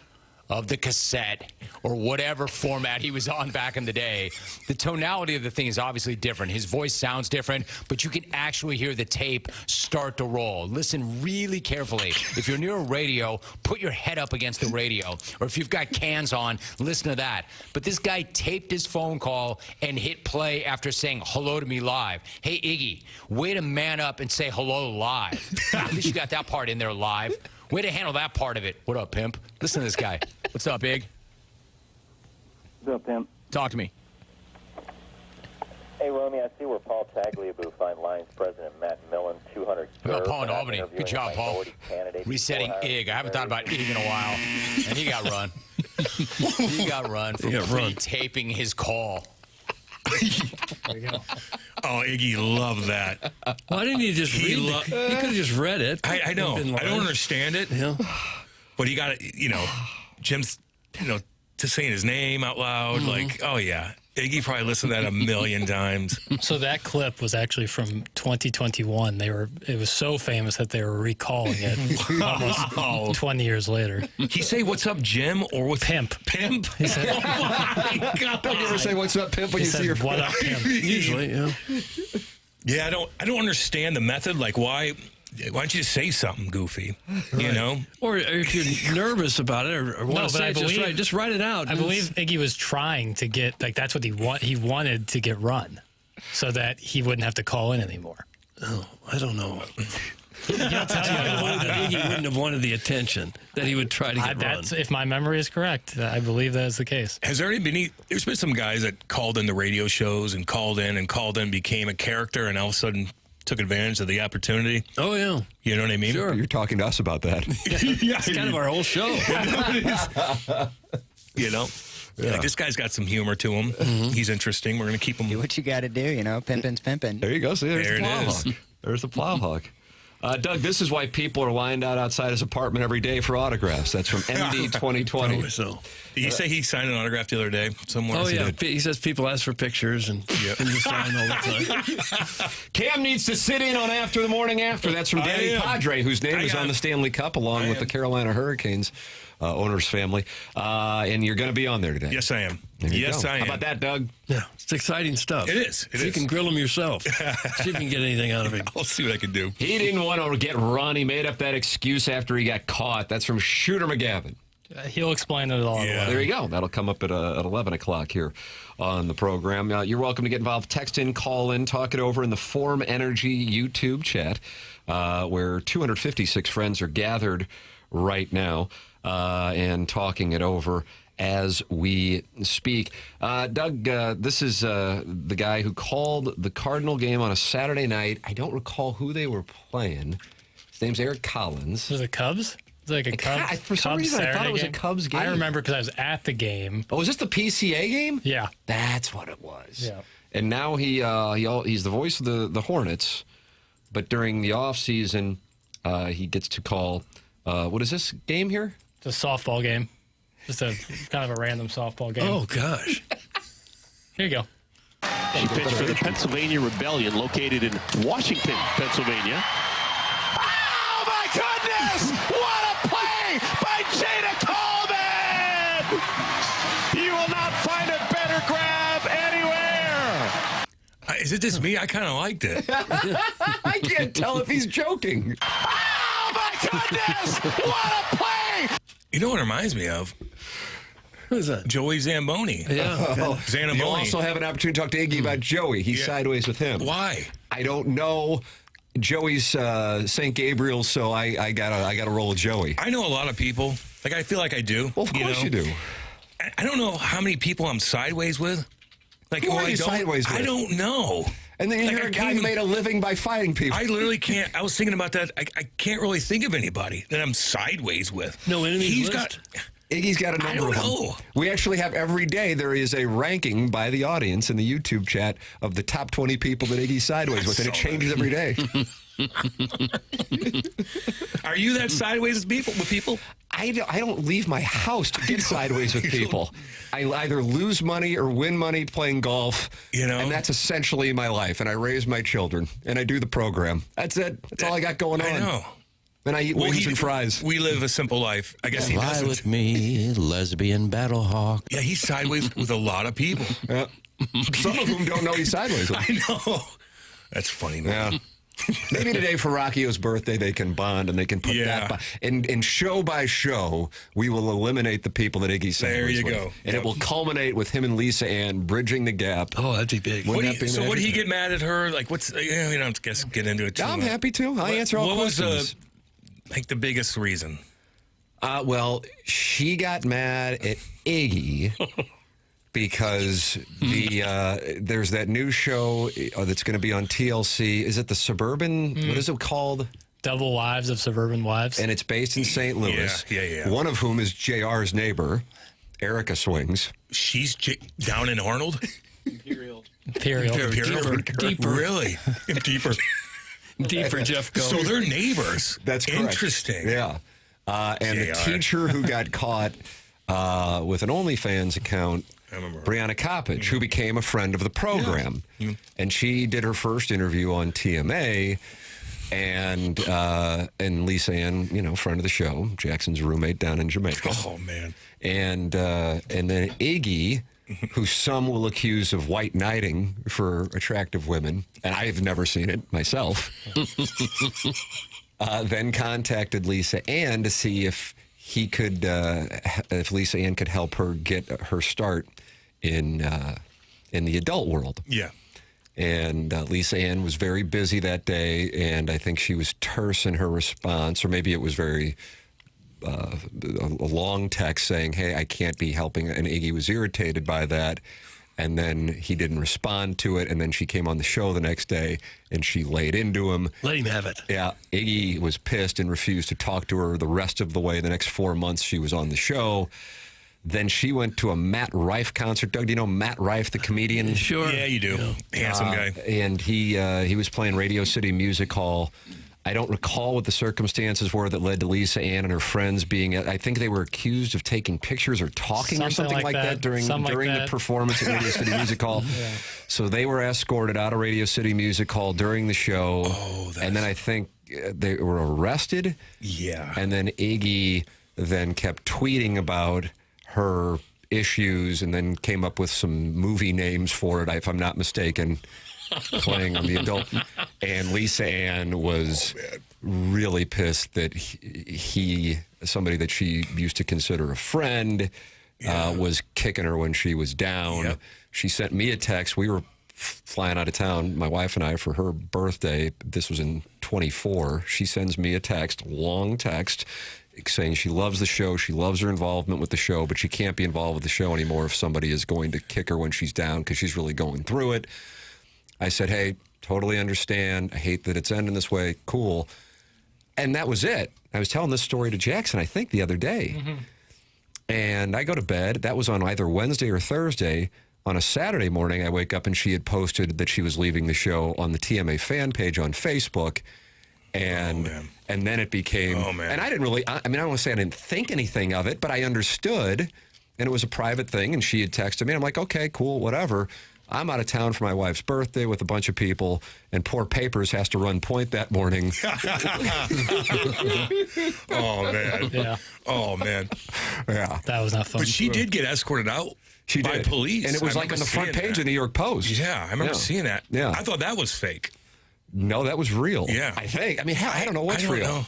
of the cassette or whatever format he was on back in the day. The tonality of the thing is obviously different. His voice sounds different, but you can actually hear the tape start to roll. Listen really carefully. If you're near a radio, put your head up against the radio. Or if you've got cans on, listen to that. But this guy taped his phone call and hit play after saying hello to me live. Hey, Iggy, way to man up and say hello live. At least you got that part in there live. Way to handle that part of it. What up, pimp? Listen to this guy. What's up, Ig? What's up, pimp? Talk to me. Hey, Romy, I see where Paul Tagliabue fined Lions president Matt Millen $200. Paul in Albany. Good job, Paul. Resetting Ig. I haven't thought about Ig in a while. And he got run. He got run for pre-taping his call. There you go. Oh, Iggy loved that. Why didn't he just read it? He could have just read it. I know. I don't understand it. Yeah. But he got it, Jim's, to saying his name out loud. Like, oh, yeah. Iggy probably listened to that a million times. So that clip was actually from 2021. It was so famous that they were recalling it almost 20 years later. He say, "What's up, Jim?" or "What's Pimp?" Pimp. He said, "Oh my God!" Don't you ever say "What's up, Pimp" when you see your "What up, Pimp?" Usually, yeah. Yeah, I don't understand the method. Like, why don't you just say something goofy? Right. Or if you're nervous about it or want to say it, just write it out. I believe Iggy was trying to get, that's what he wanted to get run so that he wouldn't have to call in anymore. Oh, I don't know. Iggy wouldn't have wanted the attention that he would try to get run. If my memory is correct, I believe that is the case. Has there there's been some guys that called in the radio shows and called in, became a character, and all of a sudden took advantage of the opportunity. Oh, yeah. You know what I mean? Sure. You're talking to us about that. Yeah, it's kind of our whole show. Yeah, this guy's got some humor to him. Mm-hmm. He's interesting. We're going to keep him. Do what you got to do, pimpin's pimpin'. There you go. See, there's there the it is. There's the plowhawk. Doug, this is why people are lined out outside his apartment every day for autographs. That's from MD 2020. So. Did you say he signed an autograph the other day somewhere? Oh, yeah. He says people ask for pictures and just sign all the time. Cam needs to sit in on After the Morning After. That's from Danny Padre, whose name is on the Stanley Cup, along with the Carolina Hurricanes owner's family. And you're going to be on there today. Yes, I am. Yes, I am. How about that, Doug? Yeah, it's exciting stuff. It is. You can grill him yourself. See if you can get anything out of him. I'll see what I can do. He didn't want to get run. He made up that excuse after he got caught. That's from Shooter McGavin. He'll explain it all. Yeah. There you go. That'll come up at 11 o'clock here on the program. You're welcome to get involved. Text in, call in, talk it over in the Form Energy YouTube chat, where 256 friends are gathered right now and talking it over as we speak. Doug, this is the guy who called the Cardinal game on a Saturday night. I don't recall who they were playing. His name's Eric Collins. Was it Cubs? It's like a Cubs. For some reason, I thought it was a Cubs game. I remember because I was at the game. Oh, was this the PCA game? Yeah. That's what it was. Yeah. And now he's the voice of the Hornets, but during the offseason, he gets to call, what is this game here? It's a softball game. Just a kind of a random softball game. Oh, gosh. Here you go. He pitched for the Pennsylvania Rebellion, located in Washington, Pennsylvania. Oh, my goodness! What a play by Jada Coleman! You will not find a better grab anywhere. Is it just me? I kind of liked it. I can't tell if he's joking. Oh, my goodness! What a play! You know what it reminds me of? Who's that? Joey Zamboni. Yeah. Zamboni. You also have an opportunity to talk to Iggy about Joey. He's sideways with him. Why? I don't know. Joey's St. Gabriel, so I gotta roll with Joey. I know a lot of people. Like, I feel like I do. Well, of course you do. I don't know how many people I'm sideways with. Like, who are you sideways with? I don't know. And then you're a guy who made a living by fighting people. I literally can't. I was thinking about that. I can't really think of anybody that I'm sideways with. No enemies list? Iggy's got a number of them. We actually have every day there is a ranking by the audience in the YouTube chat of the top 20 people that Iggy's sideways with, and it changes every day. Are you that sideways with people? I don't leave my house to get sideways with people. I either lose money or win money playing golf, and that's essentially my life. And I raise my children, and I do the program. That's it. That's all I got going on. I know. And I eat wings and fries. We live a simple life. I guess he Fly doesn't. with me, lesbian battle hawk. Yeah, he's sideways with a lot of people. Yeah. Some of whom don't know he's sideways with. I know. That's funny, man. Yeah. Maybe today for Rocchio's birthday they can bond and they can put that and show by show we will eliminate the people that Iggy's there you with. go. And it will culminate with him and Lisa Ann bridging the gap. Oh, that'd be big. So would he get mad at her? Like, what's? You don't get into it too I'm much. happy to. I answer all questions. What was the biggest reason? Well, she got mad at Iggy. Because there's that new show that's going to be on TLC. Is it the Suburban? What is it called? Double Wives of Suburban Wives. And it's based in St. Louis. Yeah. One of whom is JR's neighbor, Erica Swings. She's down in Arnold? Imperial. Deeper. Really? Deeper. Deeper, Jeff. Go. So they're neighbors. That's correct. Interesting. Yeah. And the teacher who got caught with an OnlyFans account, Brianna Coppage, who became a friend of the program. Yeah. And she did her first interview on TMA, and Lisa Ann, friend of the show, Jackson's roommate down in Jamaica. Oh, man. And then Iggy, who some will accuse of white knighting for attractive women, and I've never seen it myself, then contacted Lisa Ann to see if if Lisa Ann could help her get her start in the adult world. Yeah. And Lisa Ann was very busy that day, and I think she was terse in her response, or maybe it was very a long text saying, hey, I can't be helping, and Iggy was irritated by that, and then he didn't respond to it, and then she came on the show the next day, and she laid into him. Let him have it. Yeah, Iggy was pissed and refused to talk to her the rest of the way. The next 4 months she was on the show. Then she went to a Matt Rife concert. Doug, do you know Matt Rife, the comedian? Sure. Yeah, you do. Handsome guy. And he was playing Radio City Music Hall. I don't recall what the circumstances were that led to Lisa Ann and her friends being, I think they were accused of taking pictures or talking or something like that during the performance at Radio City Music Hall. Yeah. So they were escorted out of Radio City Music Hall during the show. And then I think they were arrested. Yeah. And then Iggy then kept tweeting about her issues and then came up with some movie names for it, if I'm not mistaken, playing on the adult. And Lisa Ann was really pissed that he, somebody that she used to consider a friend, was kicking her when she was down. Yep. She sent me a text. We were flying out of town, my wife and I, for her birthday. This was in 24. She sends me a text, long text, saying she loves the show, she loves her involvement with the show, but she can't be involved with the show anymore if somebody is going to kick her when she's down because she's really going through it. I said, hey, totally understand. I hate that it's ending this way. Cool. And that was it. I was telling this story to Jackson, I think, the other day. Mm-hmm. And I go to bed. That was on either Wednesday or Thursday. On a Saturday morning, I wake up and she had posted that she was leaving the show on the TMA fan page on Facebook. And then it became, and I didn't really, I don't want to say I didn't think anything of it, but I understood, and it was a private thing, and she had texted me. I'm like, okay, cool, whatever. I'm out of town for my wife's birthday with a bunch of people, and poor Papers has to run point that morning. Oh, man. Yeah. Oh, man. Yeah. That was not fun. But she did get escorted out by police. And it was like on the front page of the New York Post. Yeah, I remember seeing that. Yeah. I thought that was fake. No, that was real. Yeah. I think. I mean, I don't know what's real.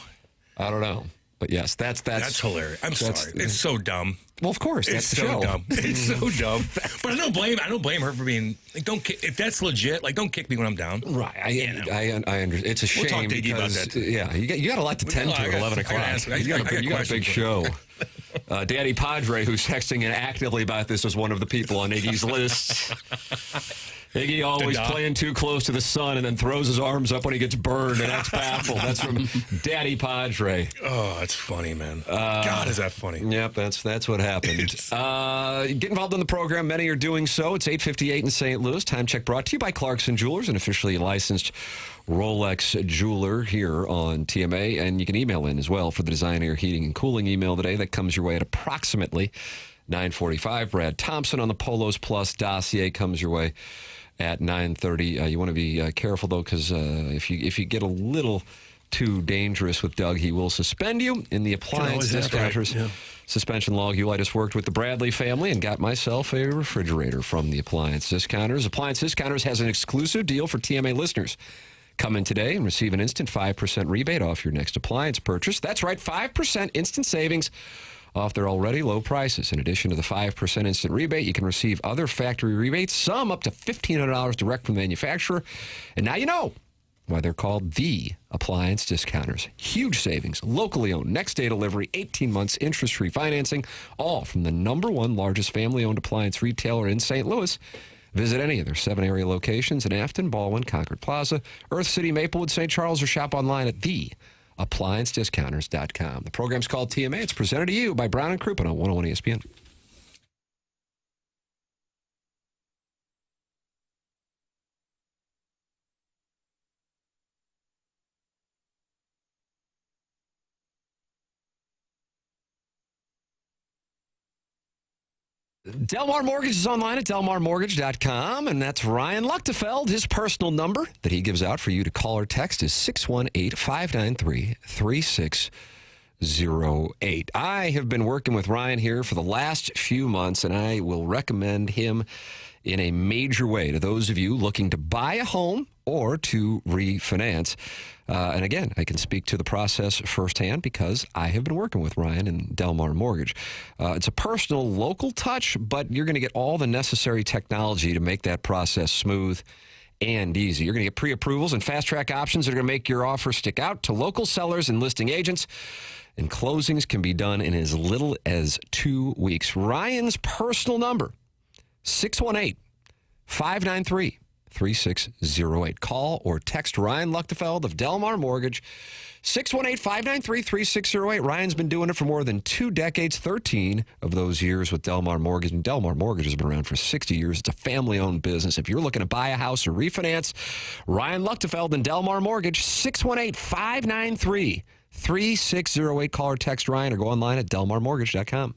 I don't know. But yes, that's hilarious. I'm sorry. It's so dumb. Well, of course, that's the show. Dumb. It's so dumb. But I don't blame her for being like, if that's legit, like, don't kick me when I'm down. Right. I understand. It's a shame. We'll talk to Iggy about that too. Yeah, you got a lot to tend to at 11 o'clock. You got a big show. Daddy Padre, who's texting in actively about this, was one of the people on Iggy's list. Iggy always playing too close to the sun and then throws his arms up when he gets burned, and that's baffled. That's from Daddy Padre. Oh, that's funny, man. God, is that funny? Yep, that's what happened. Get involved in the program. Many are doing so. It's 8:58 in St. Louis. Time check brought to you by Clarkson Jewelers, an officially licensed Rolex jeweler here on TMA. And you can email in as well for the Design, Air, Heating, and Cooling email today. That comes your way at approximately 9:45. Brad Thompson on the Polos Plus dossier comes your way at 9:30. You want to be careful, though, because if you get a little too dangerous with Doug, he will suspend you in the appliance discounters. Right. Yeah. Suspension log. I just worked with the Bradley family and got myself a refrigerator from the Appliance Discounters. Appliance Discounters has an exclusive deal for TMA listeners. Come in today and receive an instant 5% rebate off your next appliance purchase. That's right, 5% instant savings off their already low prices. In addition to the 5% instant rebate, you can receive other factory rebates, some up to $1,500 direct from the manufacturer. And now you know why they're called the Appliance Discounters. Huge savings, locally owned, next day delivery, 18 months interest-free financing, all from the #1 largest family-owned appliance retailer in St. Louis. Visit any of their 7 area locations in Afton, Baldwin, Concord Plaza, Earth City, Maplewood, St. Charles, or shop online at theappliancediscounters.com. The program's called TMA. It's presented to you by Brown and Crouppen on 101 ESPN. Delmar Mortgage is online at delmarmortgage.com, and that's Ryan Luchtefeld. His personal number that he gives out for you to call or text is 618-593-3608. I have been working with Ryan here for the last few months, and I will recommend him in a major way to those of you looking to buy a home or to refinance. And again, I can speak to the process firsthand because I have been working with Ryan and Delmar Mortgage. It's a personal, local touch, but you're going to get all the necessary technology to make that process smooth and easy. You're going to get pre-approvals and fast-track options that are going to make your offer stick out to local sellers and listing agents. And closings can be done in as little as 2 weeks. Ryan's personal number, 618-593-3608. Call or text Ryan Luchtefeld of Delmar Mortgage, 618-593-3608. Ryan's been doing it for more than 2 decades, 13 of those years with Delmar Mortgage. And Delmar Mortgage has been around for 60 years. It's a family-owned business. If you're looking to buy a house or refinance, Ryan Luchtefeld and Delmar Mortgage, 618-593-3608. Call or text Ryan or go online at delmarmortgage.com.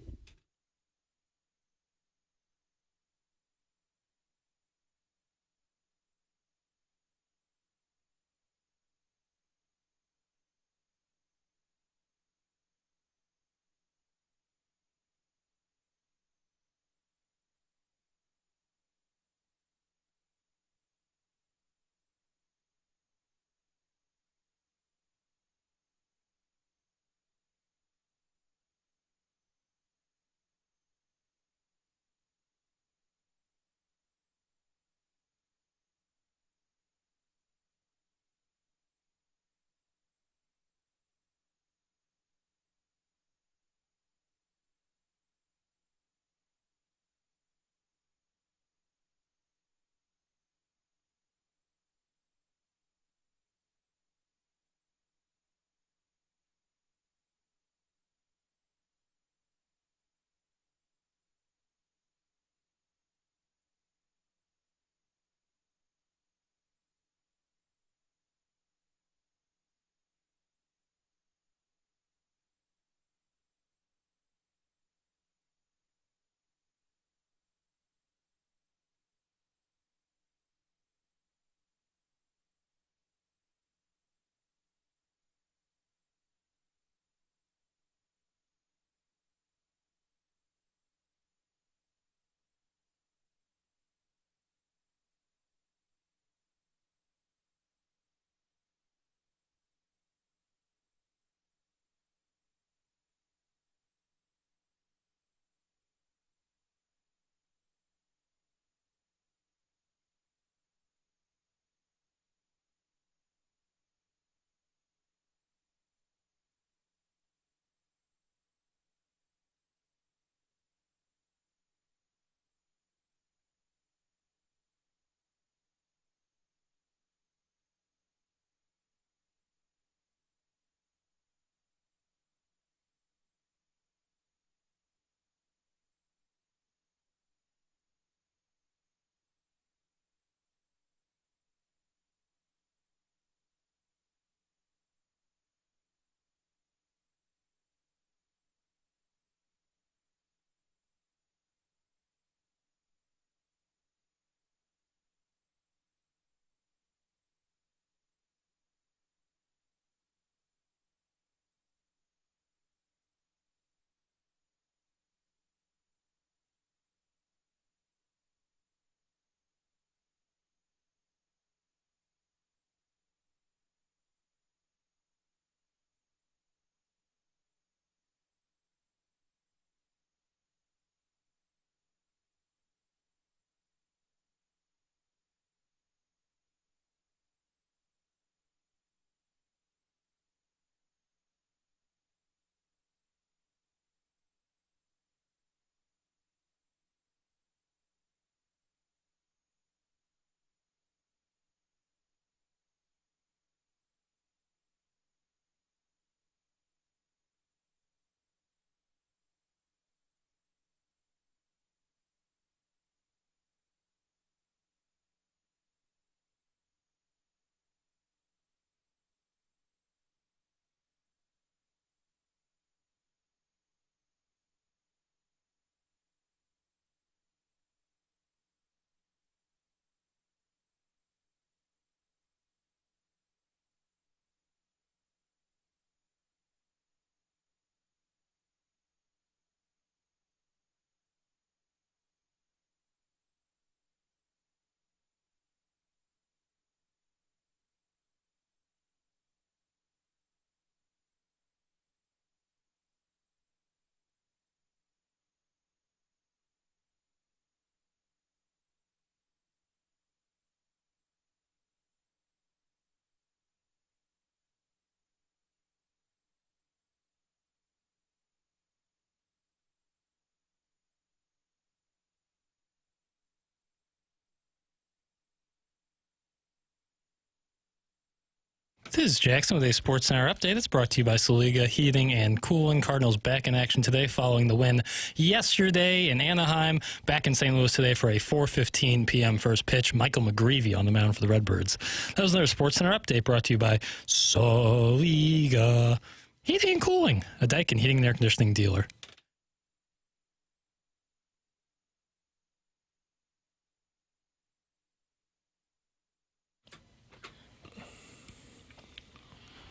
is Jackson with a Sports Center update. It's brought to you by Saliga Heating and Cooling. Cardinals back in action today following the win yesterday in Anaheim. Back in St. Louis today for a 4:15 p.m. first pitch. Michael McGreevy on the mound for the Redbirds. That was another Sports Center update brought to you by Saliga Heating and Cooling, a Daikin heating and air conditioning dealer.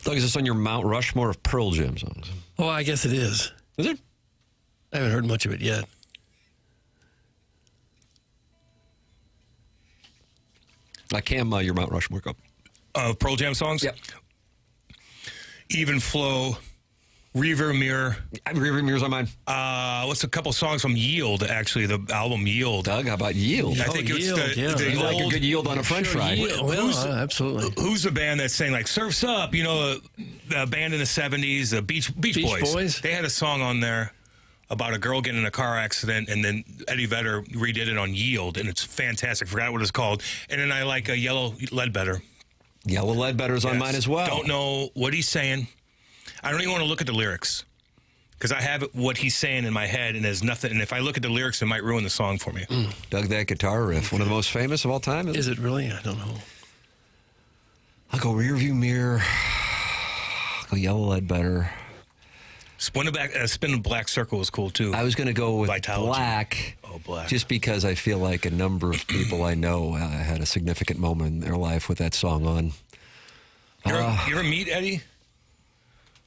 Doug, is this on your Mount Rushmore of Pearl Jam songs? Oh, I guess it is. Is it? I haven't heard much of it yet. Cam, your Mount Rushmore, go. Pearl Jam songs? Yep. Even Flow, Rearview Mirror. Rearview Mirror's on mine. What's a couple songs from Yield, actually, the album Yield. Doug, how about Yield? I think it's Yield, the You like a good yield on a french fry. Well, absolutely. Who's the band that's saying, like, Surf's Up? You know, the band in the 70s, the Beach Boys. They had a song on there about a girl getting in a car accident, and then Eddie Vedder redid it on Yield, and it's fantastic. Forgot what it's called. And then I like Yellow Ledbetter. Yellow Ledbetter's on mine as well. Don't know what he's saying. I don't even want to look at the lyrics because I have what he's saying in my head, and there's nothing. And if I look at the lyrics, it might ruin the song for me. Doug, that guitar riff, one of the most famous of all time. Is it really? I don't know. I'll go Rearview Mirror. I'll go Yellow Ledbetter. Spin the Black Circle was cool too. I was going to go with Vitalogy. Black. Oh, Black. Just because I feel like a number of people I know had a significant moment in their life with that song on. You ever meet Eddie?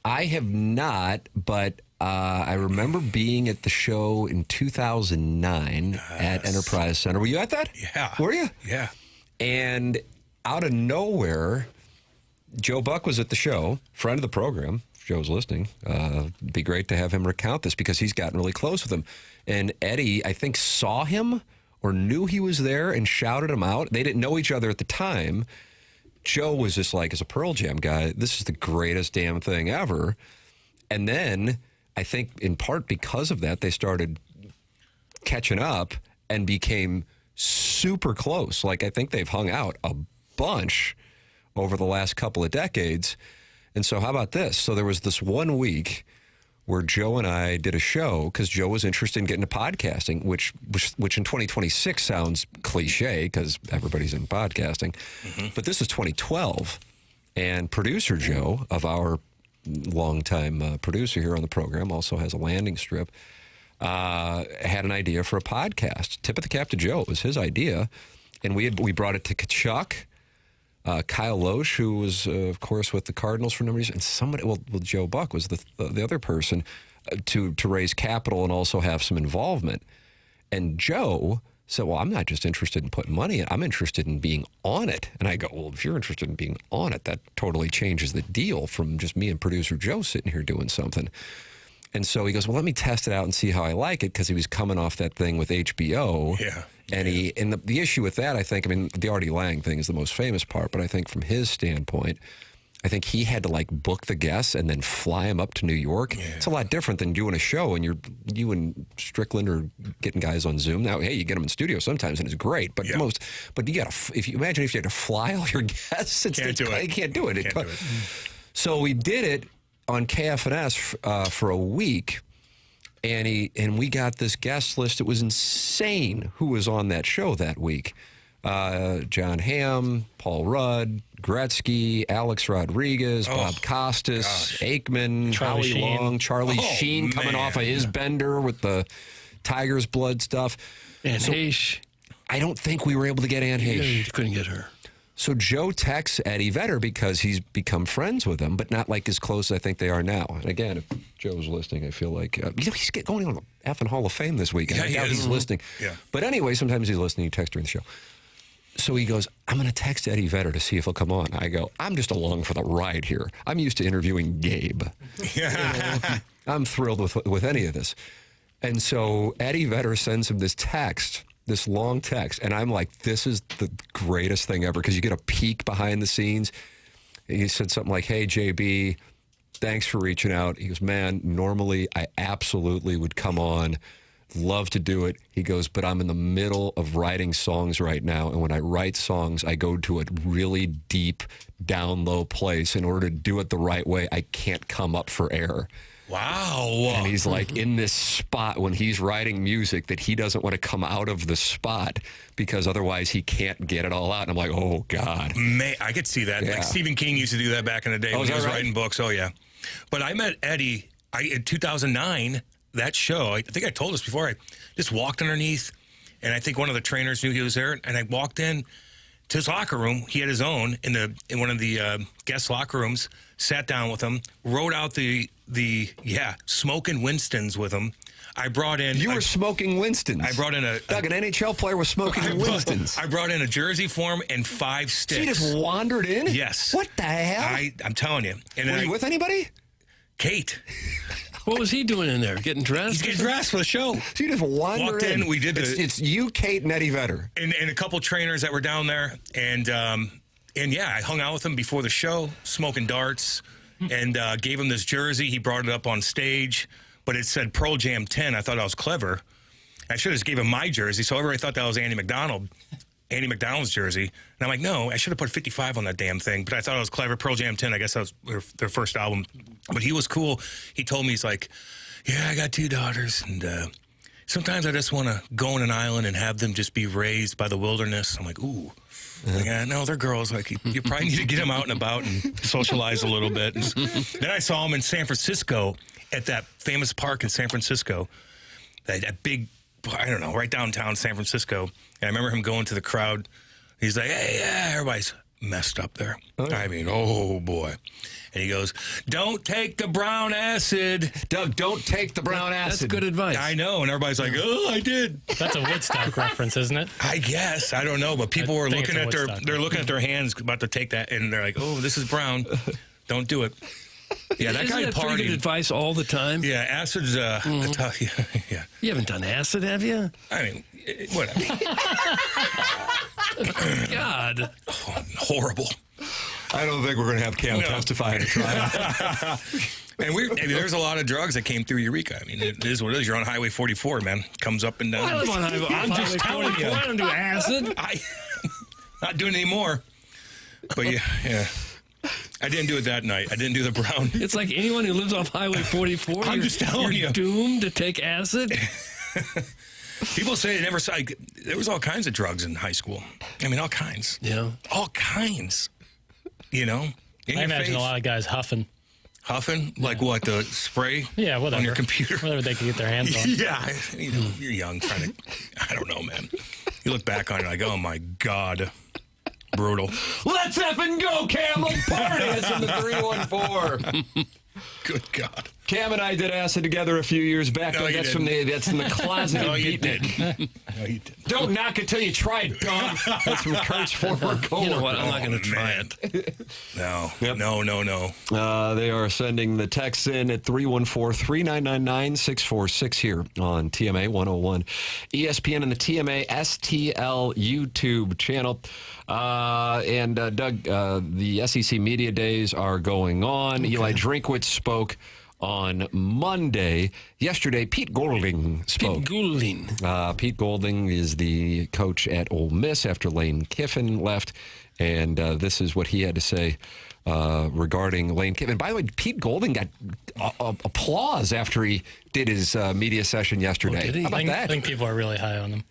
I have not, but I remember being at the show in 2009 at Enterprise Center. Were you at that? Yeah. Were you? Yeah. And out of nowhere, Joe Buck was at the show, friend of the program. If Joe's listening. It'd be great to have him recount this because he's gotten really close with him. And Eddie, I think, saw him or knew he was there and shouted him out. They didn't know each other at the time. Joe was just like, as a Pearl Jam guy, this is the greatest damn thing ever. And then I think in part because of that, they started catching up and became super close. Like, I think they've hung out a bunch over the last couple of decades. And so how about this? So there was this 1 week where Joe and I did a show because Joe was interested in getting into podcasting, which in 2026 sounds cliche because everybody's in podcasting. Mm-hmm. But this is 2012. And producer Joe, of our longtime producer here on the program, also has a landing strip, had an idea for a podcast. Tip of the cap to Joe. It was his idea. And we brought it to Kachuk. Kyle Loesch, who was, of course, with the Cardinals for a number of years, and somebody, Joe Buck was the other person to raise capital and also have some involvement. And Joe said, well, I'm not just interested in putting money in, I'm interested in being on it. And I go, well, if you're interested in being on it, that totally changes the deal from just me and producer Joe sitting here doing something. And so he goes, well, let me test it out and see how I like it, because he was coming off that thing with HBO. Yeah. And the issue with that, I think, I mean, the Artie Lang thing is the most famous part, but I think from his standpoint, I think he had to like book the guests and then fly them up to New York. Yeah. It's a lot different than doing a show and you and Strickland are getting guys on Zoom. Now, hey, you get them in studio sometimes and it's great, but but you got to, if you had to fly all your guests, you can't do it. So we did it on KFNS for a week. And we got this guest list. It was insane who was on that show that week. John Hamm, Paul Rudd, Gretzky, Alex Rodriguez, Bob Costas, Aikman, Howie Long, Charlie Sheen coming off of his bender with the Tiger's blood stuff. And Heesh. I don't think we were able to get Ann Heesh. Yeah, you couldn't get her. So Joe texts Eddie Vedder because he's become friends with him, but not like as close as I think they are now. And again, if Joe's listening, I feel like he's going on the effing Hall of Fame this week. I doubt he's listening. Yeah. But anyway, sometimes he's listening. He texts during the show. So he goes, I'm going to text Eddie Vedder to see if he'll come on. I go, I'm just along for the ride here. I'm used to interviewing Gabe. I'm thrilled with any of this. And so Eddie Vedder sends him this text, this long text, and I'm like, this is the greatest thing ever, because you get a peek behind the scenes. And he said something like, hey, JB, thanks for reaching out. He goes, man, normally I absolutely would come on. Love to do it. He goes, but I'm in the middle of writing songs right now. And when I write songs, I go to a really deep, down low place. In order to do it the right way, I can't come up for air. Wow. And he's like in this spot when he's writing music that he doesn't want to come out of the spot because otherwise he can't get it all out. And I'm like, oh, God. Man, I could see that. Yeah. Like Stephen King used to do that back in the day when he was writing books. Oh, yeah. But I met Eddie in 2009. That show, I think I told this before, I just walked underneath, and I think one of the trainers knew he was there, and I walked in to his locker room. He had his own in one of the guest locker rooms, sat down with him, wrote out the smoking Winstons with him. I brought in... You were smoking Winstons? I brought in Doug, an NHL player was smoking Winstons. I brought in a jersey for him and 5 sticks. So you just wandered in? Yes. What the hell? I'm telling you. And were you with anybody? Kate. What was he doing in there? Getting dressed? He's getting dressed for the show. So you just walked in. We did it's you, Kate, and Eddie Vedder. And a couple trainers that were down there. And yeah, I hung out with him before the show, smoking darts, and gave him this jersey. He brought it up on stage, but it said Pearl Jam 10. I thought I was clever. I should have just gave him my jersey, so everybody thought that was Andy McDonald's jersey. And I'm like, no, I should have put 55 on that damn thing. But I thought it was clever. Pearl Jam 10, I guess that was their first album. But he was cool. He told me, he's like, yeah, I got 2 daughters. And sometimes I just want to go on an island and have them just be raised by the wilderness. I'm like, ooh. Like, no, they're girls. Like, you probably need to get them out and about and socialize a little bit. And then I saw him in San Francisco at that famous park in San Francisco. That big, I don't know, right downtown San Francisco. And I remember him going to the crowd. He's like, hey, yeah, everybody's messed up there. Oh, yeah. I mean, oh, boy. And he goes, don't take the brown acid. Doug, don't take the brown acid. That's good advice. I know. And everybody's like, oh, I did. That's a Woodstock reference, isn't it? I guess. I don't know. But people were looking at they're looking at their hands about to take that. And they're like, oh, this is brown. Don't do it. Yeah, that guy partied. Pretty good advice all the time. Yeah, acid's tough. Yeah. You haven't done acid, have you? I mean, whatever. God. Oh, horrible. I don't think we're going to have Cam testify in a trial. And there's a lot of drugs that came through Eureka. I mean, it is what it is. You're on Highway 44, man. Comes up and down. I live on Highway 44. I'm just telling you. I don't do acid. Not doing it anymore. But yeah. I didn't do it that night. I didn't do the brown. It's like anyone who lives off Highway 44. I'm just telling you. Doomed to take acid. People say they never saw. There was all kinds of drugs in high school. I mean, all kinds. Yeah. All kinds. You know? I imagine a lot of guys huffing. Huffing? Like what? The spray? Yeah, whatever. On your computer? Whatever they can get their hands on. Yeah. You know, you're young, trying to. I don't know, man. You look back on it like, oh my God. Brutal. Let's effing go, Cam. Let's party. It's in the 314. Good God. Cam and I did acid together a few years back. No, that's in the closet. No, you didn't. No, you didn't. Don't knock it till you try it, dog. That's from Kurt's former coworker. You know what? I'm not going to try it. No. Yep. No. They are sending the texts in at 314-3999-646 here on TMA 101. ESPN and the TMA STL YouTube channel. And Doug, the SEC Media Days are going on. Okay. Eli Drinkwitz spoke on Monday. Yesterday, Pete Golding spoke. Pete Golding is the coach at Ole Miss after Lane Kiffin left. And this is what he had to say regarding Lane Kiffin. By the way, Pete Golding got applause after he did his media session yesterday. Oh, did he? How about that? I think people are really high on him.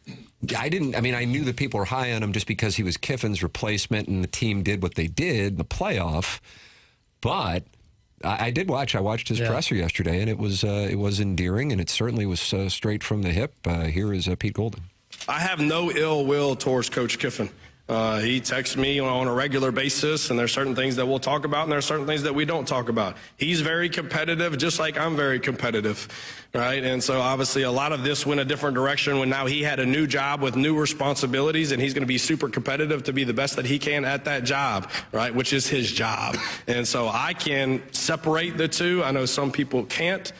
I knew that people were high on him just because he was Kiffin's replacement and the team did what they did in the playoff. But I did watch. I watched his presser yesterday, and it was endearing, and it certainly was straight from the hip. Here is Pete Golding. I have no ill will towards Coach Kiffin. He texts me on a regular basis, and there's certain things that we'll talk about, and there's certain things that we don't talk about. He's very competitive, just like I'm very competitive, right? And so obviously a lot of this went a different direction when now he had a new job with new responsibilities, and he's going to be super competitive to be the best that he can at that job, right, which is his job. And so I can separate the two. I know some people can't.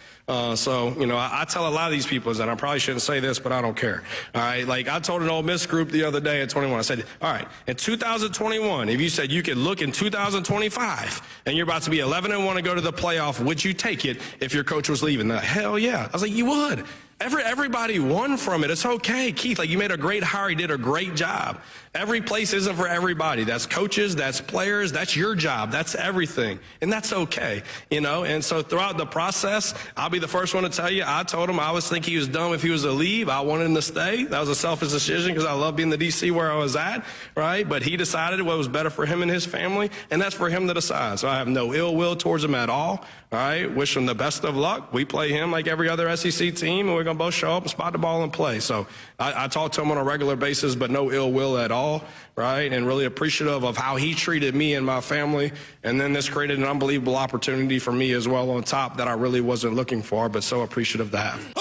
So, you know, I tell a lot of these people, and I probably shouldn't say this, but I don't care. All right. Like I told an Ole Miss group the other day at 21, I said, all right, in 2021, if you said you could look in 2025 and you're about to be 11-1 and go to the playoff, would you take it if your coach was leaving? Hell yeah. I was like, you would. Everybody won from it. It's okay, Keith. Like, you made a great hire. You did a great job. Every place isn't for everybody. That's coaches, that's players, that's your job, that's everything. And that's okay, you know? And so throughout the process, I'll be the first one to tell you, I told him I always think he was dumb if he was to leave. I wanted him to stay. That was a selfish decision because I love being the DC where I was at, right? But he decided what was better for him and his family, and that's for him to decide. So I have no ill will towards him at all right? Wish him the best of luck. We play him like every other SEC team, and we're going to both show up and spot the ball and play. So I talk to him on a regular basis, but no ill will at all, right? And really appreciative of how he treated me and my family. And then this created an unbelievable opportunity for me as well on top that I really wasn't looking for, but so appreciative to have.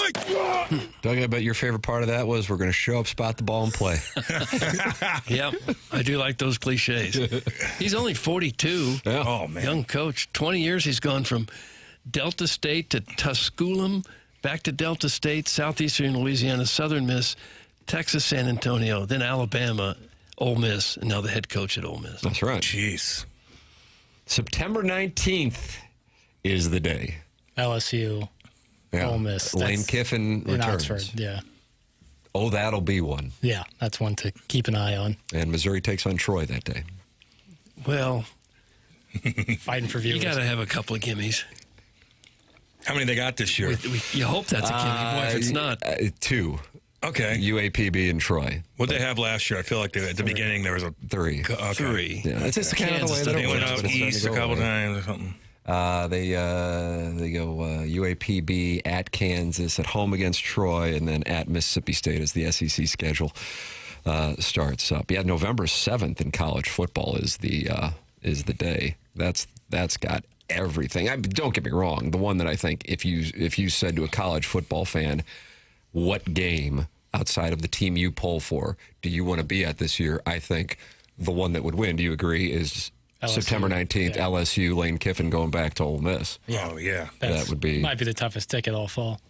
Doug, I bet your favorite part of that was we're going to show up, spot the ball, and play. Yep, I do like those cliches. He's only 42. Yeah. Oh, man. Young coach. 20 years he's gone from Delta State to Tusculum, back to Delta State, Southeastern Louisiana, Southern Miss, Texas, San Antonio, then Alabama, Ole Miss, and now the head coach at Ole Miss. That's right. Jeez. September 19th is the day. LSU, Ole Miss. Lane Kiffin in returns. Oxford, yeah. Oh, that'll be one. Yeah, that's one to keep an eye on. And Missouri takes on Troy that day. Well, fighting for viewers. You got to have a couple of gimmies. How many they got this year? You hope that's a gimme. Boy, if it's not. 2. Okay. UAPB and Troy. What they have last year? I feel like at the beginning there was a 3. Okay. 3. Yeah, it's just kind of the way that they went out east a couple times or something. They go UAPB at Kansas, at home against Troy, and then at Mississippi State as the SEC schedule starts up. Yeah, November 7th in college football is the day. That's got everything. Don't get me wrong. The one that I think if you said to a college football fan, what game outside of the team you pull for do you want to be at this year? I think the one that would win, do you agree, is LSU, September 19th, yeah. LSU, Lane Kiffin going back to Ole Miss. Oh, yeah. That would be... Might be the toughest ticket all fall.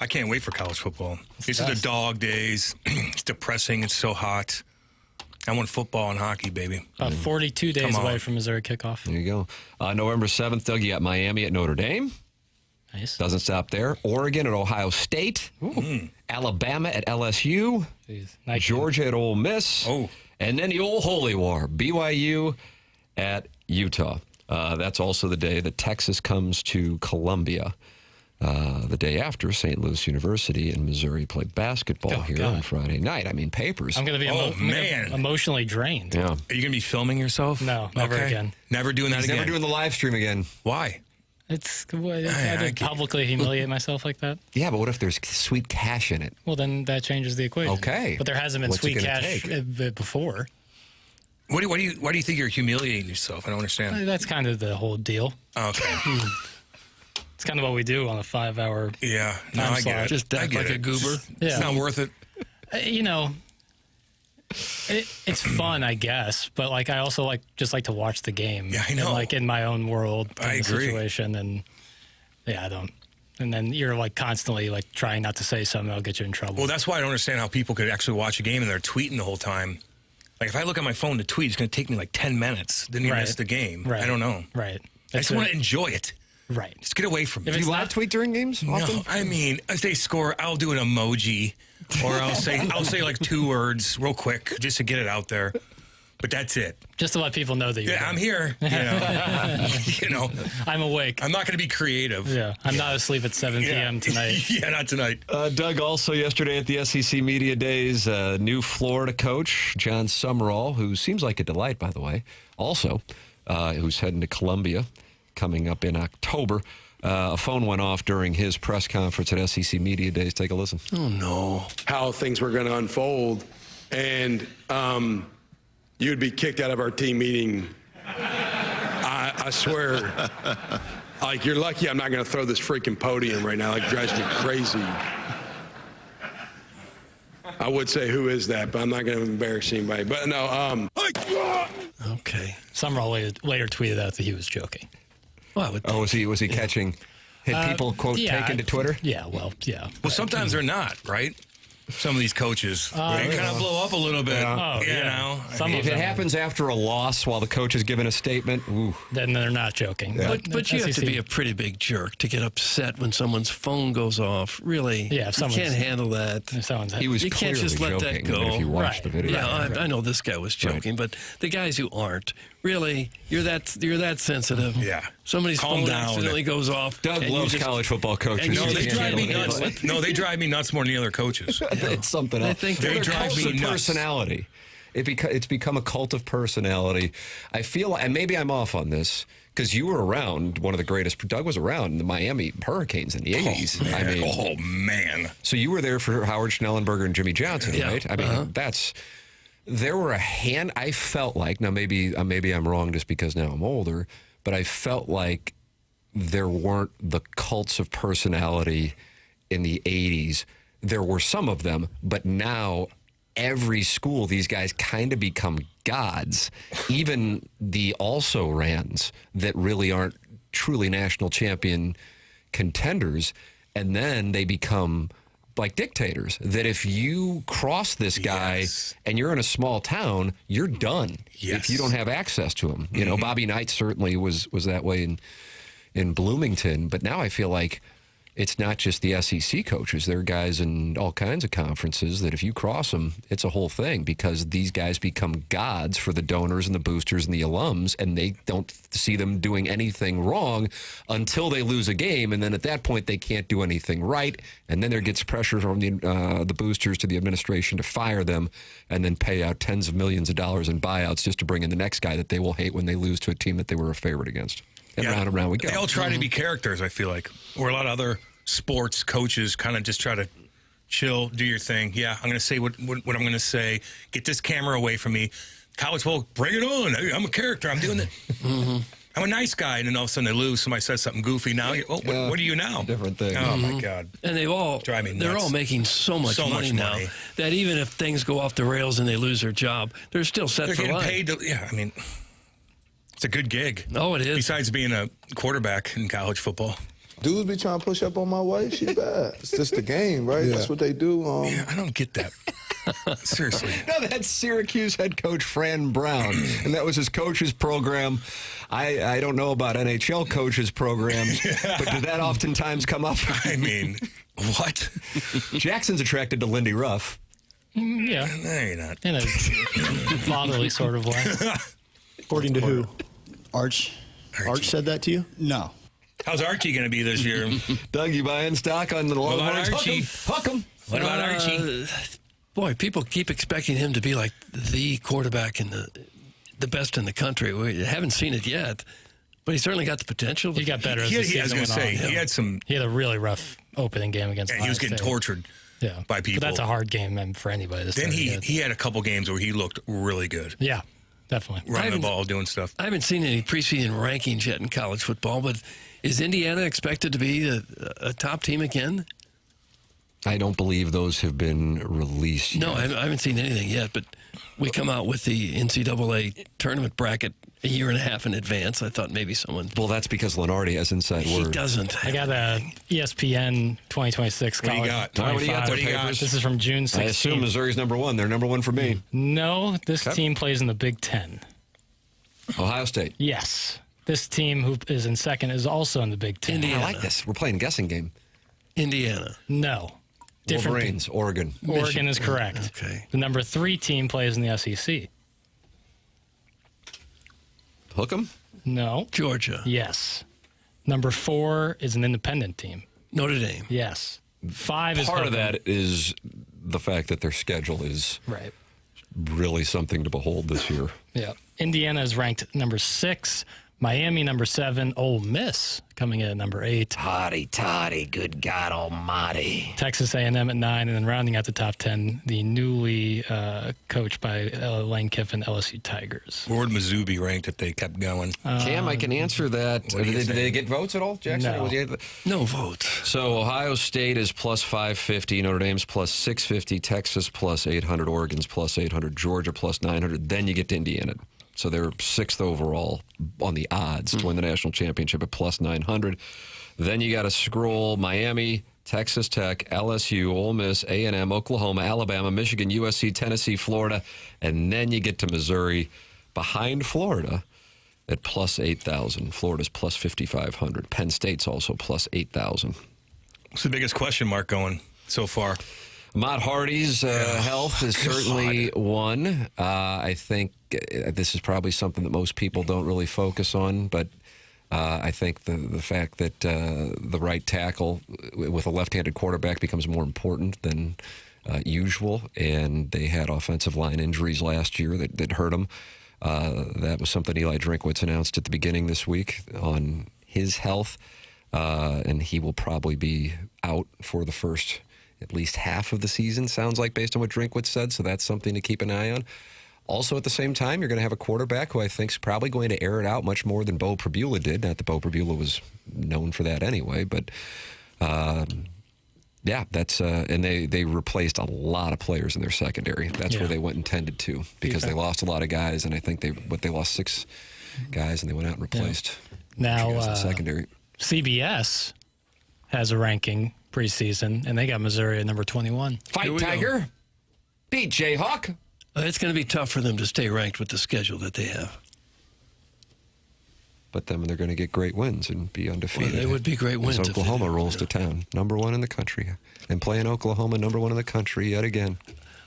I can't wait for college football. These are the dog days. It's depressing. It's so hot. I want football and hockey, baby. About 42 days away from Missouri kickoff. There you go. November 7th, Doug, you got Miami at Notre Dame. Nice. Doesn't stop there. Oregon at Ohio State. Alabama at LSU. Georgia at Ole Miss. And then the old holy war, BYU at Utah. That's also the day that Texas comes to Columbia. The day after, St. Louis University and Missouri play basketball on Friday night. I mean, papers. I'm going to be emotionally drained. Yeah. Are you going to be filming yourself? No, never again. Never doing that again? Never doing the live stream again. Why? I didn't publicly humiliate myself like that. Yeah, but what if there's sweet cash in it? Well, then that changes the equation. Okay. But there hasn't been sweet cash before. Why do you think you're humiliating yourself? I don't understand. That's kind of the whole deal. Okay. It's kind of what we do on a 5-hour I get it. Just act like a goober. It's not worth it. It's fun, I guess, but I also like to watch the game. Yeah, I know. And, in my own world, I agree. Situation, and I don't. And then you're constantly trying not to say something that'll get you in trouble. Well, that's why I don't understand how people could actually watch a game and they're tweeting the whole time. If I look at my phone to tweet, it's going to take me 10 minutes. Then you miss the game. Right. I don't know. Right. I just want to enjoy it. Right. Just get away from it. Do you live tweet during games often? No, I mean, if they score, I'll do an emoji, or I'll say 2 words real quick just to get it out there. But that's it. Just to let people know that you're I'm here. I'm awake. I'm not going to be creative. Yeah. I'm not asleep at 7 p.m. tonight. Yeah, not tonight. Doug, also yesterday at the SEC Media Days, new Florida coach, John Summerall, who seems like a delight, by the way, also, who's heading to Columbia coming up in October. A phone went off during his press conference at SEC Media Days. Take a listen. Oh, no. How things were going to unfold, and you would be kicked out of our team meeting. I swear. You're lucky I'm not going to throw this freaking podium right now. It drives me crazy. I would say who is that, but I'm not going to embarrass anybody. But no. Okay. Summerall later tweeted out that he was joking. Well, was he catching? Had people quote taken to Twitter? Yeah. Well, yeah. Well, sometimes they're not, right? some of these coaches. They kind of blow up a little bit. Oh, you know? If it happens after a loss while the coach is giving a statement, then they're not joking. Yeah. But you have to be a pretty big jerk to get upset when someone's phone goes off. Really, yeah, if you can't handle that. He was you can't just let that go. If you watch the video, I know this guy was joking, but the guys who aren't, really, you're that sensitive. Yeah, somebody's calm phone down. accidentally goes off. Doug loves college football coaches. No, they drive me nuts. No, they drive me nuts more than the other coaches. It's something else. They drive me nuts. Personality. It's become a cult of personality. I feel, and maybe I'm off on this, because you were around one of the greatest. Doug was around the Miami Hurricanes in the 80s. Oh man! So you were there for Howard Schnellenberger and Jimmy Johnson, right? I mean, there were a hand. I felt like, now maybe I'm wrong just because now I'm older, but I felt like there weren't the cults of personality in the 80s. There were some of them, but now every school, these guys kind of become gods. Even the also-rans that really aren't truly national champion contenders, and then they become like dictators, that if you cross this guy and you're in a small town, you're done if you don't have access to him. You know, Bobby Knight certainly was that way in Bloomington, but now I feel like it's not just the SEC coaches. There are guys in all kinds of conferences that if you cross them, it's a whole thing, because these guys become gods for the donors and the boosters and the alums, and they don't see them doing anything wrong until they lose a game, and then at that point they can't do anything right, and then there gets pressure from the boosters to the administration to fire them and then pay out tens of millions of dollars in buyouts just to bring in the next guy that they will hate when they lose to a team that they were a favorite against. And round and round we go. They all try to be characters, I feel like. Or a lot of other sports coaches kind of just try to chill, do your thing. Yeah, I'm going to say what I'm going to say. Get this camera away from me. College football, bring it on. I'm a character. I'm doing it. I'm a nice guy. And then all of a sudden they lose. Somebody says something goofy. Now, what are you now? Different thing. Oh, my God. And they're all making so much money now that even if things go off the rails and they lose their job, they're still set for life. Paid I mean, it's a good gig. Oh, it is. Besides being a quarterback in college football. Dudes be trying to push up on my wife. She bad. It's just the game, right? Yeah. That's what they do. Yeah, I don't get that. Seriously. No, that's Syracuse head coach Fran Brown, and that was his coach's program. I don't know about NHL coaches' programs, but did that oftentimes come up? I mean, what? Jackson's attracted to Lindy Ruff. Yeah. No, you're not. In a fatherly sort of way. According to who? Arch said that to you? No. How's Archie going to be this year? Doug, you buying stock on the Longhorns? Archie? Huck 'em. What about Archie? Boy, people keep expecting him to be like the quarterback in the best in the country. We haven't seen it yet, but he certainly got the potential. He got better as the season went on. He had a really rough opening game against Ohio State. He was getting tortured by people. But that's a hard game for anybody. Then he had a couple games where he looked really good. Yeah, definitely. Running the ball, doing stuff. I haven't seen any preseason rankings yet in college football, but is Indiana expected to be a top team again? I don't believe those have been released yet. No, I haven't seen anything yet, but we come out with the NCAA tournament bracket a year and a half in advance. I thought maybe someone... Well, that's because Lenardi has inside word. He doesn't. I got a ESPN 2026 college. What do you got there, papers? This is from June 16th. I assume Missouri's number one. They're number one for me. No, this team plays in the Big Ten. Ohio State. Yes. This team who is in second is also in the Big Ten. Indiana. I like this. We're playing guessing game. Indiana. No. Different Wolverines, Oregon. Oregon is correct. Okay. The number 3 team plays in the SEC. Hook 'em? No. Georgia. Yes. Number 4 is an independent team. Notre Dame. Yes. 5 is part of that is the fact that their schedule is really something to behold this year. Yeah. Indiana is ranked number 6. Miami, number 7. Ole Miss coming in at number 8. Toddy, good God almighty. Texas A&M at 9. And then rounding out the top 10, the newly coached by Lane Kiffin LSU Tigers. Where would Mizzou be ranked if they kept going? Cam, I can answer that. Did they get votes at all, Jackson? No. No votes. So Ohio State is plus 550, Notre Dame's plus 650, Texas plus 800, Oregon's plus 800, Georgia plus 900. Then you get to Indiana. So they're 6th overall on the odds to win the national championship at plus 900. Then you got to scroll Miami, Texas Tech, LSU, Ole Miss, A&M, Oklahoma, Alabama, Michigan, USC, Tennessee, Florida, and then you get to Missouri behind Florida at plus 8,000. Florida's plus 5,500. Penn State's also plus 8,000. What's the biggest question mark going so far? Matt Hardy's health is certainly one. I think this is probably something that most people don't really focus on, but I think the fact that the right tackle with a left-handed quarterback becomes more important than usual, and they had offensive line injuries last year that hurt them. That was something Eli Drinkwitz announced at the beginning this week on his health, and he will probably be out for the first at least half of the season, sounds like, based on what Drinkwitz said, so that's something to keep an eye on. Also, at the same time, you're going to have a quarterback who I think is probably going to air it out much more than Bo Pribula did. Not that Bo Pribula was known for that anyway, but yeah, that's and they replaced a lot of players in their secondary. That's where they went intended to, because they lost a lot of guys, and I think they lost 6 guys, and they went out and replaced now guys in the secondary. CBS has a ranking preseason, and they got Missouri at number 21. Fight Tiger, beat Jayhawk. It's going to be tough for them to stay ranked with the schedule that they have. But then they're going to get great wins and be undefeated. Well, they would be great wins. As Oklahoma rolls to town, number 1 in the country. And playing Oklahoma, number 1 in the country yet again.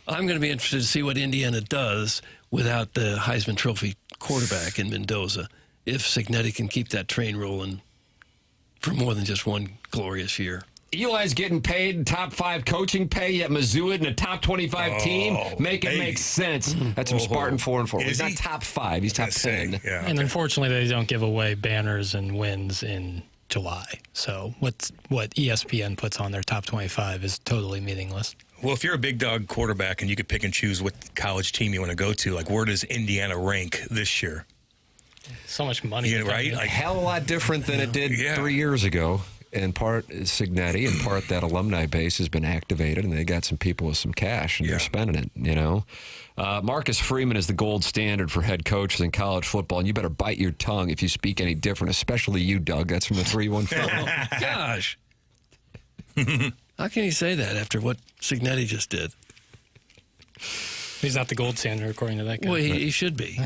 I'm going to be interested to see what Indiana does without the Heisman Trophy quarterback in Mendoza. If Cignetti can keep that train rolling for more than just one glorious year. Eli's getting paid top 5 coaching pay, yet Mizzou in a top 25 team. Make it make sense. That's some Spartan 4-4. He's not top 5. He's top 10. And unfortunately, they don't give away banners and wins in July. So what ESPN puts on their top 25 is totally meaningless. Well, if you're a big dog quarterback and you could pick and choose what college team you want to go to, like where does Indiana rank this year? So much money. Right? Like, hell a lot different than it did 3 years ago. In part, Cignetti, in part, that alumni base has been activated, and they got some people with some cash, and they're spending it, you know. Marcus Freeman is the gold standard for head coaches in college football, and you better bite your tongue if you speak any different, especially you, Doug. That's from the 314. Oh, gosh. How can you say that after what Cignetti just did? He's not the gold standard, according to that guy. Well, he should be.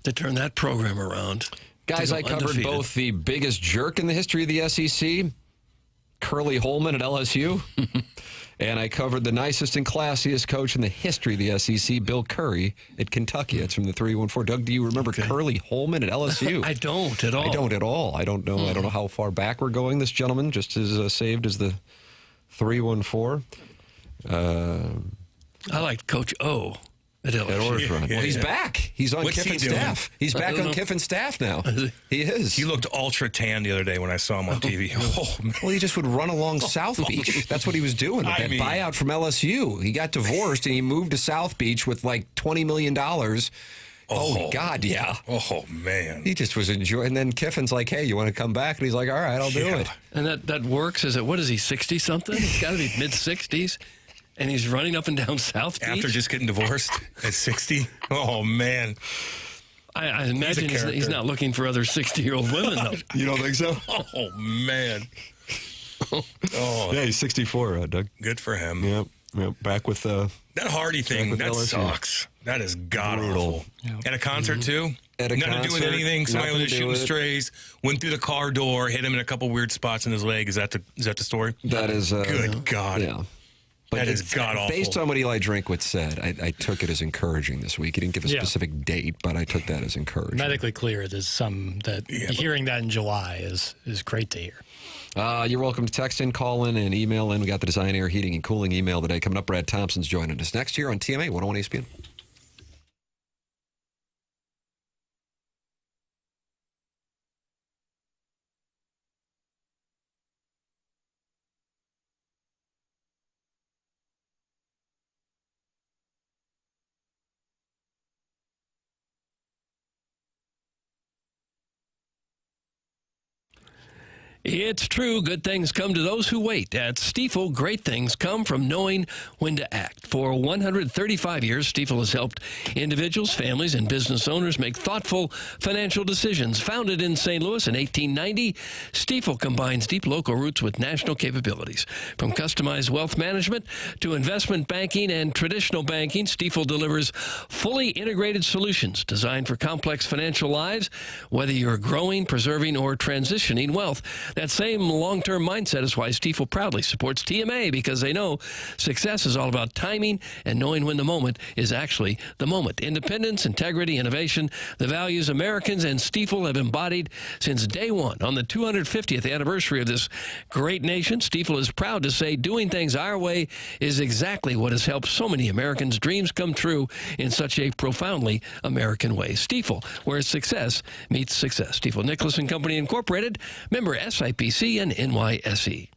To turn that program around. Guys, I covered undefeated. both the biggest jerk in the history of the SEC, Curly Holman at LSU, and I covered the nicest and classiest coach in the history of the SEC, Bill Curry at Kentucky. That's from the 314. Doug, do you remember Curly Holman at LSU? I don't at all. I don't at all. I don't know. I don't know how far back we're going. This gentleman just as saved as the 314. I liked Coach O. At Orgeron. Well, he's back. He's on Kiffin's staff. He's back on Kiffin's staff now. He is. He looked ultra tan the other day when I saw him on TV. Oh, man. Well, he just would run along South Beach. That's what he was doing. That buyout from LSU. He got divorced and he moved to South Beach with like $20 million. Oh, God, yeah. Oh, man. He just was enjoying. And then Kiffin's like, hey, you want to come back? And he's like, all right, I'll do it. And that works? What is he, 60-something? He's got to be mid-60s. And he's running up and down South Beach? After just getting divorced at 60? Oh, man. I imagine he's not looking for other 60-year-old women, though. You don't think so? Oh, man. Yeah, he's 64, Doug. Good for him. Yep. Back with that Hardy thing, that LSU. sucks. That is god-awful. At a concert, too? At a Nothing concert, doing anything. Somebody was shooting it. strays, went through the car door, hit him in a couple weird spots in his leg. Is that the story? That is... Good God. Yeah. But that is god-awful. Based on what Eli Drinkwitz said, I took it as encouraging this week. He didn't give a specific date, but I took that as encouraging. Medically clear, there's some that hearing that in July is great to hear. You're welcome to text in, call in, and email in. We got the Design, Air, Heating, and Cooling email today. Coming up, Brad Thompson's joining us next year on TMA 101 ESPN. It's true. Good things come to those who wait. At Stifel, great things come from knowing when to act. For 135 years, Stifel has helped individuals, families, and business owners make thoughtful financial decisions. Founded in St. Louis in 1890, Stifel combines deep local roots with national capabilities. From customized wealth management to investment banking and traditional banking, Stifel delivers fully integrated solutions designed for complex financial lives, whether you're growing, preserving, or transitioning wealth. That same long-term mindset is why Stifel proudly supports TMA, because they know success is all about timing and knowing when the moment is actually the moment. Independence, integrity, innovation, the values Americans and Stifel have embodied since day one. On the 250th anniversary of this great nation, Stifel is proud to say doing things our way is exactly what has helped so many Americans' dreams come true in such a profoundly American way. Stifel, where success meets success. Stifel Nicholas and Company Incorporated, member SIPC and NYSE.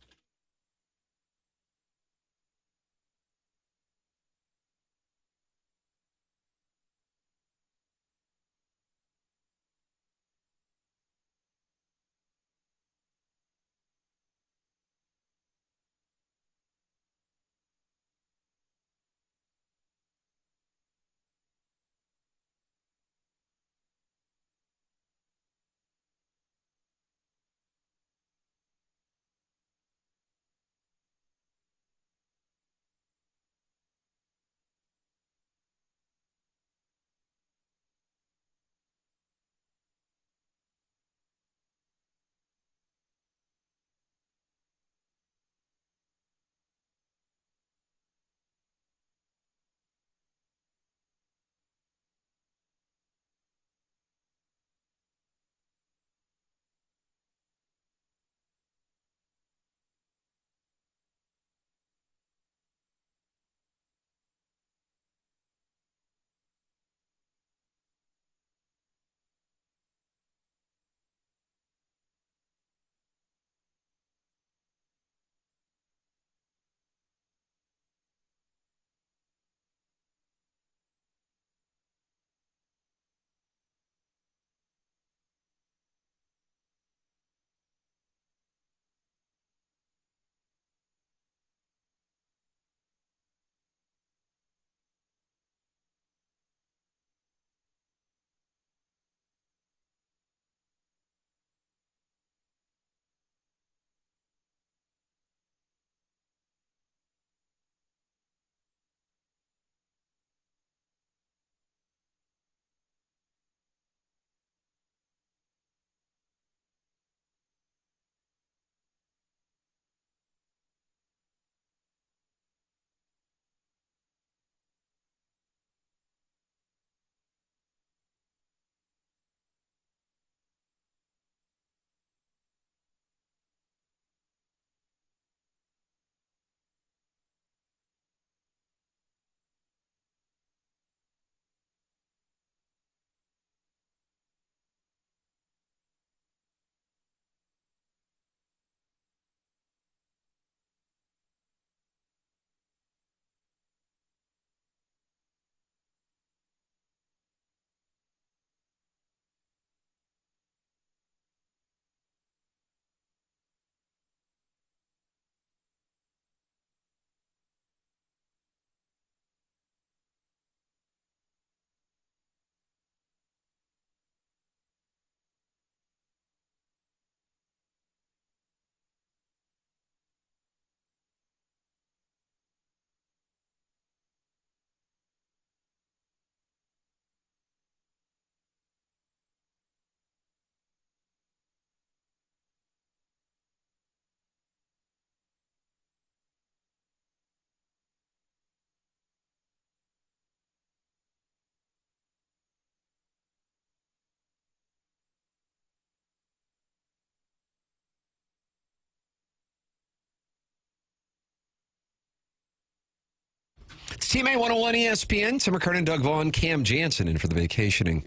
It's TMA 101 ESPN. Tim McKernan, Doug Vaughn, Cam Jansen in for the vacationing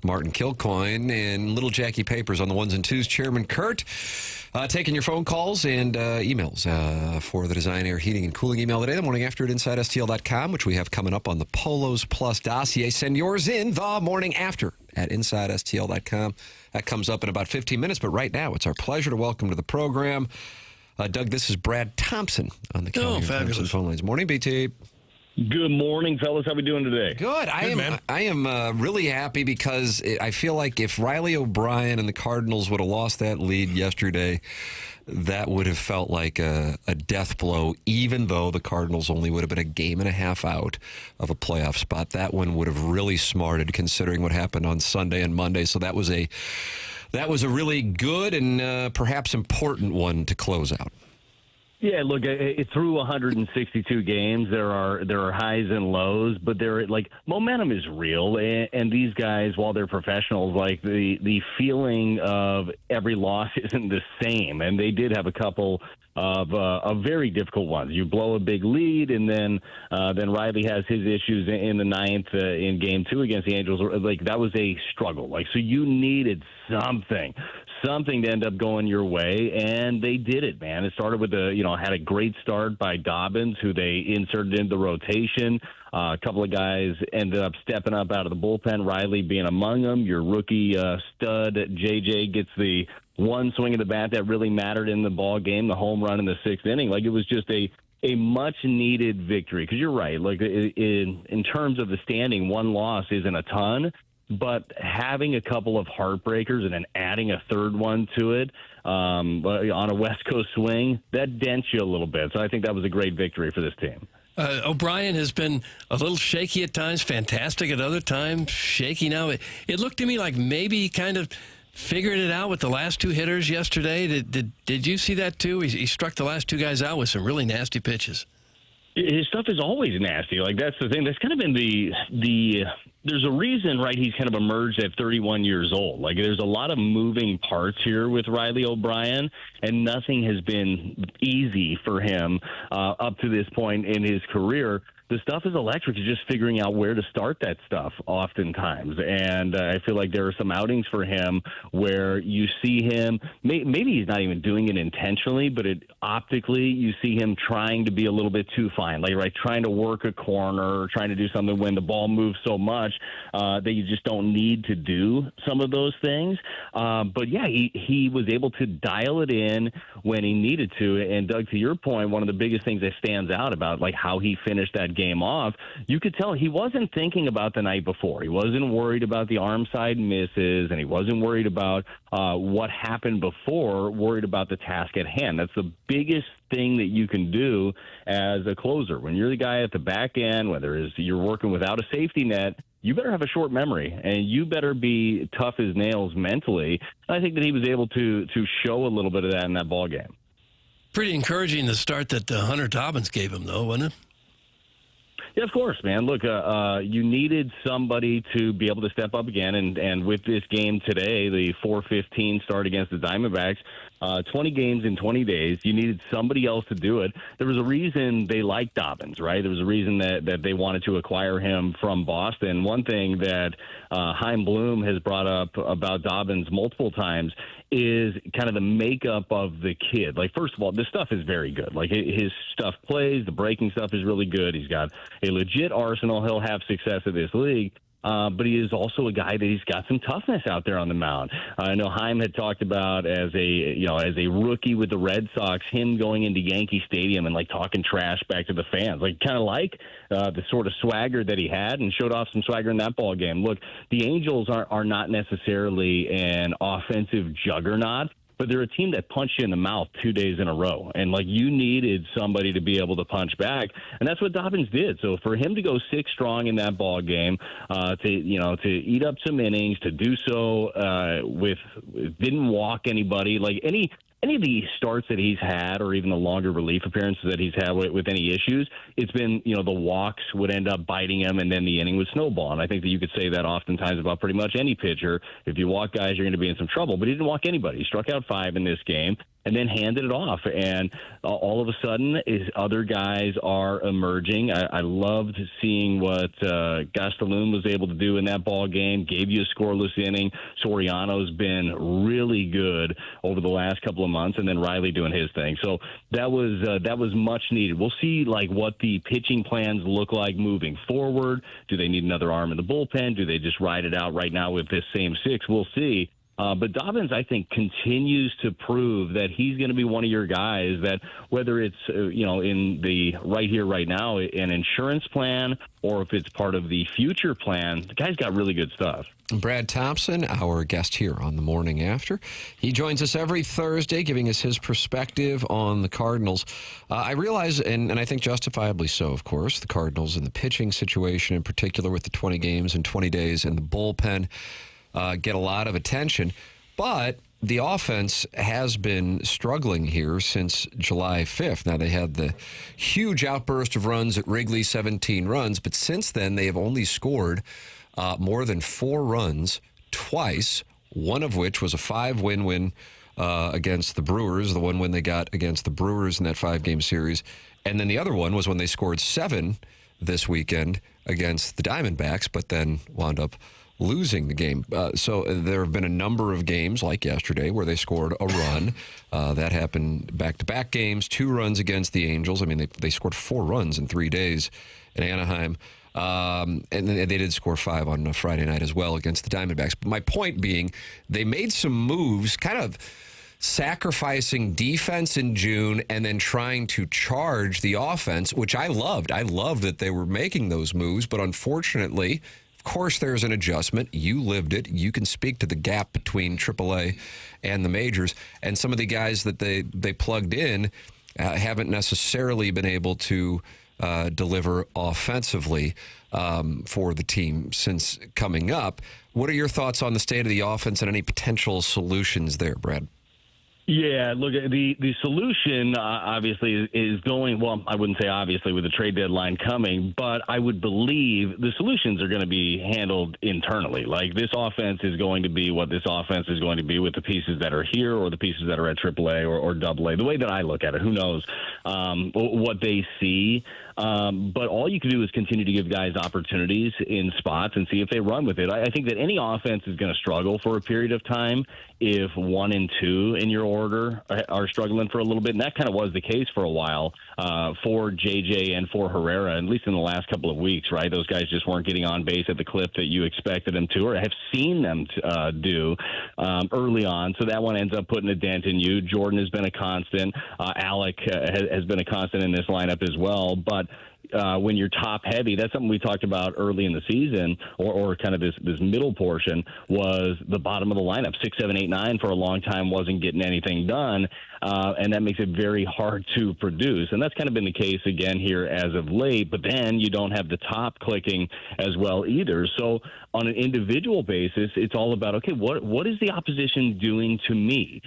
Martin Kilcoyne, and Little Jackie Papers on the ones and twos. Chairman Kurt taking your phone calls and emails for the Design, Air, Heating, and Cooling email today, the morning after at InsideSTL.com, which we have coming up on the Polos Plus dossier. Send yours in the morning after at InsideSTL.com. That comes up in about 15 minutes, but right now it's our pleasure to welcome to the program Doug, this is Brad Thompson on the County Thompson phone lines. Morning, BT. Good morning, fellas. How we doing today? Good. I am really happy because I feel like if Riley O'Brien and the Cardinals would have lost that lead yesterday, that would have felt like a death blow, even though the Cardinals only would have been a game and a half out of a playoff spot. That one would have really smarted considering what happened on Sunday and Monday. So that was a really good and perhaps important one to close out. Yeah, look, through 162 games, there are highs and lows, but momentum is real, and these guys, while they're professionals, like the feeling of every loss isn't the same, and they did have a couple of very difficult ones. You blow a big lead, and then Riley has his issues in the ninth in Game 2 against the Angels. Like, that was a struggle. Like, so you needed something to end up going your way, and they did it, man. It started with had a great start by Dobbins, who they inserted into the rotation. A couple of guys ended up stepping up out of the bullpen, Riley being among them. Your rookie stud, JJ, gets the one swing of the bat that really mattered in the ball game, the home run in the sixth inning. Like, it was just a much-needed victory. Because you're right, like in terms of the standing, one loss isn't a ton, but having a couple of heartbreakers and then adding a third one to it on a West Coast swing, that dents you a little bit. So I think that was a great victory for this team. O'Brien has been a little shaky at times, fantastic at other times, shaky now. It looked to me like maybe he kind of figured it out with the last two hitters yesterday. Did you see that too? He struck the last two guys out with some really nasty pitches. His stuff is always nasty. Like, that's the thing. That's kind of been the there's a reason, right, he's kind of emerged at 31 years old. Like, there's a lot of moving parts here with Riley O'Brien, and nothing has been easy for him up to this point in his career. The stuff is electric. It's just figuring out where to start that stuff oftentimes. And I feel like there are some outings for him where you see him, maybe he's not even doing it intentionally, but optically you see him trying to be a little bit too fine, like, right, trying to work a corner, trying to do something when the ball moves so much that you just don't need to do some of those things. But, yeah, he was able to dial it in when he needed to. And, Doug, to your point, one of the biggest things that stands out about, like, how he finished that game off, you could tell he wasn't thinking about the night before. He wasn't worried about the arm side misses, and he wasn't worried about what happened before, worried about the task at hand. That's the biggest thing that you can do as a closer. When you're the guy at the back end, whether it's you're working without a safety net, you better have a short memory, and you better be tough as nails mentally. And I think that he was able to show a little bit of that in that ball game. Pretty encouraging the start that Hunter Dobbins gave him, though, wasn't it? Yeah, of course, man. Look, you needed somebody to be able to step up again, and with this game today, the 4-15 start against the Diamondbacks, 20 games in 20 days, you needed somebody else to do it. There was a reason they liked Dobbins, right? There was a reason that they wanted to acquire him from Boston. One thing that Chaim Bloom has brought up about Dobbins multiple times is kind of the makeup of the kid. Like, first of all, this stuff is very good. Like, his stuff plays, the breaking stuff is really good. He's got a legit arsenal. He'll have success at this league. But he is also a guy that he's got some toughness out there on the mound. I know Chaim had talked about as a rookie with the Red Sox, him going into Yankee Stadium and, like, talking trash back to the fans, like, kind of like the sort of swagger that he had, and showed off some swagger in that ball game. Look, the Angels are not necessarily an offensive juggernaut, but they're a team that punched you in the mouth 2 days in a row. And, like, you needed somebody to be able to punch back. And that's what Dobbins did. So for him to go 6 strong in that ball game, to eat up some innings, to do so didn't walk anybody, like any of the starts that he's had, or even the longer relief appearances that he's had with any issues, it's been, the walks would end up biting him, and then the inning would snowball. And I think that you could say that oftentimes about pretty much any pitcher. If you walk guys, you're going to be in some trouble. But he didn't walk anybody. He struck out 5 in this game. and then handed it off. And all of a sudden, other guys are emerging. I loved seeing what Gastelum was able to do in that ball game. Gave you a scoreless inning. Soriano's been really good over the last couple of months, and then Riley doing his thing. So that was much needed. We'll see what the pitching plans look like moving forward. Do they need another arm in the bullpen? Do they just ride it out right now with this same six? We'll see. But Dobbins, I think, continues to prove that he's going to be one of your guys that whether it's, in the right here, right now, an insurance plan, or if it's part of the future plan, the guy's got really good stuff. Brad Thompson, our guest here on The Morning After. He joins us every Thursday, giving us his perspective on the Cardinals. I realize, and I think justifiably so, of course, the Cardinals and the pitching situation in particular with the 20 games in 20 days and the bullpen get a lot of attention. But the offense has been struggling here since July 5th. Now, they had the huge outburst of runs at Wrigley, 17 runs, but since then they have only scored more than 4 runs twice, one of which was a 5-win win against the Brewers, the one win they got against the Brewers in that 5-game series. And then the other one was when they scored 7 this weekend against the Diamondbacks, but then wound up losing the game. So there have been a number of games like yesterday where they scored a run. That happened back-to-back games, 2 runs against the Angels. I mean, they scored 4 runs in 3 days in Anaheim. And they did score 5 on Friday night as well against the Diamondbacks. But my point being, they made some moves, kind of sacrificing defense in June and then trying to charge the offense, which I loved. I loved that they were making those moves, but unfortunately, of course, there's an adjustment. You lived it. You can speak to the gap between AAA and the majors. And some of the guys that they plugged in haven't necessarily been able to deliver offensively for the team since coming up. What are your thoughts on the state of the offense and any potential solutions there, Brad? Yeah, look, the solution obviously is going, well, I wouldn't say obviously with the trade deadline coming, but I would believe the solutions are going to be handled internally. Like, this offense is going to be what this offense is going to be with the pieces that are here or the pieces that are at AAA or AA. The way that I look at it, who knows what they see. But all you can do is continue to give guys opportunities in spots and see if they run with it. I think that any offense is going to struggle for a period of time if 1 and 2 in your order are struggling for a little bit. And that kind of was the case for a while for JJ and for Herrera, at least in the last couple of weeks, right? Those guys just weren't getting on base at the clip that you expected them to or have seen them do early on. So that one ends up putting a dent in you. Jordan has been a constant. Alec has been a constant in this lineup as well. But when you're top heavy, that's something we talked about early in the season, or kind of this middle portion, was the bottom of the lineup. 6, 7, 8, 9 for a long time wasn't getting anything done, and that makes it very hard to produce. And that's kind of been the case again here as of late, but then you don't have the top clicking as well either. So on an individual basis, it's all about, okay, what is the opposition doing to me?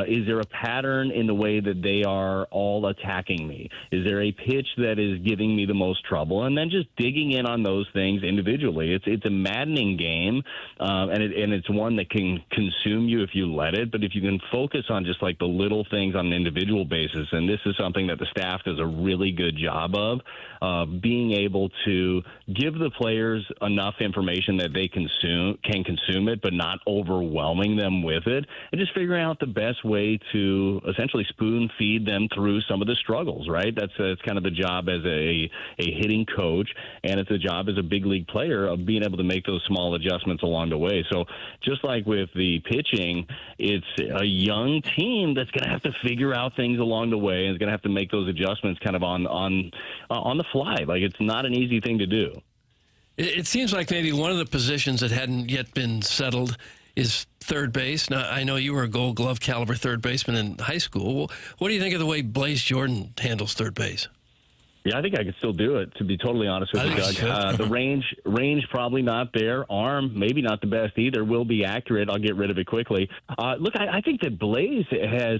Is there a pattern in the way that they are all attacking me? Is there a pitch that is giving me the most trouble? And then just digging in on those things individually. It's a maddening game, and it's one that can consume you if you let it. But if you can focus on just like the little things on an individual basis, and this is something that the staff does a really good job of, being able to give the players enough information that they can consume it, but not overwhelming them with it, and just figuring out the best way to essentially spoon feed them through some of the struggles, right? That's kind of the job as a hitting coach, and it's a job as a big league player of being able to make those small adjustments along the way. So just like with the pitching, it's a young team that's going to have to figure out things along the way and is going to have to make those adjustments kind of on the fly. Like, it's not an easy thing to do. It seems like maybe one of the positions that hadn't yet been settled is third base. Now, I know you were a Gold Glove caliber third baseman in high school. What do you think of the way Blaze Jordan handles third base? Yeah, I think I could still do it, to be totally honest with you, Doug. The range probably not there. Arm, maybe not the best either. Will be accurate. I'll get rid of it quickly. Look, I think that Blaze has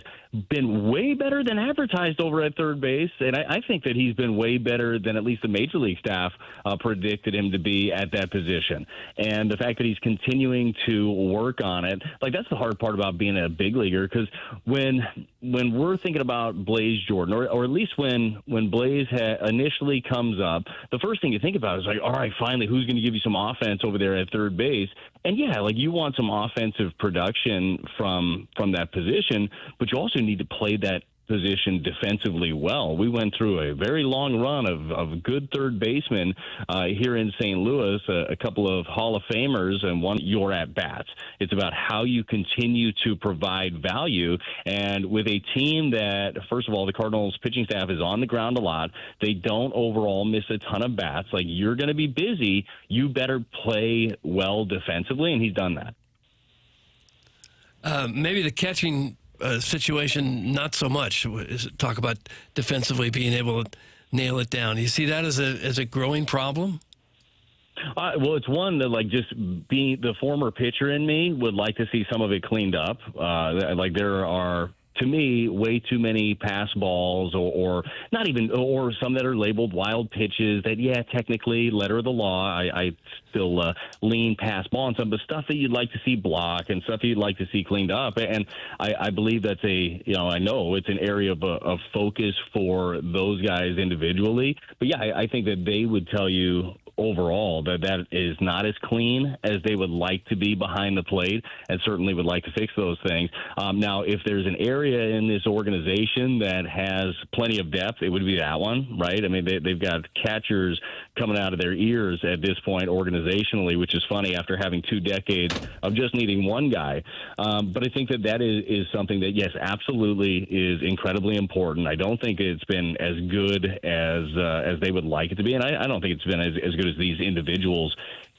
been way better than advertised over at third base, and I think that he's been way better than at least the Major League staff predicted him to be at that position. And the fact that he's continuing to work on it, like, that's the hard part about being a big leaguer, because when when we're thinking about Blaze Jordan, or at least when Blaze initially comes up, the first thing you think about is like, all right, finally, who's going to give you some offense over there at third base? And yeah, like you want some offensive production from that position, but you also need to play that position defensively well. We went through a very long run of good third basemen here in St. Louis, a couple of Hall of Famers, and one your at-bats. It's about how you continue to provide value. And with a team that, first of all, the Cardinals pitching staff is on the ground a lot. They don't overall miss a ton of bats. Like, you're going to be busy. You better play well defensively, and he's done that. Maybe the catching situation, not so much. Talk about defensively being able to nail it down. You see that as a growing problem? Well, it's one that, like, just being the former pitcher in me would like to see some of it cleaned up. Like, there are, to me, way too many pass balls or not even, or some that are labeled wild pitches that, yeah, technically, letter of the law, I still lean pass ball and some of the stuff that you'd like to see block and stuff you'd like to see cleaned up. And I believe that's I know it's an area of focus for those guys individually. But yeah, I think that they would tell you overall that is not as clean as they would like to be behind the plate, and certainly would like to fix those things. Now, if there's an area in this organization that has plenty of depth, it would be that one, right? I mean, they've got catchers coming out of their ears at this point organizationally, which is funny after having 2 decades of just needing one guy. But I think that is something that, yes, absolutely is incredibly important. I don't think it's been as good as they would like it to be, and I don't think it's been as good as these individuals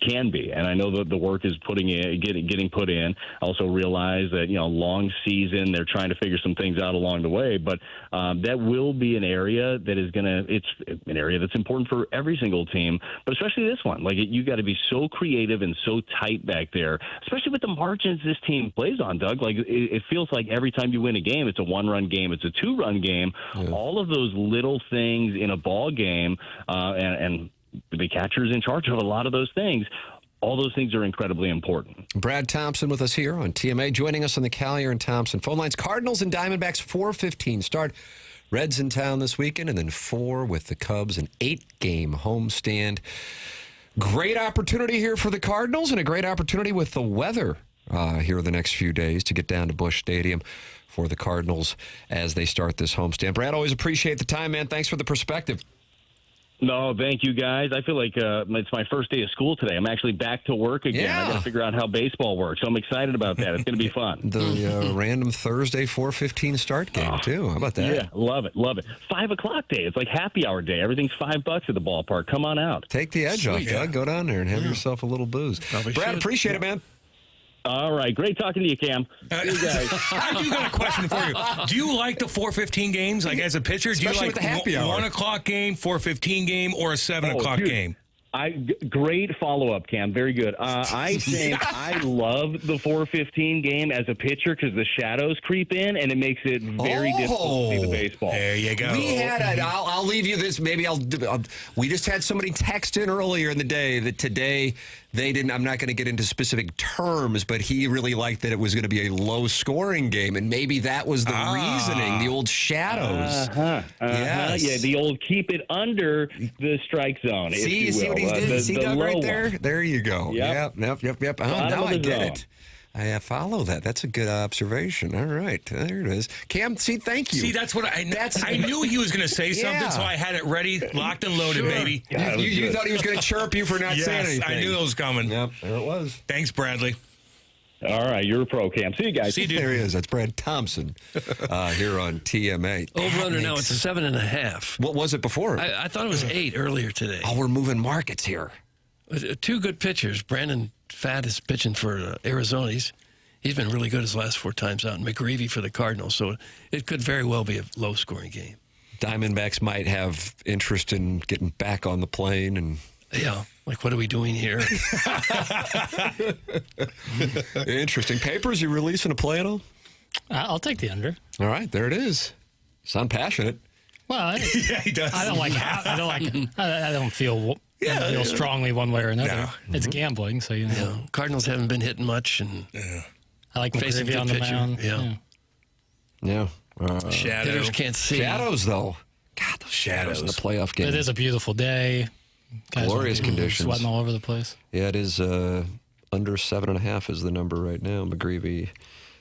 can be. And I know that the work is getting put in. I also realize that, long season, they're trying to figure some things out along the way, but that will be an area that is it's an area that's important for every single team, but especially this one. Like, you got to be so creative and so tight back there, especially with the margins this team plays on, Doug. Like, it feels like every time you win a game, it's a 1-run game, it's a 2-run game. Yeah. All of those little things in a ball game, and the catcher's in charge of a lot of those things. All those things are incredibly important. Brad Thompson with us here on TMA, joining us on the Collier and Thompson phone lines. Cardinals and Diamondbacks, 4:15 start. Reds in town this weekend, and then 4 with the Cubs, an 8-game homestand. Great opportunity here for the Cardinals, and a great opportunity with the weather here the next few days to get down to Busch Stadium for the Cardinals as they start this homestand. Brad, always appreciate the time, man. Thanks for the perspective. No, thank you, guys. I feel like it's my first day of school today. I'm actually back to work again. Yeah. I got to figure out how baseball works. So I'm excited about that. It's going to be fun. The random Thursday 4:15 start game, too. How about that? Yeah, love it. 5 o'clock day. It's like happy hour day. Everything's $5 at the ballpark. Come on out. Take the edge off, Doug. Go down there and have yourself a little booze. Brad, appreciate it, man. All right. Great talking to you, Cam. See you guys. I do got a question for you. Do you like the 4:15 games, like as a pitcher? Especially do you like with the happy hour. 1 o'clock game, 4:15 game, or a 7 o'clock game? Great follow-up, Cam. Very good. I think I love the 4:15 game as a pitcher because the shadows creep in, and it makes it very difficult to see the baseball. There you go. We had I'll leave you this. Maybe we just had somebody text in earlier in the day that today they didn't. I'm not going to get into specific terms, but he really liked that it was going to be a low-scoring game, and maybe that was the reasoning. The old shadows. Yes. Yeah, the old keep it under the strike zone. See what he did? See Doug right there? There you go. Yep. Oh, now I get it. I follow that. That's a good observation. All right. There it is. Cam, thank you. See, that's what I knew he was going to say something, so I had it ready, locked and loaded, baby. Yeah, you thought he was going to chirp you for not saying anything. I knew it was coming. Yep, there it was. Thanks, Bradley. All right, you're a pro, Cam. See you guys. See you, dude. There he is. That's Brad Thompson here on TMA. Over under now, it's 7.5. What was it before? I thought it was 8 earlier today. Oh, we're moving markets here. 2 good pitchers. Brandon Pfaadt is pitching for Arizona. He's been really good his last 4 times out. And McGreevy for the Cardinals. So it could very well be a low-scoring game. Diamondbacks might have interest in getting back on the plane and... Yeah, like what are we doing here? Interesting. Papers, you releasing a play at all? I'll take the under. All right, there it is. Sound passionate. Well, yeah, he does. I don't feel strongly one way or another. No. It's gambling, so you know. Yeah. Cardinals haven't been hitting much, and I like McKernan on the mound. Yeah. Yeah. Hitters can't see. Shadows, though. God, those shadows in the playoff game. It is a beautiful day. Guys Glorious conditions. Sweating all over the place. Yeah, it is under 7.5 is the number right now. McGreevy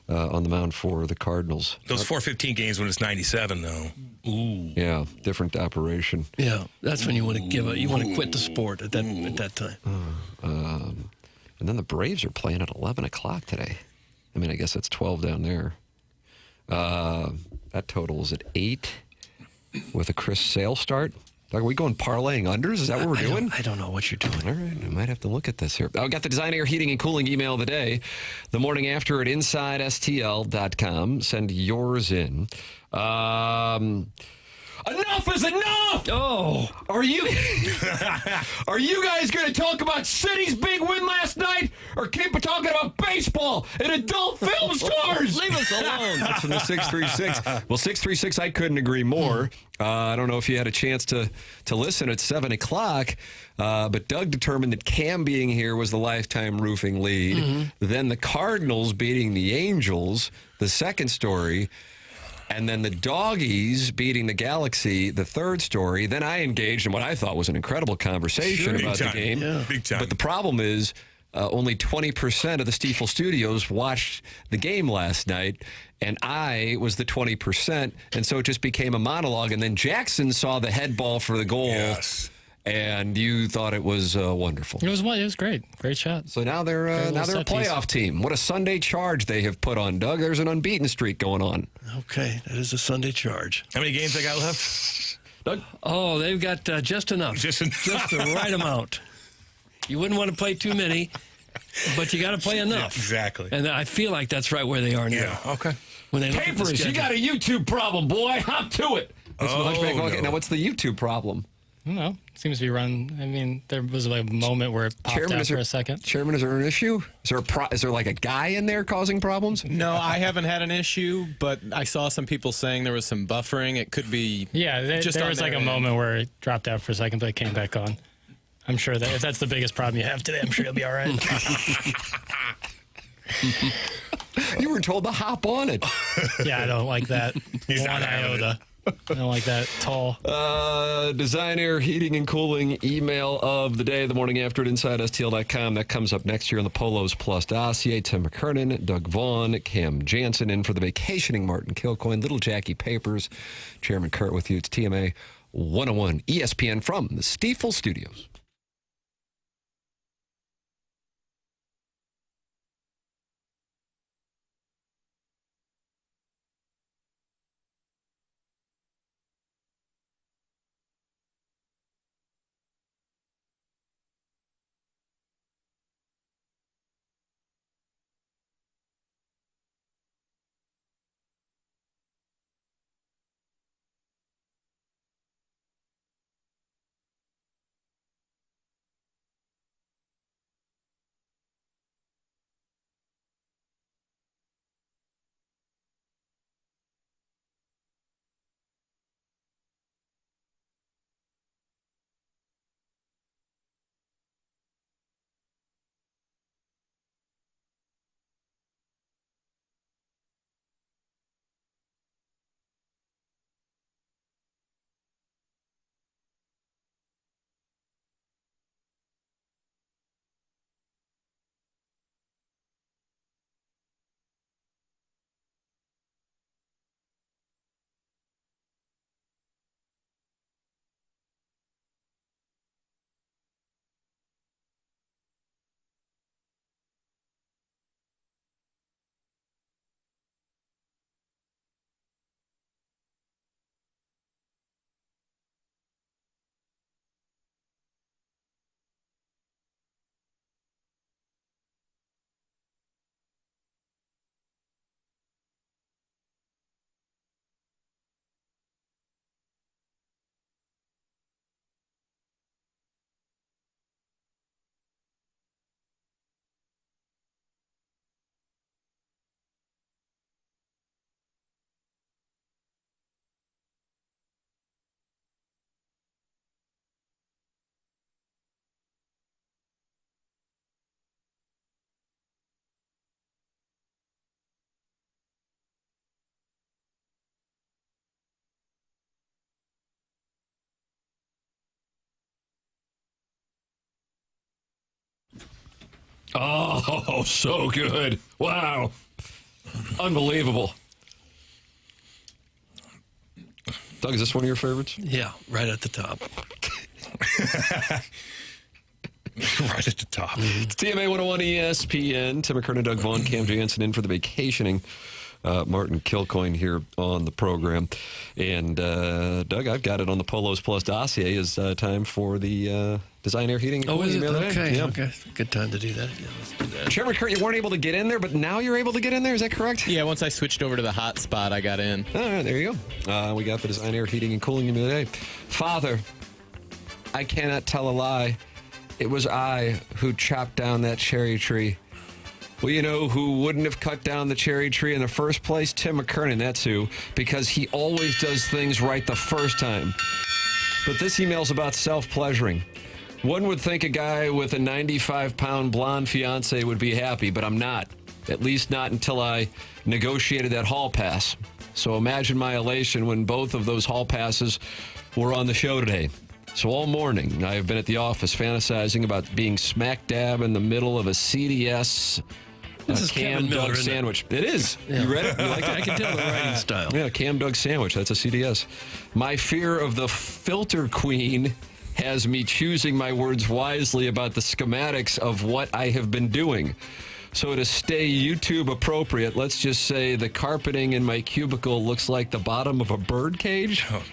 on the mound for the Cardinals. Those 4:15 games when it's 97, though. Ooh. Yeah, different operation. Yeah, that's when you want to give up. You want to quit the sport at that time. And then the Braves are playing at 11 o'clock today. I mean, I guess that's 12 down there. That totals at 8 with a Chris Sale start. Are we going parlaying unders? Is that what we're doing? I don't know what you're doing. All right, I might have to look at this here. I got the Design Air Heating and Cooling email of the day. The morning after at InsideSTL.com. Send yours in. Enough is enough! Oh. Are you guys going to talk about City's big win last night or keep talking about baseball and adult film stars? Leave us alone. That's from the 636. Well, 636, I couldn't agree more. I don't know if you had a chance to listen at 7 o'clock, but Doug determined that Cam being here was the lifetime roofing lead. Mm-hmm. Then the Cardinals beating the Angels, the second story. And then the Doggies beating the Galaxy, the third story. Then I engaged in what I thought was an incredible conversation about the game. Yeah. Big time. But the problem is only 20% of the Stiefel studios watched the game last night, and I was the 20%. And so it just became a monologue. And then Jackson saw the head ball for the goal. Yes. And you thought it was wonderful. It was great. Great shot. So now they're a playoff team. What a Sunday charge they have put on, Doug. There's an unbeaten streak going on. Okay, that is a Sunday charge. How many games they got left, Doug? Oh, they've got just enough. Just the right amount. You wouldn't want to play too many, but you got to play enough. Yeah, exactly. And I feel like that's right where they are now. Yeah, okay. When they Papers, you got a YouTube problem, boy. Hop to it. No. Now, what's the YouTube problem? I don't know. Seems to be run. I mean, there was like a moment where it popped out for a second. Chairman, is there an issue? Is there like a guy in there causing problems? No, I haven't had an issue, but I saw some people saying there was some buffering. It could be. Yeah, there was like a moment where it dropped out for a second, but it came back on. I'm sure that if that's the biggest problem you have today, I'm sure you'll be all right. You were told to hop on it. Yeah, I don't like that. He's One not iota. I don't like that tall. Design Air Heating and Cooling email of the day, the morning after at InsideSTL.com. That comes up next year on the Polos Plus dossier. Tim McKernan, Doug Vaughn, Cam Jansen in for the vacationing Martin Kilcoyne, Little Jackie Papers. Chairman Kurt with you. It's TMA 101 ESPN from the Stiefel Studios. Oh, so good. Wow. Unbelievable. Doug, is this one of your favorites? Yeah, right at the top. Right at the top. It's TMA 101 ESPN. Tim McKernan, Doug Vaughn, Cam Jansen in for the vacationing Martin Kilcoyne here on the program. And, Doug, I've got it on the Polos Plus dossier. Is time for the Design Air Heating. Oh, is it? Okay, yeah. okay. Good time to do that. Yeah, let's do that. Chairman Kurt, you weren't able to get in there, but now you're able to get in there. Is that correct? Yeah, once I switched over to the hot spot, I got in. All right, there you go. We got the Design Air Heating and Cooling unit today. Father, I cannot tell a lie. It was I who chopped down that cherry tree. Well, you know who wouldn't have cut down the cherry tree in the first place? Tim McKernan, that's who, because he always does things right the first time. But this email's about self-pleasuring. One would think a guy with a 95-pound blonde fiance would be happy, but I'm not. At least not until I negotiated that hall pass. So imagine my elation when both of those hall passes were on the show today. So all morning, I have been at the office fantasizing about being smack dab in the middle of a CDS Cam Doug sandwich. It is. Yeah. You read it? You like it? I can tell the writing style. Yeah, Cam Doug sandwich. That's a CDS. My fear of the filter queen has me choosing my words wisely about the schematics of what I have been doing. So to stay YouTube appropriate, let's just say the carpeting in my cubicle looks like the bottom of a bird cage. Oh,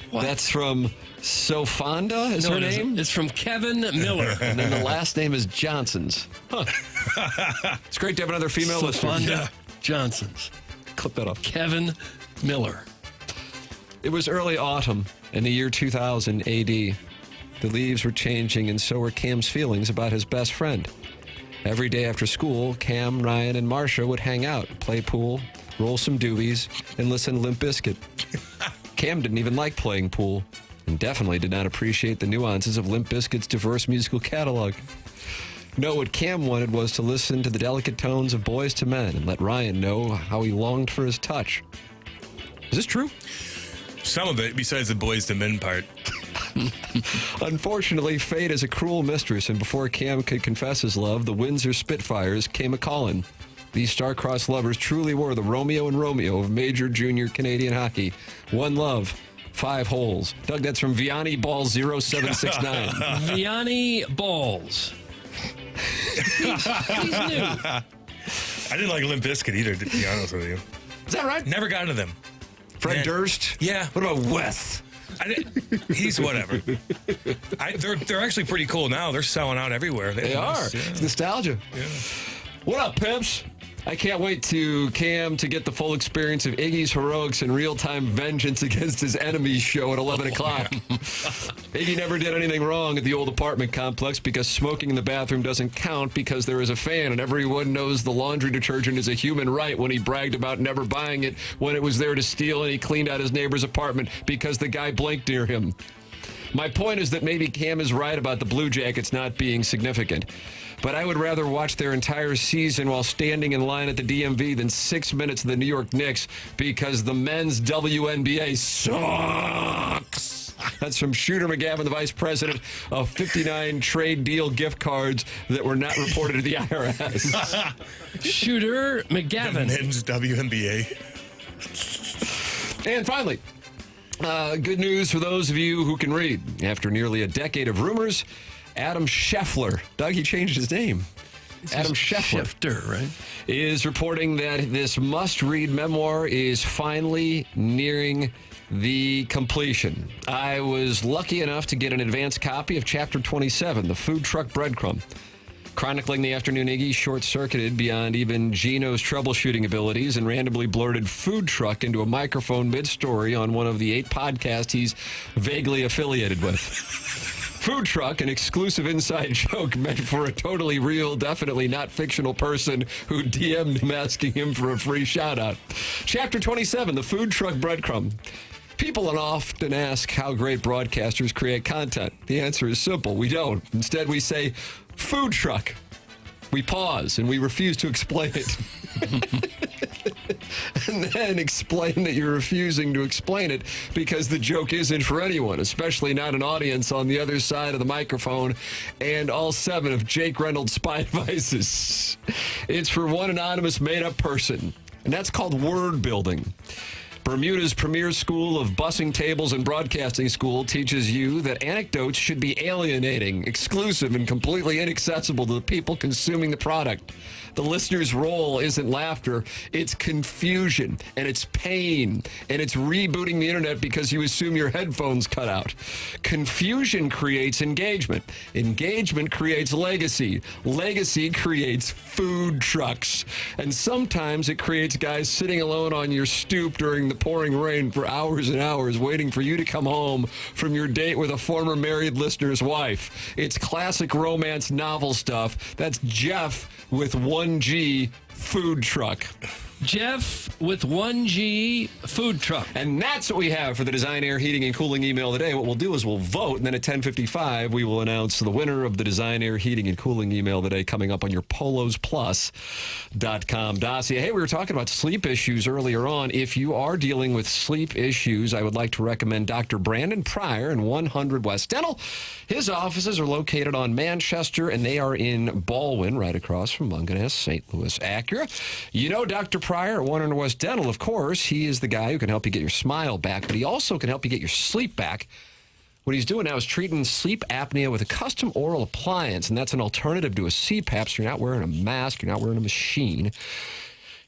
what? That's from Sofonda, is her name? It's from Kevin Miller. And then the last name is Johnson's. Huh. It's great to have another female listener. Sofonda Johnson's. Clip that off. Kevin Miller. It was early autumn in the year 2000 AD. The leaves were changing, and so were Cam's feelings about his best friend. Every day after school, Cam, Ryan, and Marsha would hang out, play pool, roll some doobies, and listen to Limp Bizkit. Cam didn't even like playing pool, and definitely did not appreciate the nuances of Limp Bizkit's diverse musical catalog. No, what Cam wanted was to listen to the delicate tones of Boys to Men and let Ryan know how he longed for his touch. Is this true? Some of it, besides the Boys to Men part. Unfortunately, fate is a cruel mistress, and before Cam could confess his love, the Windsor Spitfires came a-calling. These star-crossed lovers truly were the Romeo and Romeo of major junior Canadian hockey. One love, 5 holes. Doug, that's from Vianney Balls 0769. Vianney Balls. He's new. I didn't like Limp Bizkit either, to be honest with you. Is that right? Never got into them. Fred Durst? Yeah. What about Wes? He's whatever. They're actually pretty cool now. They're selling out everywhere. They are. Yeah. It's nostalgia. Yeah. What up, pimps? I can't wait to Cam to get the full experience of Iggy's heroics and real-time vengeance against his enemies show at 11 o'clock. Yeah. Iggy never did anything wrong at the old apartment complex because smoking in the bathroom doesn't count because there is a fan and everyone knows the laundry detergent is a human right when he bragged about never buying it when it was there to steal and he cleaned out his neighbor's apartment because the guy blinked near him. My point is that maybe Cam is right about the Blue Jackets not being significant. But I would rather watch their entire season while standing in line at the DMV than 6 minutes of the New York Knicks because the men's WNBA sucks. That's from Shooter McGavin, the vice president of 59 trade deal gift cards that were not reported to the IRS. Shooter McGavin. The men's WNBA. And finally, good news for those of you who can read. After nearly a decade of rumors, Adam Scheffler, Doug, he changed his name. Adam Scheffler, right? Is reporting that this must-read memoir is finally nearing the completion. I was lucky enough to get an advance copy of Chapter 27, The Food Truck Breadcrumb. Chronicling the afternoon Iggy short-circuited beyond even Gino's troubleshooting abilities and randomly blurted food truck into a microphone mid-story on one of the 8 podcasts he's vaguely affiliated with. Food truck, an exclusive inside joke meant for a totally real, definitely not fictional person who DM'd him asking him for a free shout-out. Chapter 27, The Food Truck Breadcrumb. People often ask how great broadcasters create content. The answer is simple. We don't. Instead, we say, food truck. We pause, and we refuse to explain it. and then explain that you're refusing to explain it because the joke isn't for anyone, especially not an audience on the other side of the microphone and all 7 of Jake Reynolds' spy devices. It's for one anonymous made-up person, and that's called word building. Bermuda's premier school of bussing tables and broadcasting school teaches you that anecdotes should be alienating, exclusive, and completely inaccessible to the people consuming the product. The listener's role isn't laughter, it's confusion, and it's pain, and it's rebooting the internet because you assume your headphones cut out. Confusion creates engagement. Engagement creates legacy. Legacy creates food trucks. And sometimes it creates guys sitting alone on your stoop during the pouring rain for hours and hours waiting for you to come home from your date with a former married listener's wife. It's classic romance novel stuff. That's Jeff with 1G food truck. Jeff with 1G food truck. And that's what we have for the Design Air Heating and Cooling email today. What we'll do is we'll vote, and then at 10:55, we will announce the winner of the Design Air Heating and Cooling email today coming up on your polosplus.com dossier. Hey, we were talking about sleep issues earlier on. If you are dealing with sleep issues, I would like to recommend Dr. Brandon Pryor in 100 West Dental. His offices are located on Manchester, and they are in Baldwin, right across from Munganess, St. Louis Acura. You know Dr. Pryor at 100 West Dental, of course. He is the guy who can help you get your smile back, but he also can help you get your sleep back. What he's doing now is treating sleep apnea with a custom oral appliance, and that's an alternative to a CPAP, so you're not wearing a mask, you're not wearing a machine.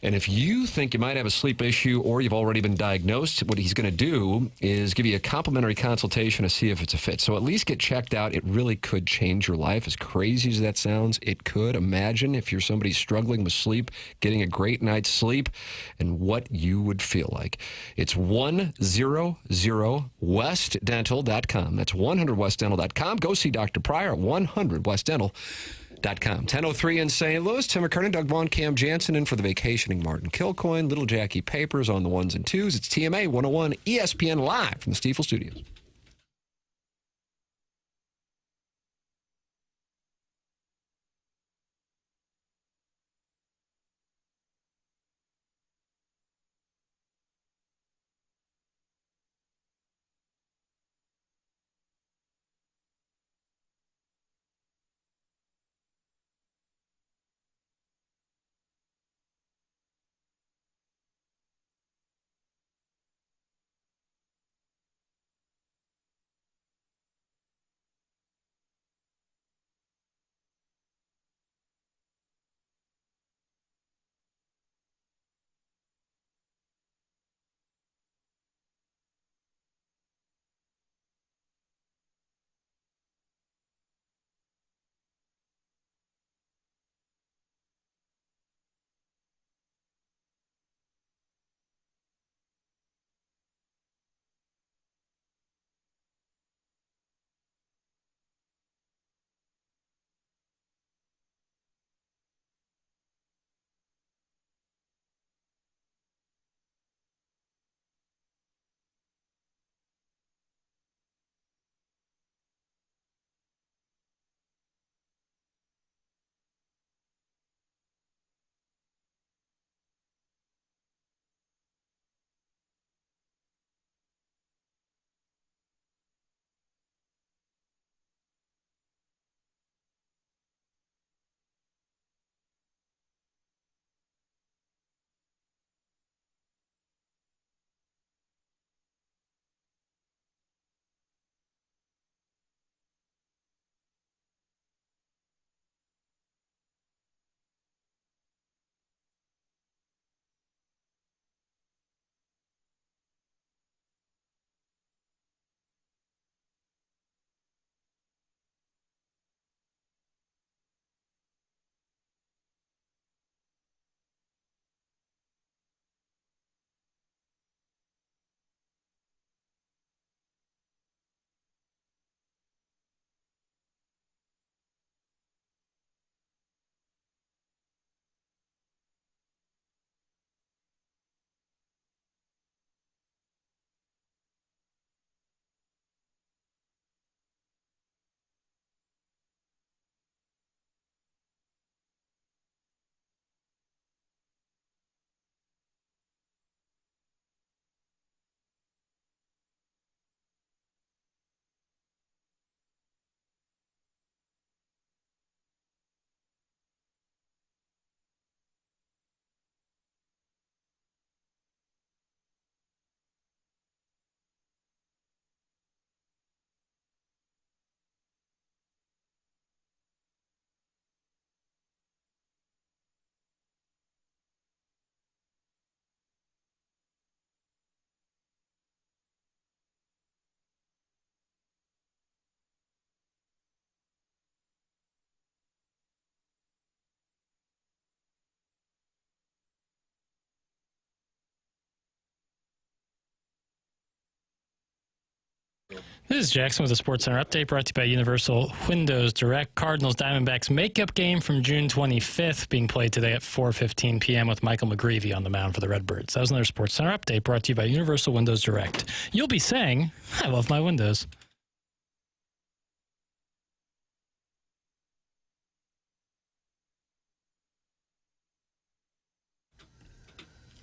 And if you think you might have a sleep issue or you've already been diagnosed, what he's going to do is give you a complimentary consultation to see if it's a fit. So at least get checked out. It really could change your life. As crazy as that sounds, it could. Imagine if you're somebody struggling with sleep, getting a great night's sleep, and what you would feel like. It's 100westdental.com. That's 100westdental.com. Go see Dr. Pryor at 100westdental.com. 10:03 in St. Louis. Tim McKernan, Doug Vaughn, Cam Jansen in for the vacationing Martin Kilcoyne. Little Jackie Papers on the ones and twos. It's TMA 101 ESPN live from the Stiefel Studios. This is Jackson with the Sports Center update brought to you by Universal Windows Direct. Cardinals Diamondbacks makeup game from June 25th being played today at 4:15 p.m. with Michael McGreevy on the mound for the Redbirds. That was another Sports Center update brought to you by Universal Windows Direct. You'll be saying, I love my windows.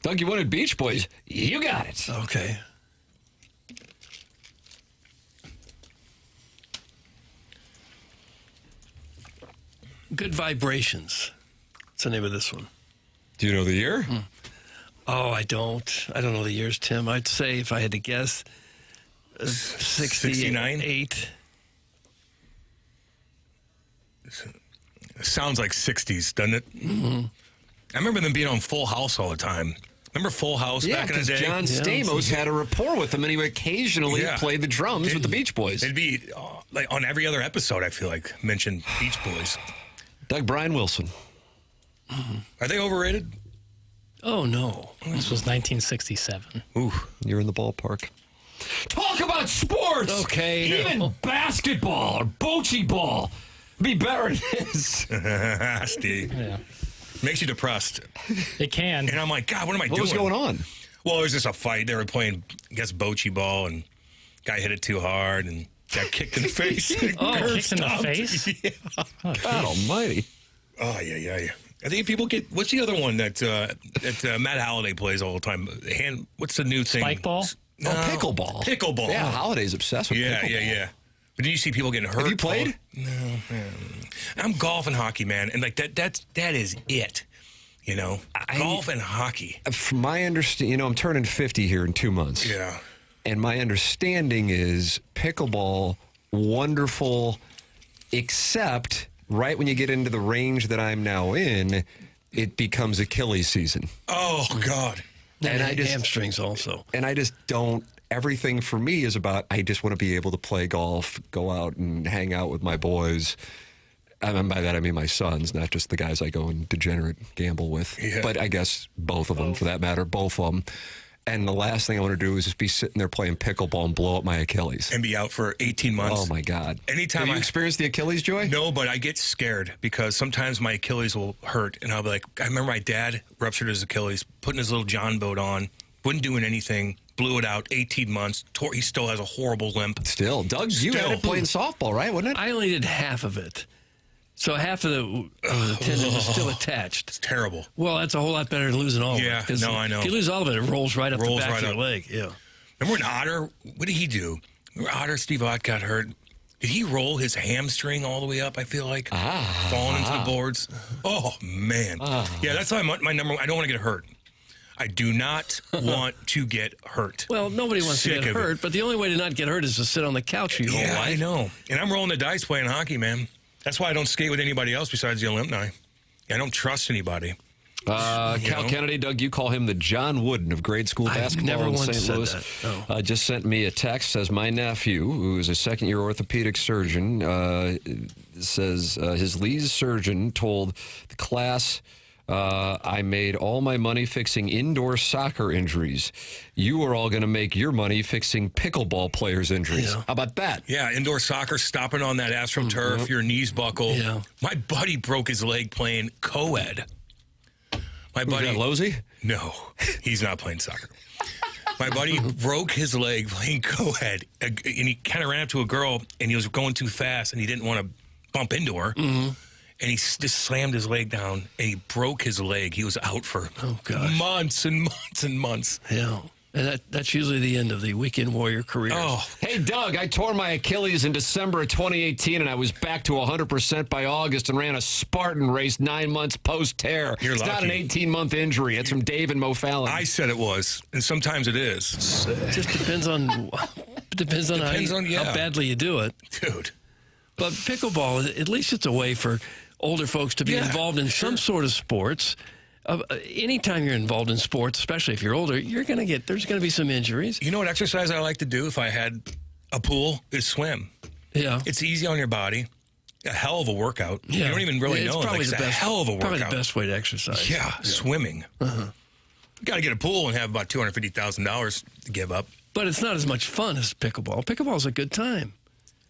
Doug, you wanted Beach Boys. You got it. Okay. Good Vibrations. That's the name of this one. Do you know the year? Oh, I don't. I don't know the years, Tim. I'd say if I had to guess, 69? 8. Sounds like 60s, doesn't it? Mm-hmm. I remember them being on Full House all the time. Remember Full House back in the day? John Stamos had a rapport with them, and he would occasionally play the drums with the Beach Boys. It'd be like on every other episode, I feel like, mentioned Beach Boys. Doug Brian Wilson. Are they overrated? Oh, no. This was 1967. Ooh, you're in the ballpark. Talk about sports! Okay. Even basketball or bocce ball be better than this. Steve. Yeah. Makes you depressed. It can. And I'm like, God, what am I doing? What was going on? Well, it was just a fight. They were playing, I guess, bocce ball, and guy hit it too hard and got kicked in the face. Kicked in the face? Yeah. Oh, God almighty. Oh, yeah. I think people get, what's the other one that Matt Halliday plays all the time? What's the new thing? Spike ball? No. Oh, pickleball. Pickleball. Yeah, Halliday's obsessed with pickleball. Yeah. But do you see people getting hurt? Have you played? No. I'm golf and hockey, man, and like that is it. You know, golf and hockey. From my understanding, I'm turning 50 here in 2 months. Yeah. And my understanding is pickleball, wonderful, except right when you get into the range that I'm now in, it becomes Achilles season. Oh, God. And hamstrings also. And I just don't. Everything for me is about, I just want to be able to play golf, go out and hang out with my boys. And by that, I mean my sons, not just the guys I go and degenerate gamble with. Yeah. But I guess both of them, for that matter, both of them. And the last thing I want to do is just be sitting there playing pickleball and blow up my Achilles. And be out for 18 months. Oh, my God. Anytime Have you experienced the Achilles, Joy? No, but I get scared because sometimes my Achilles will hurt. And I'll be like, I remember my dad ruptured his Achilles, putting his little John boat on, wasn't doing anything, blew it out, 18 months. He still has a horrible limp. Still. Doug, you had it playing softball, right? Wasn't it? I only did half of it. So half of the tendon is still attached. It's terrible. Well, that's a whole lot better than losing all of it. Yeah, no, I know. If you lose all of it, it rolls right up the back of your leg. Yeah. Remember when Otter, what did he do? Remember Otter, Steve Ott got hurt. Did he roll his hamstring all the way up, I feel like? Falling into the boards? Oh, man. Yeah, that's why my number one. I don't want to get hurt. I do not want to get hurt. Well, nobody wants to get hurt, but the only way to not get hurt is to sit on the couch your whole life. I know. And I'm rolling the dice playing hockey, man. That's why I don't skate with anybody else besides the alumni. I don't trust anybody. Cal Kennedy, Doug, you call him the John Wooden of grade school basketball in St. Louis. Just sent me a text, says my nephew, who is a second-year orthopedic surgeon, says his lead surgeon told the class, I made all my money fixing indoor soccer injuries. You are all going to make your money fixing pickleball players' injuries. How about that? Yeah, indoor soccer, stopping on that AstroTurf, your knees buckle. Yeah. My buddy broke his leg playing co-ed. My buddy Losey? No, he's not playing soccer. My buddy broke his leg playing co-ed, and he kind of ran up to a girl, and he was going too fast, and he didn't want to bump into her. And he just slammed his leg down, and he broke his leg. He was out for months and months and months. Yeah. And that's usually the end of the weekend warrior career. Oh. Hey, Doug, I tore my Achilles in December of 2018, and I was back to 100% by August and ran a Spartan race 9 months post-tear. You're it's lucky. not an 18-month injury. It's from Dave and Mo Fallon. I said it was, and sometimes it is. It just depends on how badly you do it. Dude. But pickleball, at least it's a way for older folks to be involved in some sort of sports. Anytime you're involved in sports, especially if you're older, there's going to be some injuries. You know what exercise I like to do if I had a pool is swim. Yeah. It's easy on your body. A hell of a workout. Yeah. You don't even really know. It's a hell of a workout. Probably the best way to exercise. Yeah. Swimming. You got to get a pool and have about $250,000 to give up. But it's not as much fun as pickleball. Pickleball's a good time.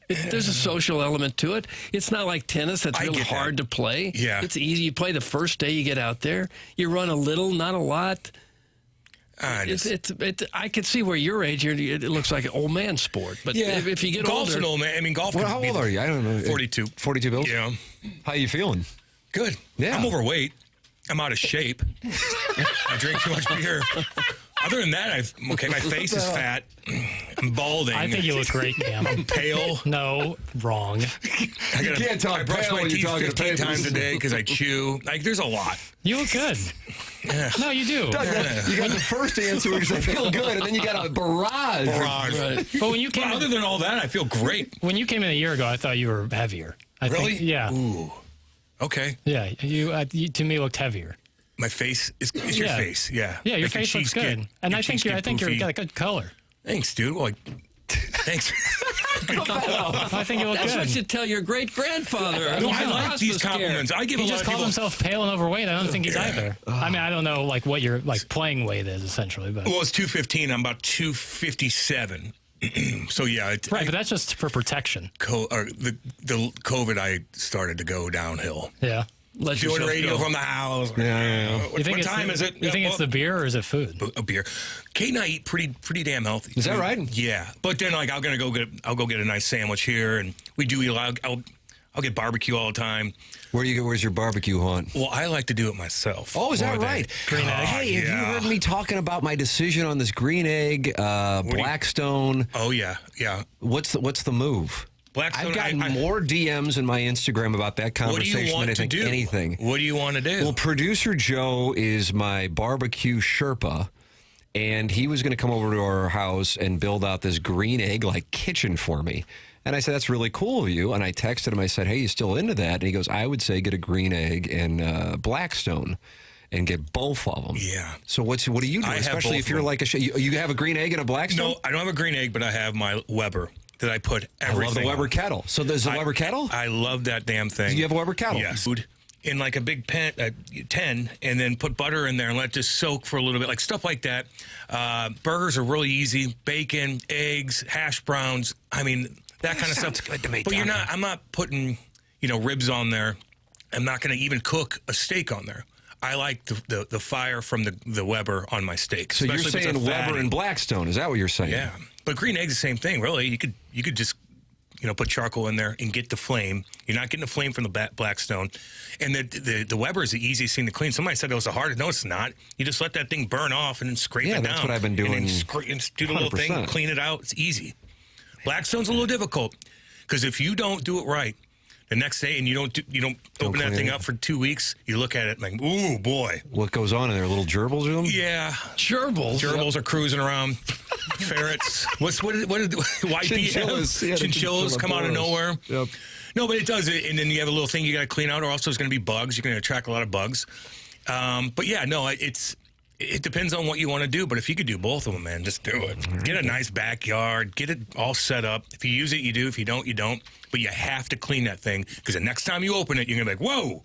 There's a social element to it. It's not like tennis that's really hard to play. Yeah. It's easy. You play the first day you get out there. You run a little, not a lot. I could see where your age, it looks like an old man sport. But if you get Golf's older. an old man. I mean, golf. Well, how old are you? I don't know. 42. 42, Bill? Yeah. How you feeling? Good. Yeah. I'm overweight. I'm out of shape. I drink too much beer. Other than that, my face is fat. I'm balding. I think you look great, Cam. I'm pale. No, wrong. You can't talk I brush pale my when you're teeth talking 15 times a day because I chew. Like, there's a lot. You look good. Yeah. No, you do. Doug, you got the first answer where you say feel good, and then you got a barrage. Right. But when you came other than all that, I feel great. When you came in a year ago, I thought you were heavier. Really? Yeah. Ooh. Okay. Yeah, you to me looked heavier. My face is your face. Yeah. Yeah, your face looks good, and I think you're got a good color. Thanks, dude. Like, thanks. I think you look That's good. what you tell your great grandfather. No, I like these compliments. I give he a lot just of called people. himself pale and overweight. I don't think he's either. I mean, I don't know like what your playing weight is essentially, but Well, it's 215. I'm about 257. So yeah, right. But that's just for protection. The COVID, I started to go downhill. Yeah. Doing radio from the house. Yeah. What time is it? You think it's the beer or is it food? A beer. Kate and I eat pretty damn healthy. Is that right? Yeah, but then like I'll go get a nice sandwich here, and we do eat a lot. I'll get barbecue all the time. Where's your barbecue haunt? Well, I like to do it myself. Oh, is that right? Green egg. Hey, have you heard me talking about my decision on this green egg, Blackstone? Oh yeah. What's the move? Blackstone, I've gotten more DMs in my Instagram about that conversation than I think anything. What do you want to do? Well, producer Joe is my barbecue Sherpa, and he was going to come over to our house and build out this green egg-like kitchen for me. And I said, that's really cool of you. And I texted him, I said, hey, you still into that? And he goes, I would say get a green egg and Blackstone and get both of them. Yeah. So what do you do? Especially if you're like you have a green egg and a Blackstone? No, I don't have a green egg, but I have my Weber that I put everything I love the Weber on. kettle. So there's a Weber kettle? I love that damn thing. Do you have a Weber kettle? Yes. Food in like a big pan, 10, and then put butter in there and let it just soak for a little bit, like stuff like that. Burgers are really easy. Bacon, eggs, hash browns. I mean, that kind of stuff. Good to me, but I'm not putting, ribs on there. I'm not going to even cook a steak on there. I like the fire from the Weber on my steak. So you're saying Weber and Blackstone? Is that what you're saying? Yeah, but green egg's the same thing, really. You could just put charcoal in there and get the flame. You're not getting the flame from the Blackstone, and the Weber is the easiest thing to clean. Somebody said it was the hardest. No, it's not. You just let that thing burn off and then scrape it down. Yeah, that's what I've been doing. And then do the little thing, and clean it out. It's easy. Blackstone's a little difficult because if you don't do it right, the next day, and you don't open that thing up for 2 weeks, you look at it like, ooh, boy. What goes on in there? Little gerbils or something? Yeah. Gerbils? Gerbils are cruising around. Ferrets. What did white chinchillas come out of nowhere? Yep. No, but it does. And then you have a little thing you got to clean out, or also it's going to be bugs. You're going to attract a lot of bugs. But yeah, no, it depends on what you want to do, but if you could do both of them, man, just do it. Get a nice backyard. Get it all set up. If you use it, you do. If you don't, you don't. But you have to clean that thing because the next time you open it, you're going to be like, whoa,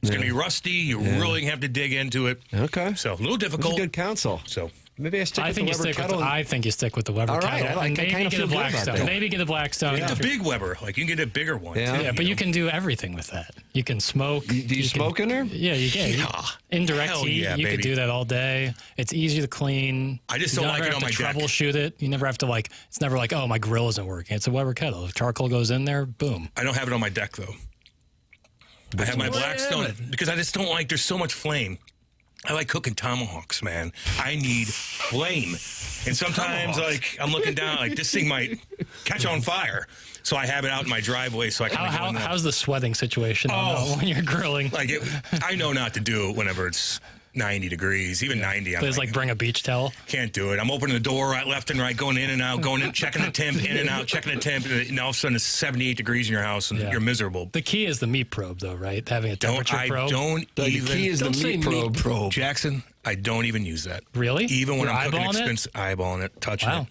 it's going to be rusty. You really have to dig into it. Okay. So a little difficult. That's good counsel. So maybe I stick with the Weber kettle. I think you stick with the Weber kettle. All right. I kind of feel good about that. Maybe get a Blackstone. Get the big Weber. Like, you can get a bigger one. Yeah, but you can do everything with that. You can smoke. Do you smoke in there? Yeah, you can. Yeah. Indirect heat. You could do that all day. It's easy to clean. I just don't like it on my deck. You never have to troubleshoot it. You never have to it's never like, oh, my grill isn't working. It's a Weber kettle. If charcoal goes in there, boom. I don't have it on my deck, though. I have my Blackstone because I just don't like, there's so much flame. I like cooking tomahawks, man. I need flame. And sometimes, I'm looking down, this thing might catch on fire. So I have it out in my driveway so I can go in there. How's the sweating situation when you're grilling? I know not to do it whenever it's 90 degrees, even 90. Please, bring a beach towel. Can't do it. I'm opening the door right, left and right, going in and out, going in, checking the temp, in and out, checking the temp, and all of a sudden it's 78 degrees in your house and you're miserable. The key is the meat probe, though, right? Having a temperature probe. The key is the meat probe. Jackson, I don't even use that. Really? Even when I'm cooking eyeballing it, touching it.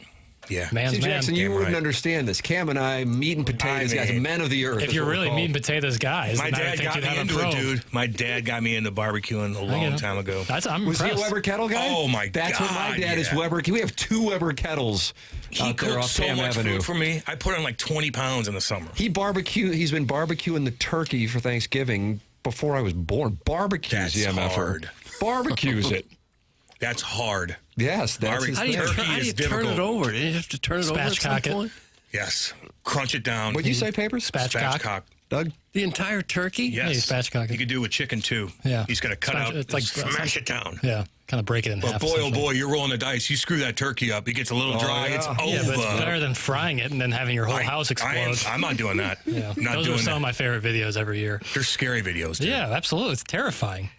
Yeah. Man's See, Jackson, man. you wouldn't understand this. Cam and I, meat and potatoes guys, men of the earth. If you're really meat and potatoes guys, my dad got me into it, dude. My dad got me into barbecuing a long time ago. I'm Was impressed. he a Weber kettle guy? Oh, my God. That's what my dad is, Weber. We have 2 Weber kettles out there off so Tam much Avenue. food for me. I put on like 20 pounds in the summer. He's been barbecuing the turkey for Thanksgiving before I was born. Barbecues the MFer. Hard. Barbecues it. That's hard. Yes, that's his How do you turn it over? Do you have to turn it over at some point? Yes. Crunch it down. What'd you say, Papers? Spatchcock. Doug? The entire turkey? Yes. Yeah, you spatchcock it. You could do it with chicken, too. Yeah. He's going to cut out, it's like smash it down. Yeah, kind of break it in half. But boy, oh boy, you're rolling the dice. You screw that turkey up. It gets a little dry. Yeah. It's over. Yeah, but it's better than frying it and then having your whole house explode. I'm not doing that. Yeah. Not Those doing are some that. of my favorite videos every year. They're scary videos, dude. Yeah, absolutely. It's terrifying.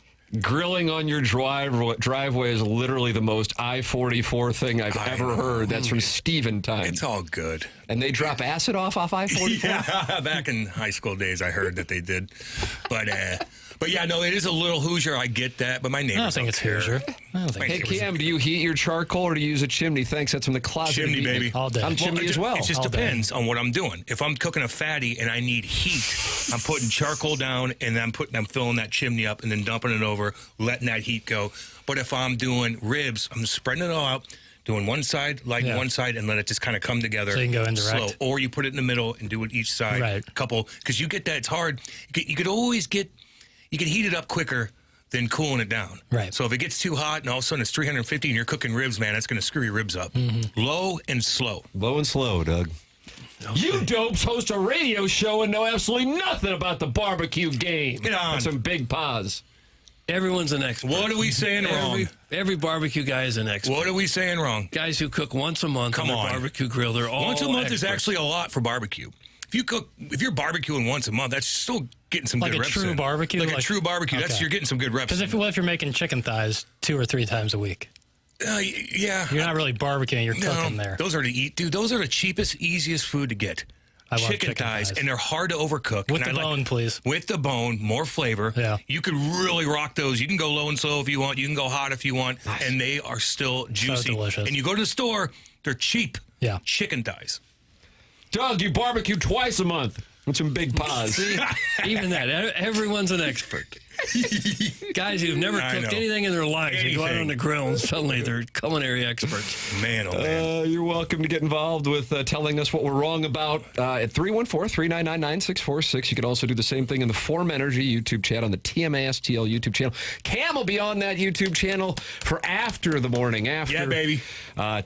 Grilling on your driveway is literally the most I-44 thing I've ever heard. That's from Steven time. It's all good. And they drop acid off I-44? Yeah, back in high school days, I heard that they did. But yeah, no, it is a little Hoosier. I get that, but my neighbors I don't think it's Hoosier. Hey, Cam, do you heat your charcoal or do you use a chimney? Thanks, that's from the closet. Chimney, baby. All day. I'm chimney as well. It just depends on what I'm doing. If I'm cooking a fatty and I need heat, I'm putting charcoal down and I'm filling that chimney up and then dumping it over, letting that heat go. But if I'm doing ribs, I'm spreading it all out, doing one side, one side, and let it just kind of come together. So you can go indirect. Slow. Or you put it in the middle and do it each side. Right. Because you get that, it's hard. You could always you can heat it up quicker than cooling it down. Right. So if it gets too hot and all of a sudden it's 350 and you're cooking ribs, man, that's going to screw your ribs up. Mm-hmm. Low and slow. Low and slow, Doug. Okay. You dopes host a radio show and know absolutely nothing about the barbecue game. Get on. That's some big pause. Everyone's an expert. What are we saying wrong? Every barbecue guy is an expert. What are we saying wrong? Guys who cook once a month on their barbecue grill, they're all once a month experts. is actually a lot for barbecue. If you're barbecuing once a month, that's still getting some good reps in. Like a true barbecue? Like a true barbecue. Okay. You're getting some good reps in. Because what if you're making chicken thighs 2 or 3 times a week? Yeah. You're not really barbecuing, you're cooking there. Those are to eat, dude. Those are the cheapest, easiest food to get. I love chicken thighs, and they're hard to overcook. With the bone, please. With the bone, more flavor. Yeah. You could really rock those. You can go low and slow if you want. You can go hot if you want. Nice. And they are still juicy. So delicious. And you go to the store, they're cheap. Yeah. Chicken thighs. Doug, you barbecue twice a month. With some big paws. See, even that. Everyone's an expert. Guys who've never cooked anything in their lives, they go out on the grill and suddenly they're culinary experts. Man, oh man. You're welcome to get involved with telling us what we're wrong about at 314-399-9646. You can also do the same thing in the Form Energy YouTube chat on the TMASTL YouTube channel. Cam will be on that YouTube channel for after the morning after. Yeah, baby.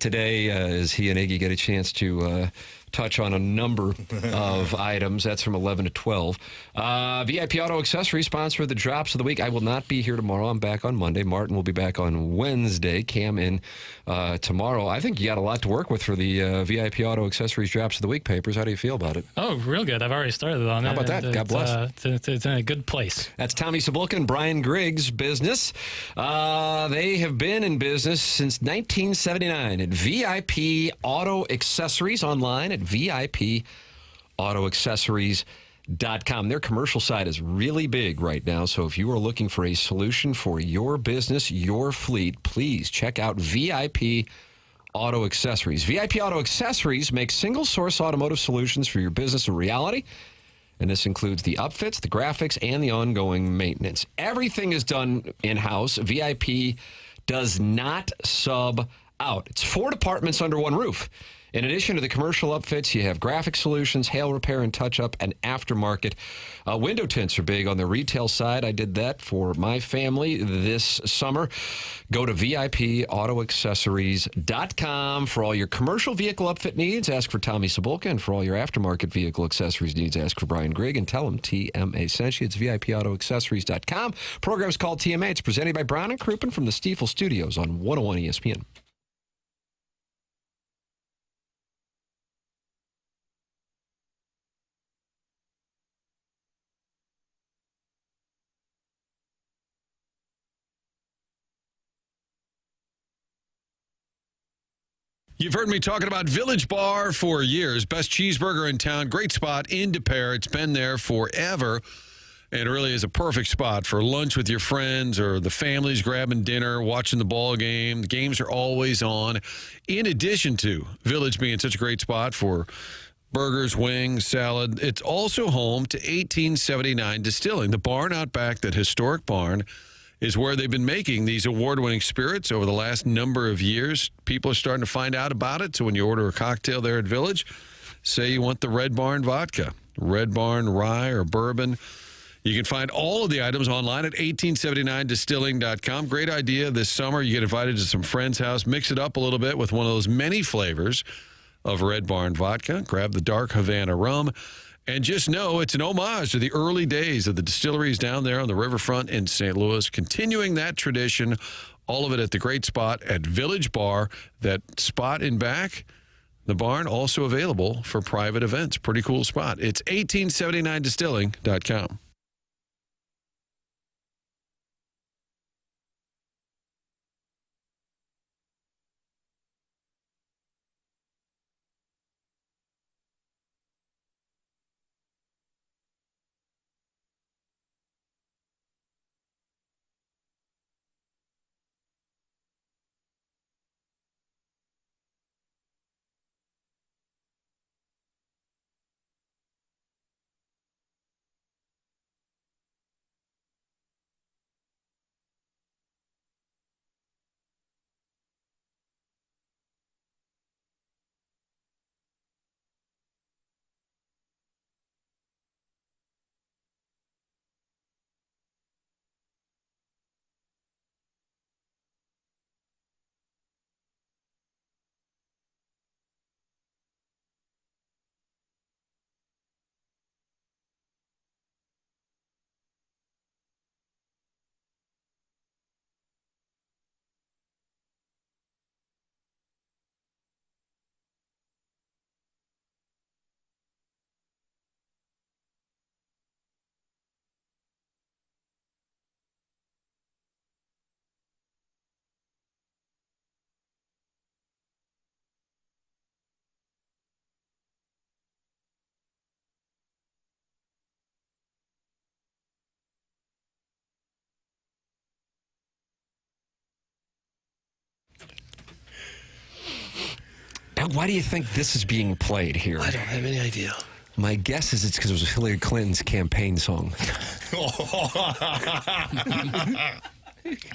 Today, as he and Iggy get a chance to touch on a number of items. That's from 11 to 12. VIP Auto Accessories, sponsor of the Drops of the Week. I will not be here tomorrow. I'm back on Monday. Martin will be back on Wednesday. Cam in tomorrow. I think you got a lot to work with for the VIP Auto Accessories Drops of the Week papers. How do you feel about it? Oh, real good. I've already started on it. How about that? God bless. It's in a good place. That's Tommy Cibulka and Brian Griggs' business. They have been in business since 1979 at VIP Auto Accessories, online at VIPAutoaccessories.com. Their commercial side is really big right now, so if you are looking for a solution for your business, your fleet, please check out VIP Auto Accessories. VIP Auto Accessories makes single-source automotive solutions for your business a reality, and this includes the upfits, the graphics, and the ongoing maintenance. Everything is done in-house. VIP does not sub out. It's 4 departments under one roof. In addition to the commercial upfits, you have graphic solutions, hail repair and touch-up, and aftermarket. Window tints are big on the retail side. I did that for my family this summer. Go to VIPAutoaccessories.com for all your commercial vehicle upfit needs. Ask for Tommy Cibulka. And for all your aftermarket vehicle accessories needs, ask for Brian Grigg and tell him TMA sent you. It's VIPAutoaccessories.com. Program's called TMA. It's presented by Brown & Crouppen from the Stiefel Studios on 101 ESPN. You've heard me talking about Village Bar for years. Best cheeseburger in town. Great spot in Des Peres. It's been there forever. and really is a perfect spot for lunch with your friends or the families grabbing dinner, watching the ball game. The games are always on. In addition to Village being such a great spot for burgers, wings, salad, it's also home to 1879 Distilling. The barn out back, that historic barn, is where they've been making these award-winning spirits over the last number of years. People are starting to find out about it. So when you order a cocktail there at Village, say you want the Red Barn vodka, Red Barn rye or bourbon. You can find all of the items online at 1879distilling.com. Great idea this summer. You get invited to some friend's house, mix it up a little bit with one of those many flavors of Red Barn vodka. Grab the dark Havana rum. And just know it's an homage to the early days of the distilleries down there on the riverfront in St. Louis. Continuing that tradition, all of it at the great spot at Village Bar. That spot in back, the barn, also available for private events. Pretty cool spot. It's 1879distilling.com. Doug, why do you think this is being played here? I don't have any idea. My guess is it's because it was Hillary Clinton's campaign song.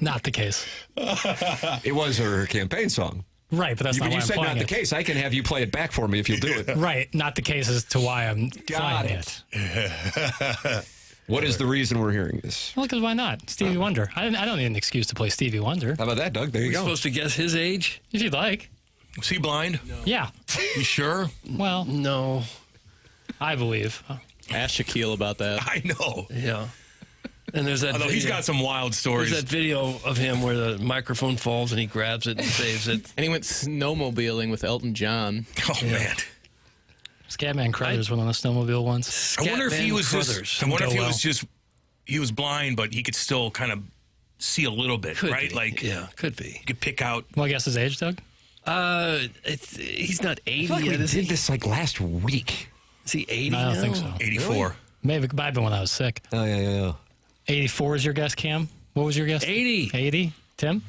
Not the case. It was her campaign song. Right, but that's not why I'm playing it. You said not the case. I can have you play it back for me if you'll do it. Right, not the case as to why I'm playing it. What is the reason we're hearing this? Well, because why not? Stevie Wonder. I don't need an excuse to play Stevie Wonder. How about that, Doug? There you We're go. supposed to guess his age? If you'd like. Was he blind? No. Yeah. You sure? Well, no. I believe. Ask Shaquille about that. I know. Yeah. And there's that. Although video, he's got some wild stories. There's that video of him where the microphone falls and he grabs it and saves it. And he went snowmobiling with Elton John. Oh, man. Scatman Crothers went on a snowmobile once. I wonder if he was just. I wonder if he was just. He was blind, but he could still kind of see a little bit, Could right? be. Like, yeah, could be. You could pick out. Well, I guess his age, Doug. He's not 80 I feel like yet. we did this like last week. Is he 80 No, I don't now? think so. 84. Really? Maybe it might have been when I was sick. Oh, yeah. 84 is your guess, Cam? What was your guess? 80. 80? Tim?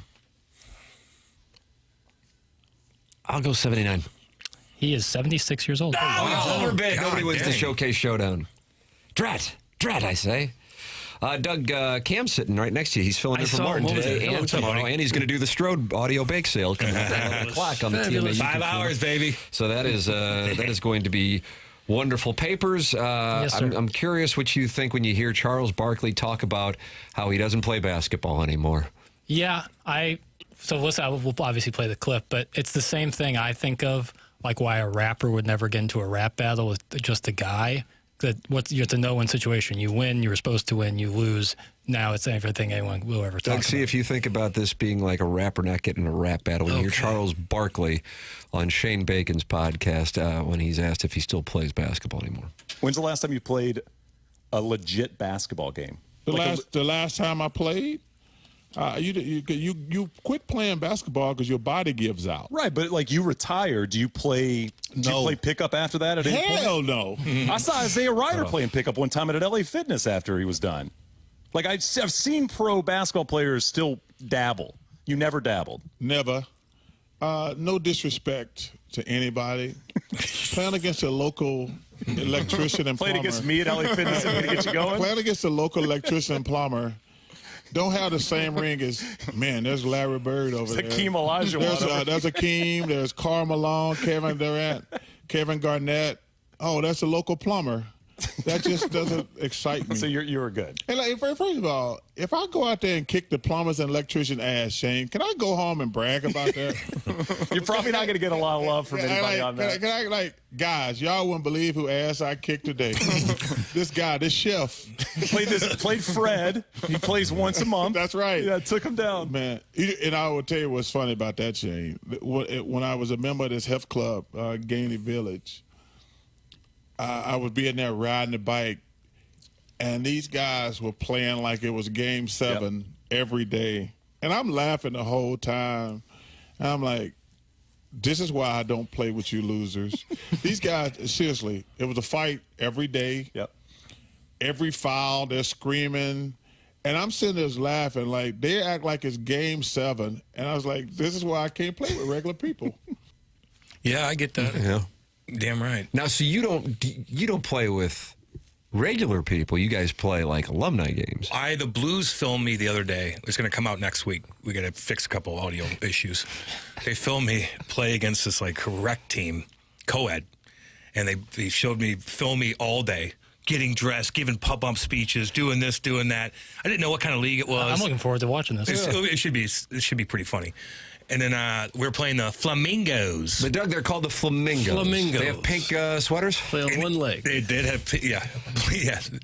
I'll go 79. He is 76 years old. Oh, over bid. Nobody wins the dang. Showcase Showdown. Drat, I say. Doug, Cam's sitting right next to you. He's filling in for Martin today and tomorrow, and he's going to do the Strode audio bake sale coming up at 11 o'clock on the TMA. 5 hours, baby. So that is going to be wonderful. Papers, Yes, sir. I'm curious what you think when you hear Charles Barkley talk about how he doesn't play basketball anymore. Yeah, so listen, we'll obviously play the clip, but it's the same thing I think of, like why a rapper would never get into a rap battle with just a guy. That what you have to know in situation. You win, you were supposed to win, you lose. Now it's everything anyone will ever talk Doug, see about. if you think about this being like a rapper not getting a rap battle. When you hear Charles Barkley on Shane Bacon's podcast when he's asked if he still plays basketball anymore. When's the last time you played a legit basketball game? The last time I played, You quit playing basketball because your body gives out. Right, but like you retire, do you play? Do you play pickup after that? At any Hell point? no. I saw Isaiah Ryder playing pickup one time at LA Fitness after he was done. Like I've seen pro basketball players still dabble. You never dabbled. Never. No disrespect to anybody. Playing against a local electrician and plumber. Playing against me at LA Fitness and get you going. Playing against a local electrician and plumber. Don't have the same ring as, man, there's Larry Bird over there. Hakeem Olajuwon. There's Hakeem, there's Karl Malone, Kevin Durant, Kevin Garnett. Oh, that's a local plumber. That just doesn't excite me. So you were good. And like, first of all, if I go out there and kick the plumbers and electrician ass, Shane, can I go home and brag about that? You're probably not going to get a lot of love from anybody on that. Can I, guys, y'all wouldn't believe who ass I kicked today. This guy, this chef. Played Fred. He plays once a month. That's right. Yeah, took him down. Man, and I will tell you what's funny about that, Shane. When I was a member of this health club, Gainey Village, I would be in there riding the bike, and these guys were playing like it was Game 7 every day. And I'm laughing the whole time. And I'm like, this is why I don't play with you losers. These guys, seriously, it was a fight every day. Yep. Every foul, they're screaming. And I'm sitting there laughing like they act like it's Game 7. And I was like, this is why I can't play with regular people. Yeah, I get that. Yeah. Damn right. Now, so you don't play with regular people. You guys play like alumni games. The Blues filmed me the other day. It's going to come out next week. We got to fix a couple audio issues. They filmed me play against this like rec team, co-ed, and they showed me film me all day, getting dressed, giving pub-up speeches, doing this, doing that. I didn't know what kind of league it was. I'm looking forward to watching this. It should be pretty funny. And then we were playing the Flamingos. But Doug, they're called the Flamingos. Flamingos. They have pink sweaters. Play on one leg. They did have, yeah.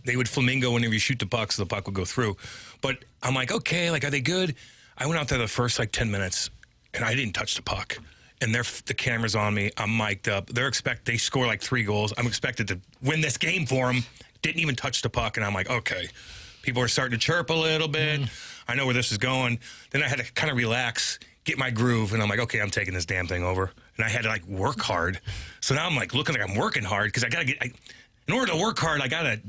They would flamingo whenever you shoot the puck, so the puck would go through. But I'm like, okay, like, are they good? I went out there the first like 10 minutes, and I didn't touch the puck. And the camera's on me. I'm mic'd up. They score like 3 goals. I'm expected to win this game for them. Didn't even touch the puck, and I'm like, okay. People are starting to chirp a little bit. I know where this is going. Then I had to kind of relax, get my groove, and I'm like, okay, I'm taking this damn thing over. And I had to like work hard. So now I'm like looking like I'm working hard because I gotta in order to work hard, I gotta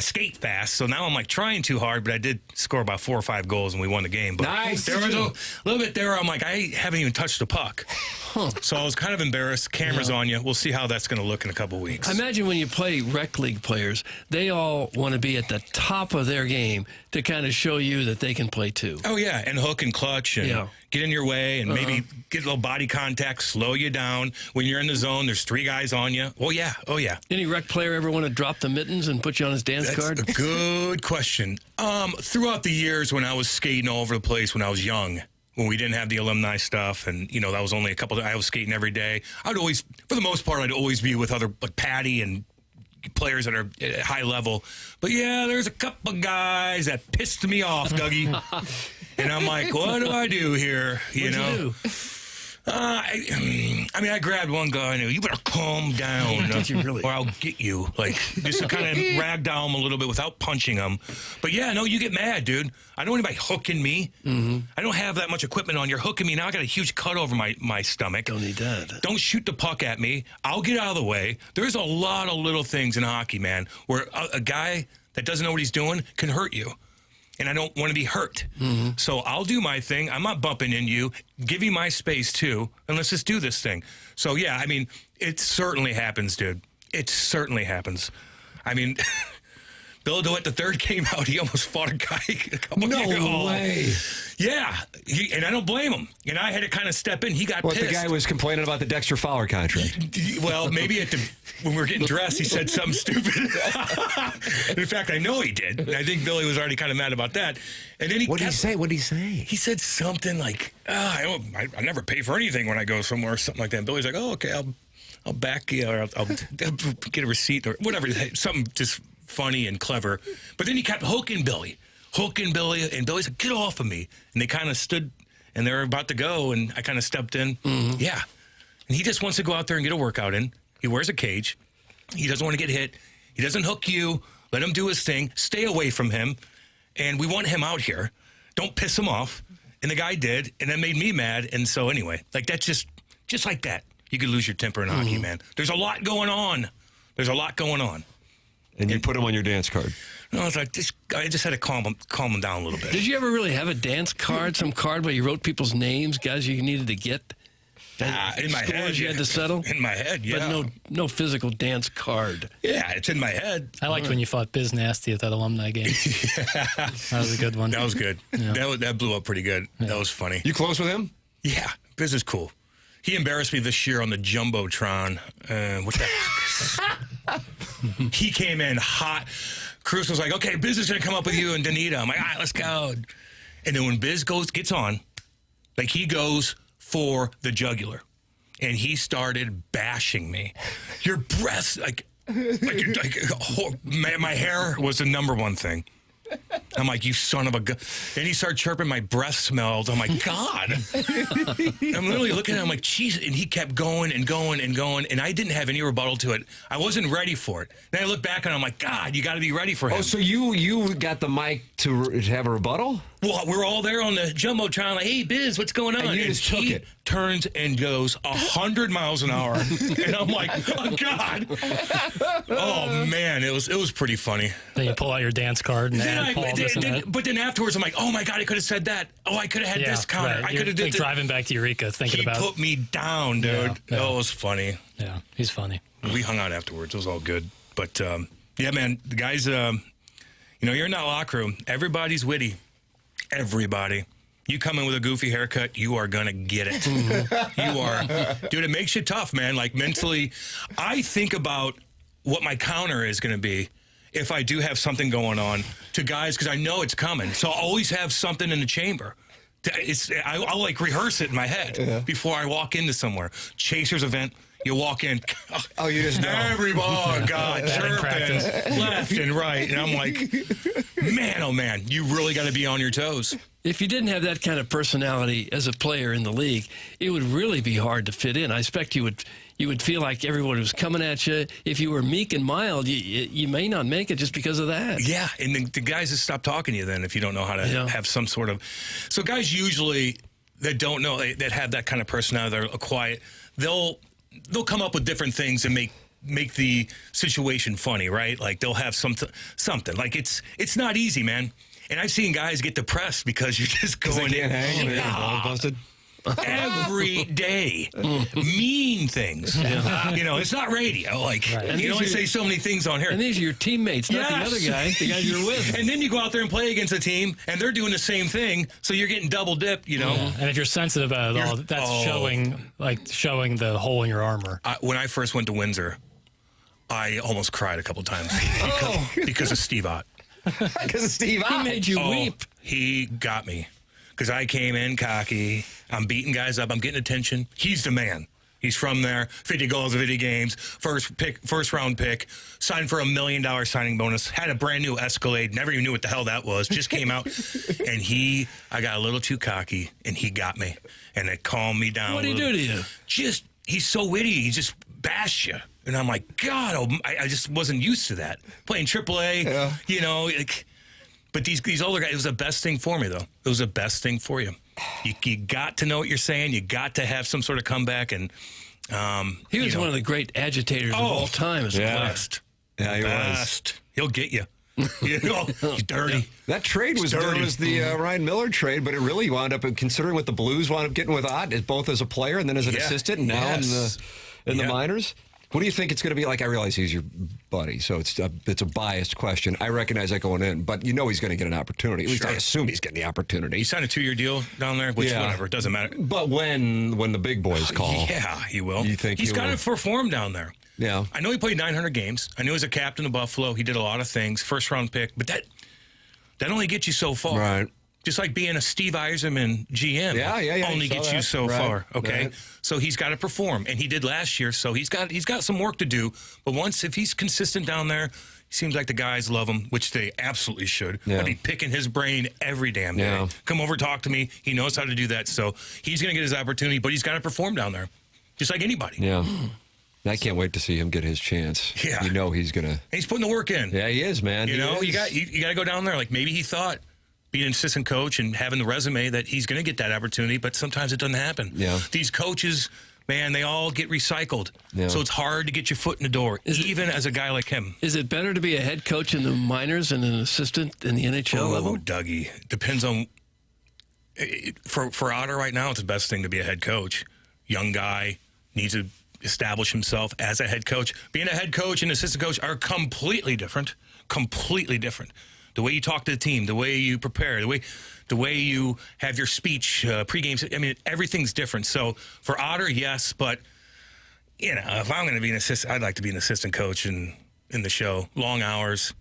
skate fast. So now I'm like trying too hard, but I did score about 4 or 5 goals and we won the game. But nice. There was a little bit there. I'm like, I haven't even touched the puck. So I was kind of embarrassed. Camera's on you. We'll see how that's going to look in a couple weeks. I imagine when you play rec league players, they all want to be at the top of their game to kind of show you that they can play too. Oh, yeah, and hook and clutch and get in your way and maybe get a little body contact, slow you down. When you're in the zone, there's 3 guys on you. Oh, yeah. Any rec player ever want to drop the mittens and put you on his dance card? That's a good question. Throughout the years when I was skating all over the place when I was young, when we didn't have the alumni stuff, and that was only a couple. I was skating every day. I'd always, for the most part, I'd always be with other like Patty and players that are at high level. But yeah, there's a couple guys that pissed me off, Dougie. And I'm like, what do I do here? What'd you do? I grabbed one guy and I knew, you better calm down. Did you really? Or I'll get you. Like, just to kind of ragdoll him a little bit without punching him. But yeah, no, you get mad, dude. I don't want anybody hooking me. Mm-hmm. I don't have that much equipment on. You're hooking me. Now I got a huge cut over my stomach. Don't need that. Don't shoot the puck at me. I'll get out of the way. There's a lot of little things in hockey, man, where a guy that doesn't know what he's doing can hurt you. And I don't want to be hurt. Mm-hmm. So I'll do my thing. I'm not bumping into you. Give you my space, too. And let's just do this thing. So, yeah, it certainly happens, dude. It certainly happens. Bill DeWitt, the third came out, he almost fought a guy a couple years ago. No way. Yeah, and I don't blame him. And I had to kind of step in. He got pissed. The guy was complaining about the Dexter Fowler contract. Well, maybe when we were getting dressed, he said something stupid. In fact, I know he did. I think Billy was already kind of mad about that. And then What did he say? He said something like, I never pay for anything when I go somewhere, or something like that. And Billy's like, oh, okay, I'll back you, or I'll get a receipt, or whatever. Something just funny and clever. But then he kept hooking Billy, and Billy's like, get off of me. And they kind of stood, and they were about to go, and I kind of stepped in. Mm-hmm. Yeah. And he just wants to go out there and get a workout in. He wears a cage. He doesn't want to get hit. He doesn't hook you. Let him do his thing. Stay away from him. And we want him out here don't piss him off. And the guy did, and that made me mad. And so anyway, like that's just like that. You could lose your temper in hockey, man. There's a lot going on. And you put him on your dance card. No, it's like I just had to calm him down a little bit. Did you ever really have a dance card, some card where you wrote people's names, guys you needed to get? In my head, you had to settle. In my head, yeah. But no physical dance card. Yeah, it's in my head. I liked when you fought Biz Nasty at that alumni game. That was a good one. That was good. Yeah. That blew up pretty good. Yeah. That was funny. You close with him? Yeah, Biz is cool. He embarrassed me this year on the Jumbotron. What the He came in hot. Cruz was like, okay, Biz is going to come up with you and Danita. I'm like, all right, let's go. And then when Biz gets on, like he goes for the jugular. And he started bashing me. Your breasts, my hair was the number one thing. I'm like, you son of a gun. Then he started chirping, my breath smelled. I'm like, God. I'm literally looking at him like, jeez. And he kept going and going and going. And I didn't have any rebuttal to it. I wasn't ready for it. Then I look back and I'm like, God, you got to be ready for him. Oh, so you got the mic to have a rebuttal? Well, we're all there on the Jumbotron like, hey, Biz, what's going on? And you just took it. Turns and goes 100 miles an hour. And I'm like, oh, God. Oh, man, it was pretty funny. Then you pull out your dance card and but then afterwards, I'm like, oh, my God, I could have said that. Oh, I could have had this counter. Right. I could have did driving back to Eureka thinking about it. He put me down, dude. Yeah. Oh, it was funny. Yeah, he's funny. We hung out afterwards. It was all good. But, yeah, man, the guys, you're in that locker room. Everybody's witty. Everybody. You come in with a goofy haircut, you are going to get it. You are. Dude, it makes you tough, man. Like, mentally, I think about what my counter is going to be if I do have something going on to guys, because I know it's coming. So I'll always have something in the chamber. I'll like rehearse it in my head before I walk into somewhere. Chasers event. You walk in. Oh, you just know. Oh, God, chirping left and right. And I'm like, man, oh, man, you really got to be on your toes. If you didn't have that kind of personality as a player in the league, it would really be hard to fit in. I expect you would feel like everyone was coming at you. If you were meek and mild, you may not make it just because of that. Yeah, and the guys just stop talking to you then if you don't know how to have some sort of... So guys usually that don't know, that have that kind of personality, they're quiet, they'll come up with different things and make the situation funny, right? Like they'll have something. Like it's not easy, man. And I've seen guys get depressed because you're just going in. Busted. Every day. Mean things. It's not radio. Like, right. You only say so many things on here. And these are your teammates, not the other guy, the guys you're with. And then you go out there and play against a team, and they're doing the same thing, so you're getting double dipped, Yeah. And if you're sensitive about it all, that's showing the hole in your armor. When I first went to Windsor, I almost cried a couple times because of Steve Ott. Because of Steve Ott? He made you weep. He got me. Because I came in cocky. I'm beating guys up. I'm getting attention. He's the man. He's from there. 50 goals, 50 games. First round pick. Signed for $1 million signing bonus. Had a brand new Escalade. Never even knew what the hell that was. Just came out. And I got a little too cocky, and he got me. And it calmed me down. What did he do to you? He's so witty. He just bashed you. And I'm like, God, I just wasn't used to that. Playing AAA, but these older guys, it was the best thing for me, though. It was the best thing for you. You got to know what you're saying. You got to have some sort of comeback. And he was one of the great agitators of all time as a player. Yeah, he was. He'll get you. He's dirty. Yeah. That trade was known as the Ryan Miller trade, but it really wound up, considering what the Blues wound up getting with Ott, both as a player and then as an assistant, and now in the minors. What do you think it's going to be like? I realize he's your buddy, so it's a biased question. I recognize that going in, but he's going to get an opportunity. At least I assume he's getting the opportunity. He signed a 2-year deal down there, which whatever, it doesn't matter. But when the big boys call, he will. You think he's got to perform down there? Yeah, I know he played 900 games. I know he's a captain of Buffalo. He did a lot of things. First round pick, but that only gets you so far, right? Just like being a Steve Yzerman GM, only gets you so far. Okay, so he's got to perform, and he did last year. So he's got some work to do. But if he's consistent down there, he seems like the guys love him, which they absolutely should. Yeah. I'd be picking his brain every damn day. Yeah. Come over, talk to me. He knows how to do that. So he's going to get his opportunity, but he's got to perform down there, just like anybody. Yeah. I can't wait to see him get his chance. Yeah, he's going to. He's putting the work in. Yeah, he is, man. You got to go down there. Like maybe he thought. being an assistant coach and having the resume that he's going to get that opportunity, but sometimes it doesn't happen. Yeah. These coaches, man, they all get recycled. Yeah. So it's hard to get your foot in the door, even as a guy like him. Is it better to be a head coach in the minors and an assistant in the NHL level? Oh, Dougie. Depends on... For Otter right now, it's the best thing to be a head coach. Young guy, needs to establish himself as a head coach. Being a head coach and assistant coach are completely different. Completely different. The way you talk to the team, the way you prepare, the way you have your speech, pregame. I mean, everything's different. So for Otter, yes, but if I'm going to be an assistant, I'd like to be an assistant coach in the show. Long hours,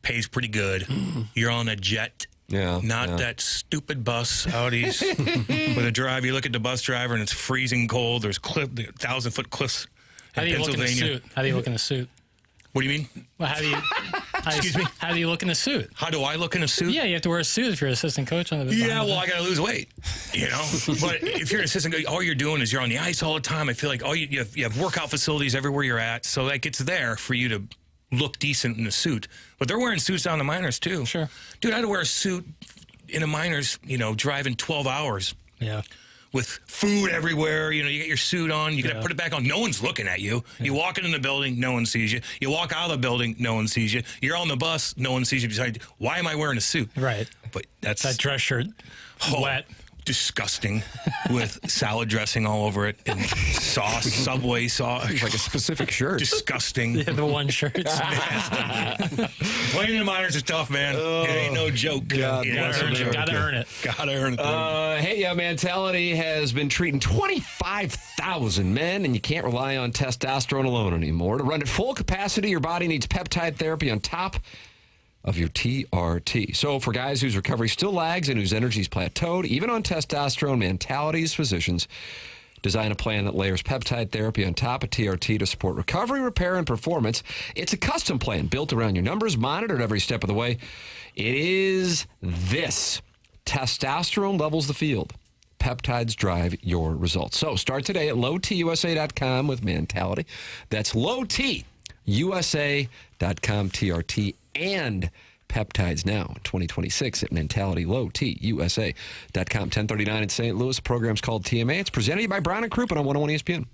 pays pretty good. You're on a jet. Not that stupid bus out east with a drive. You look at the bus driver and it's freezing cold. There's 1,000-foot cliffs in Pennsylvania. How do you look in a suit? What do you mean? Well, excuse me? How do you look in a suit? How do I look in a suit? Yeah, you have to wear a suit if you're an assistant coach. On the well, I got to lose weight, But if you're an assistant coach, all you're doing is you're on the ice all the time. I feel like you have workout facilities everywhere you're at, so like it's there for you to look decent in a suit. But they're wearing suits down the minors too. Sure. Dude, I had to wear a suit in the minors, driving 12 hours. Yeah. With food everywhere, you get your suit on, you got to put it back on. No one's looking at you. Yeah. You walk into the building, no one sees you. You walk out of the building, no one sees you. You're on the bus, no one sees you. Besides, why am I wearing a suit? Right. But that's that dress shirt, wet. Disgusting, with salad dressing all over it and sauce, Subway sauce. It's like a specific shirt. Disgusting. Yeah, the one shirt. Playing in the minors is tough, man. It ain't no joke. Gotta earn it. Gotta earn it. Mentality has been treating 25,000 men, and you can't rely on testosterone alone anymore. To run at full capacity, your body needs peptide therapy on top of your TRT. So for guys whose recovery still lags and whose energy's plateaued, even on testosterone, Mentality's physicians design a plan that layers peptide therapy on top of TRT to support recovery, repair, and performance. It's a custom plan built around your numbers, monitored every step of the way. It is this. Testosterone levels the field. Peptides drive your results. So start today at lowtusa.com with Mentality. That's lowtusa.com, TRT, and peptides now in 2026 at mentality.lowtusa.com. 1039 in St. Louis. The program's called TMA. It's presented to you by Brown and Crouppen on 101 ESPN.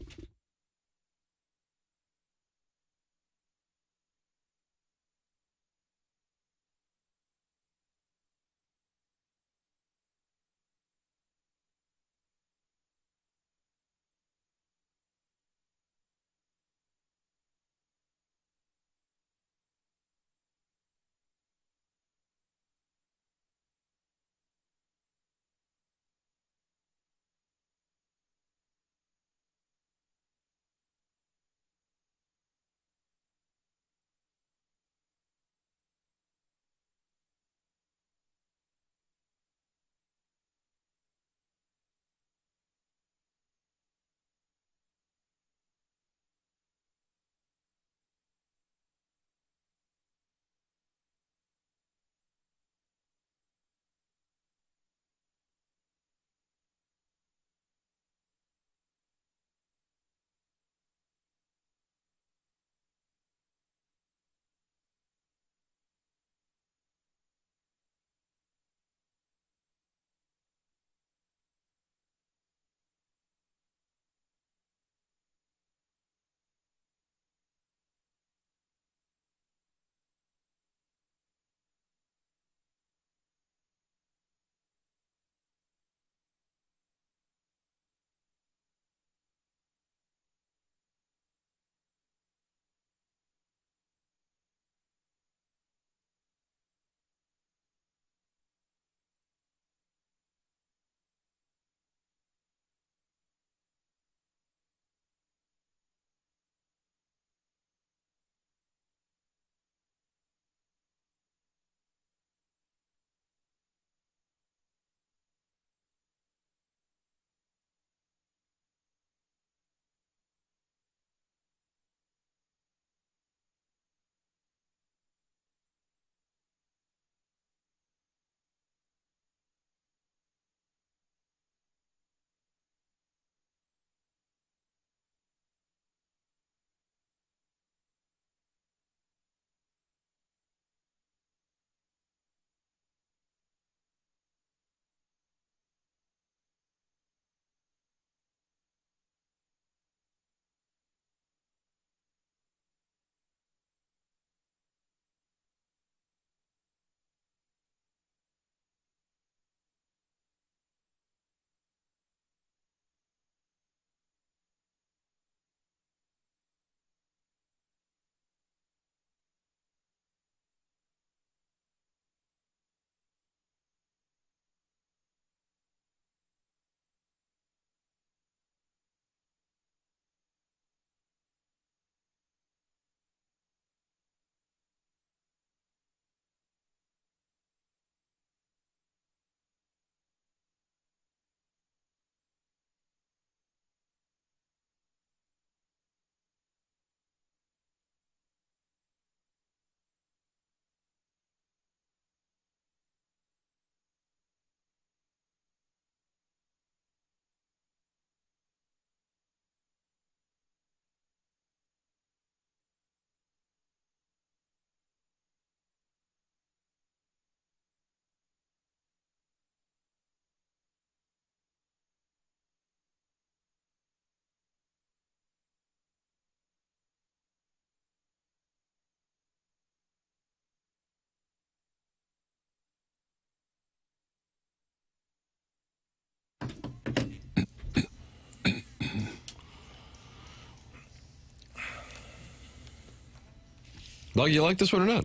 Well, you like this one or not?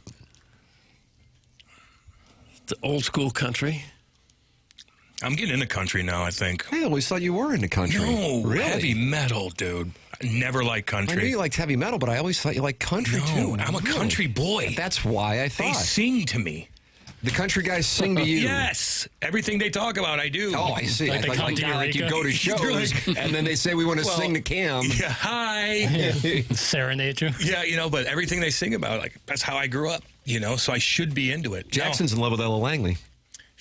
It's old school country. I'm getting into country now, I think. I always thought you were into country. No, really? Heavy metal, dude. I never liked country. I knew you liked heavy metal, but I always thought you liked country, too. I'm a country boy. That's why I thought. They sing to me. The country guys sing to you. Yes. Everything they talk about, I do. Oh, I see. Like I thought like you go to shows, and then they say, we want to sing to Cam. Yeah, hi. Serenade you. Yeah, but everything they sing about, like, that's how I grew up, so I should be into it. Jackson's in love with Ella Langley.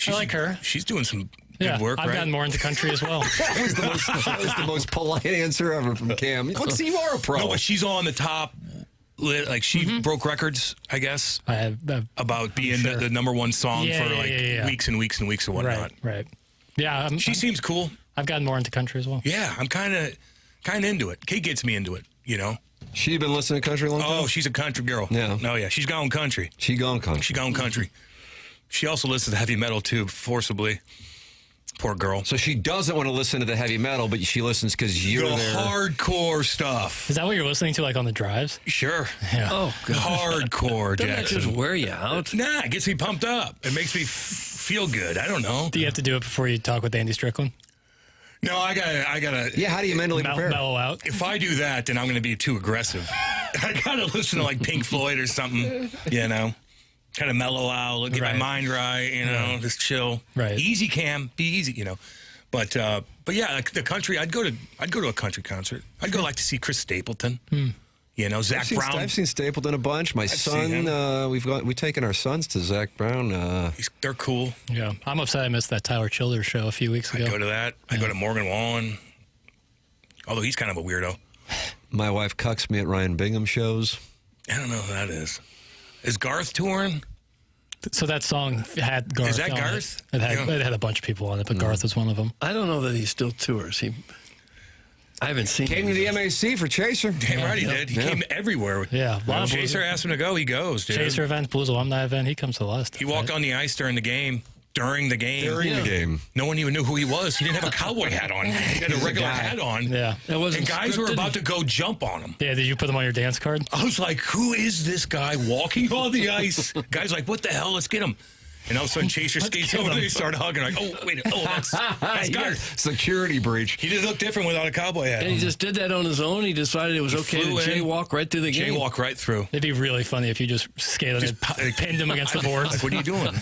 I like her. She's doing some good work, I've gotten more into country as well. that was the most polite answer ever from Cam. Look, see, you are a pro. No, but she's on the top. Like, she broke records, I guess, about being the number one song for weeks and weeks and weeks and whatnot. Right. Yeah. She seems cool. I've gotten more into country as well. Yeah, I'm kind of into it. Kate gets me into it, She been listening to country a long time? Oh, she's a country girl. Yeah. No, yeah. She's gone country. She gone country. She also listens to heavy metal, too, forcibly. Poor girl. So she doesn't want to listen to the heavy metal, but she listens because you're the there. Hardcore stuff. Is that what you're listening to, like, on the drives? Sure. Yeah. Oh, God. Hardcore, Doesn't Jackson. that just wear you out? Nah, it gets me pumped up. It makes me feel good. I don't know. Do you have to do it before you talk with Andy Strickland? No, I gotta. Yeah, how do you mentally prepare? Mellow out. If I do that, then I'm gonna be too aggressive. I gotta listen to like Pink Floyd or something, Kind of mellow out, get my mind right, just chill. Right. Easy, Cam, be easy, But yeah, like the country. I'd go to a country concert. I'd go like to see Chris Stapleton. Zach Brown. I've seen Stapleton a bunch. My son, we've taken our sons to Zach Brown. They're cool. Yeah, I'm upset I missed that Tyler Childers show a few weeks ago. I go to that. I go to Morgan Wallen. Although he's kind of a weirdo. My wife cucks me at Ryan Bingham shows. I don't know who that is. Is Garth touring? So that song had Garth. Is that on Garth? It had a bunch of people on it, but Garth was one of them. I don't know that he still tours. I haven't seen him. Came to the MAC for Chaser. Damn right he did. He came everywhere. Yeah. When Chaser asked him to go, he goes, dude. Chaser event, Blues Alumni event, he comes to the last. He walked on the ice during the game. During the game. No one even knew who he was. He didn't have a cowboy hat on. He had a regular hat on. Yeah. And guys were about to go jump on him. Yeah, did you put them on your dance card? I was like, who is this guy walking on the ice? Guy's like, what the hell? Let's get him. And all of a sudden, Chaser skates over and they start hugging. Like, oh, wait. Oh, that's Garth. Security breach. He did look different without a cowboy hat. And he just did that on his own. He decided it was okay to jaywalk right through the game. Jaywalk right through. It'd be really funny if you just skated and pinned him against the boards. Like, what are you doing?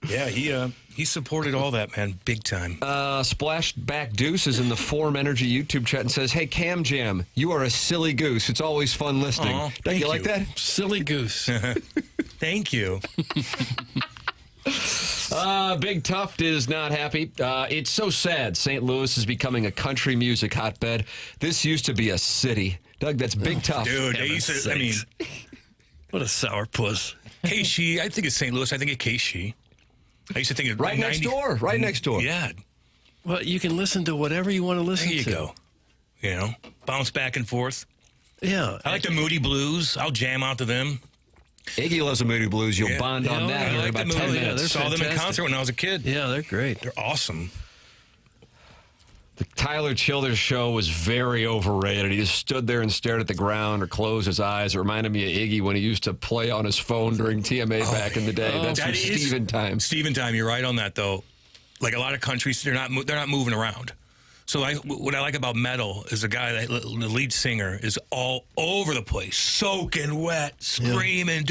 Yeah, he supported all that, man, big time. Splashback Deuce is in the Form Energy YouTube chat and says, "Hey, Cam Jam, you are a silly goose. It's always fun listening." Don't you like that? Silly goose. Thank you. Big Tuft is not happy. It's so sad. St. Louis is becoming a country music hotbed. This used to be a city. Doug, that's Big Tuft. Dude, they used to, what a sourpuss. KC, I think it's St. Louis. I think it's KC. I used to think it's right next door. Right next door. Yeah. Well, you can listen to whatever you want to listen to. There you go. Bounce back and forth. Yeah. I like the Moody Blues. I'll jam out to them. Iggy loves the Moody Blues. You'll bond on that in about 10 minutes. Saw them in concert when I was a kid. Yeah, they're great. They're awesome. The Tyler Childers show was very overrated. He just stood there and stared at the ground or closed his eyes. It reminded me of Iggy when he used to play on his phone during TMA back in the day. That's from Steven time. Steven time. You're right on that, though. Like a lot of countries, they're not moving around. So what I like about metal is the lead singer is all over the place, soaking wet, screaming,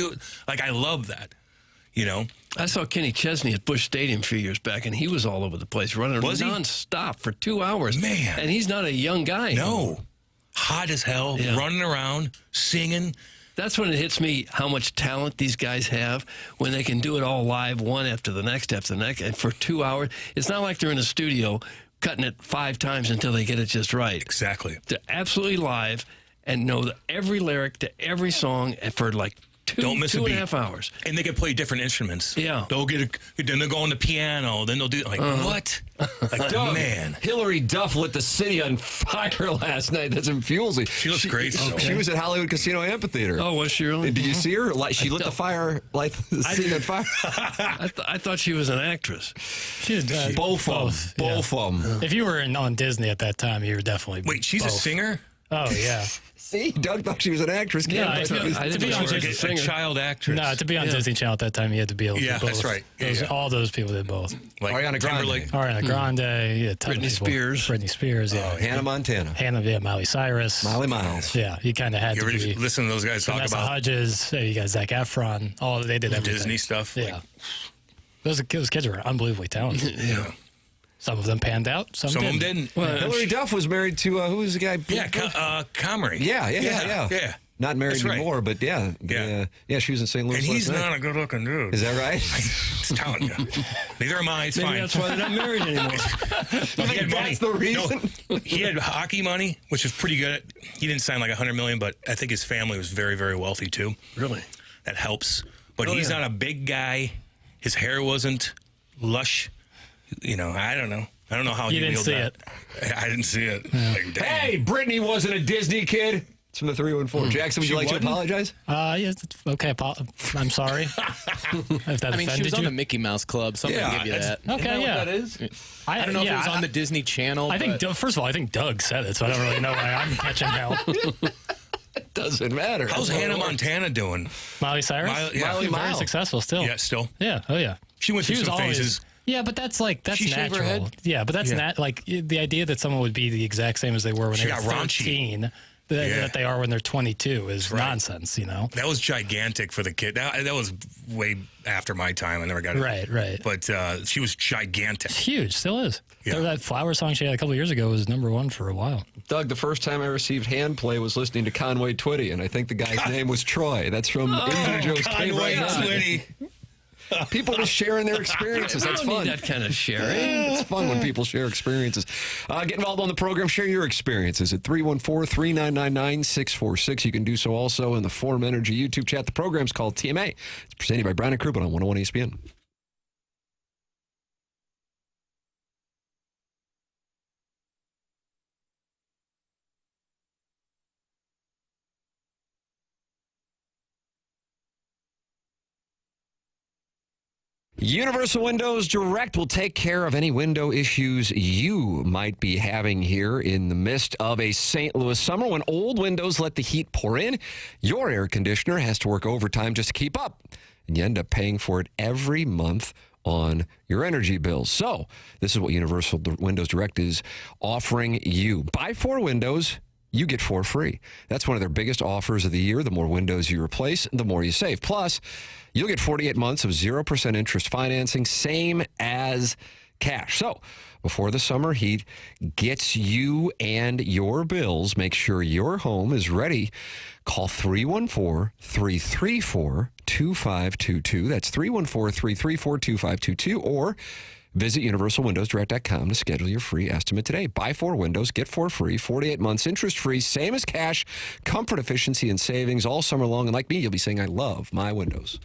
I love that. I saw Kenny Chesney at Busch Stadium a few years back, and he was all over the place, running nonstop for 2 hours. Man. And he's not a young guy. No. Hot as hell, running around, singing. That's when it hits me how much talent these guys have when they can do it all live, one after the next, and for 2 hours. It's not like they're in a studio cutting it 5 times until they get it just right. Exactly. They're absolutely live and know every lyric to every song for like Don't miss 2.5 hours. And they can play different instruments. Yeah. Then they'll go on the piano. Then they'll do what? Doug, man. Hillary Duff lit the city on fire last night. That's in Fuelsy. She looks great. She was at Hollywood Casino Amphitheater. Oh, was she really? Did you see her? She lit the fire, the city on fire. I thought she was an actress. She was both of them. If you were on Disney at that time, you were definitely. Wait, she's both. a singer? Oh, yeah. See, Doug thought she was an actress. Yeah, I to be on a child actress. No, to be on Disney Channel at that time, you had to be able to do both. That's right. All those people did both. Like Ariana Grande. Ariana Grande, yeah, Britney Spears. Britney Spears, yeah. Hannah Montana. Miley Cyrus. Molly Miles. Yeah, you kind of had You to ever be. listen to those guys talk Vanessa about Hudgens, you got Zac Efron. They did everything. Disney stuff? Yeah. Those kids were unbelievably talented. Yeah. Some of them panned out. Some of them didn't. didn't. Well, Hillary Duff was married to, who was the guy? Yeah, Comrie. Yeah. Not married That's right. anymore, but yeah, she was in St. Louis. And he's last night. not a good-looking dude. Is that right? Just telling you. Neither am I. It's Maybe fine. that's why they're not married anymore. He had money. That's the reason. No, he had hockey money, which was pretty good. He didn't sign like $100 million, but I think his family was very, very wealthy too. Really? That helps. But he's not a big guy. His hair wasn't lush. I don't know. I don't know how You he didn't wheeled see that. it. I didn't see it. Like, damn. Hey, Brittany wasn't a Disney kid. It's from the 314. Jackson, would you like to apologize? Yes, okay. I'm sorry. If that she was on the Mickey Mouse Club, so I'm going to give you that. Okay, yeah. What that is? I don't know if it was on the Disney Channel. I think, first of all, I think Doug said it, so I don't really know why I'm catching hell. It doesn't matter. How's Hannah Montana doing? Miley Cyrus? Miley very successful still. Yeah, still. Yeah, oh yeah. She went through some phases. Yeah, but that's She shaved her natural. head? Yeah, but that's not like the idea that someone would be the exact same as they were when She they were got 13, that they are when they're 22 is nonsense, That was gigantic for the kid. That was way after my time. I never got it. Right. But she was gigantic. It's huge, still is. Yeah. That flower song she had a couple of years ago was #1 for a while. Doug, the first time I received hand play was listening to Conway Twitty, and I think the guy's name was Troy. That's from Indian Joe's Tape Right Now. Twitty. People just sharing their experiences. That's fun. That kind of sharing. It's fun when people share experiences. Get involved on the program. Share your experiences at 314-399-9646. You can do so also in the Forum Energy YouTube chat. The program's called TMA. It's presented by Brown & Crouppen on 101 ESPN. Universal Windows Direct will take care of any window issues you might be having here in the midst of a St. Louis summer. When old windows let the heat pour in, your air conditioner has to work overtime just to keep up, and you end up paying for it every month on your energy bills. So this is what Universal Windows Direct is offering you. Buy 4 windows, you get 4 free. That's one of their biggest offers of the year. The more windows you replace, the more you save. Plus, you'll get 48 months of 0% interest financing, same as cash. So, before the summer heat gets you and your bills, make sure your home is ready. Call 314-334-2522. That's 314-334-2522. Or visit universalwindowsdirect.com to schedule your free estimate today. Buy 4 windows, get 4 free, 48 months interest-free, same as cash, comfort, efficiency, and savings all summer long. And like me, you'll be saying, I love my windows.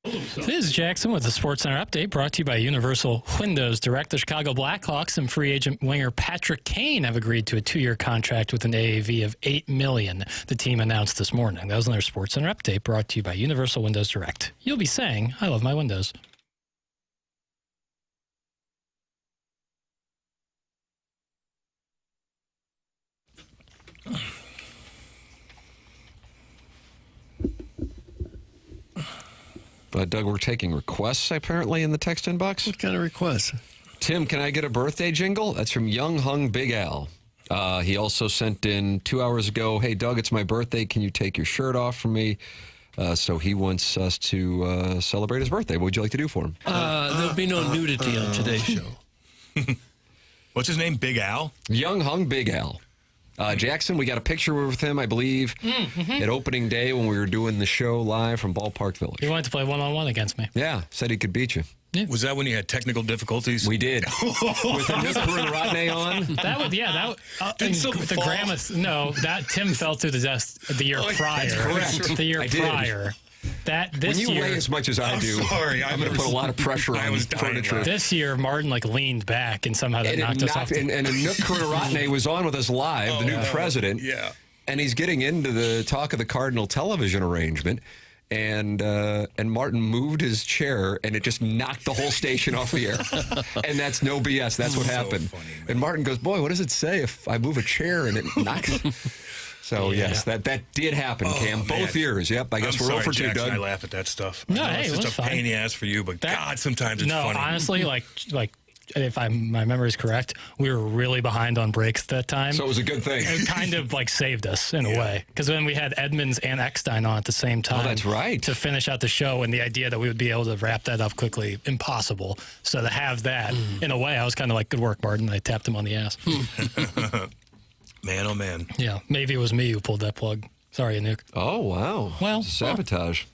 This is Jackson with the Sports Center update brought to you by Universal Windows Direct. The Chicago Blackhawks and free agent winger Patrick Kane have agreed to a 2-year contract with an AAV of $8 million. The team announced this morning. That was another Sports Center update brought to you by Universal Windows Direct. You'll be saying, I love my windows. Doug, we're taking requests apparently in the text inbox. What kind of requests? Tim, can I get a birthday jingle? That's from Young Hung Big Al. He also sent in 2 hours ago, hey, Doug, it's my birthday. Can you take your shirt off for me? So he wants us to celebrate his birthday. What would you like to do for him? There'll be no nudity on today's show. What's his name? Big Al? Young Hung Big Al. Jackson, we got a picture with him, I believe, at opening day when we were doing the show live from Ballpark Village. He wanted to play one-on-one against me. Yeah, said he could beat you. Yeah. Was that when you had technical difficulties? We did. With McKernan on? That would, the grandma. No, that Tim fell through the dust the year prior. That's correct. The year prior. This when you year, weigh as much as I do, sorry, I'm going to put a lot of pressure on furniture. This year, Martin leaned back and somehow that knocked us off. And McKernan was on with us live, the new president. Yeah. And he's getting into the talk of the Cardinal television arrangement. And Martin moved his chair, and it just knocked the whole station off the air. And that's no BS. That's what happened. Funny, and Martin goes, boy, what does it say if I move a chair and it knocks? So, yes, that did happen, Cam. Both years. Yep, I guess we're over 2, Doug. I laugh at that stuff. No, it's just a pain in the ass for you, but God, sometimes it's funny. No, honestly, like if my memory is correct, we were really behind on breaks at that time. So it was a good thing. It kind of saved us in a way. Because then we had Edmonds and Eckstein on at the same time. Oh, that's right. To finish out the show, and the idea that we would be able to wrap that up quickly, impossible. So to have that, in a way, I was kind of like, good work, Martin. I tapped him on the ass. Man, oh man. Yeah, maybe it was me who pulled that plug. Sorry, Nuke. Oh, wow. Well, sabotage.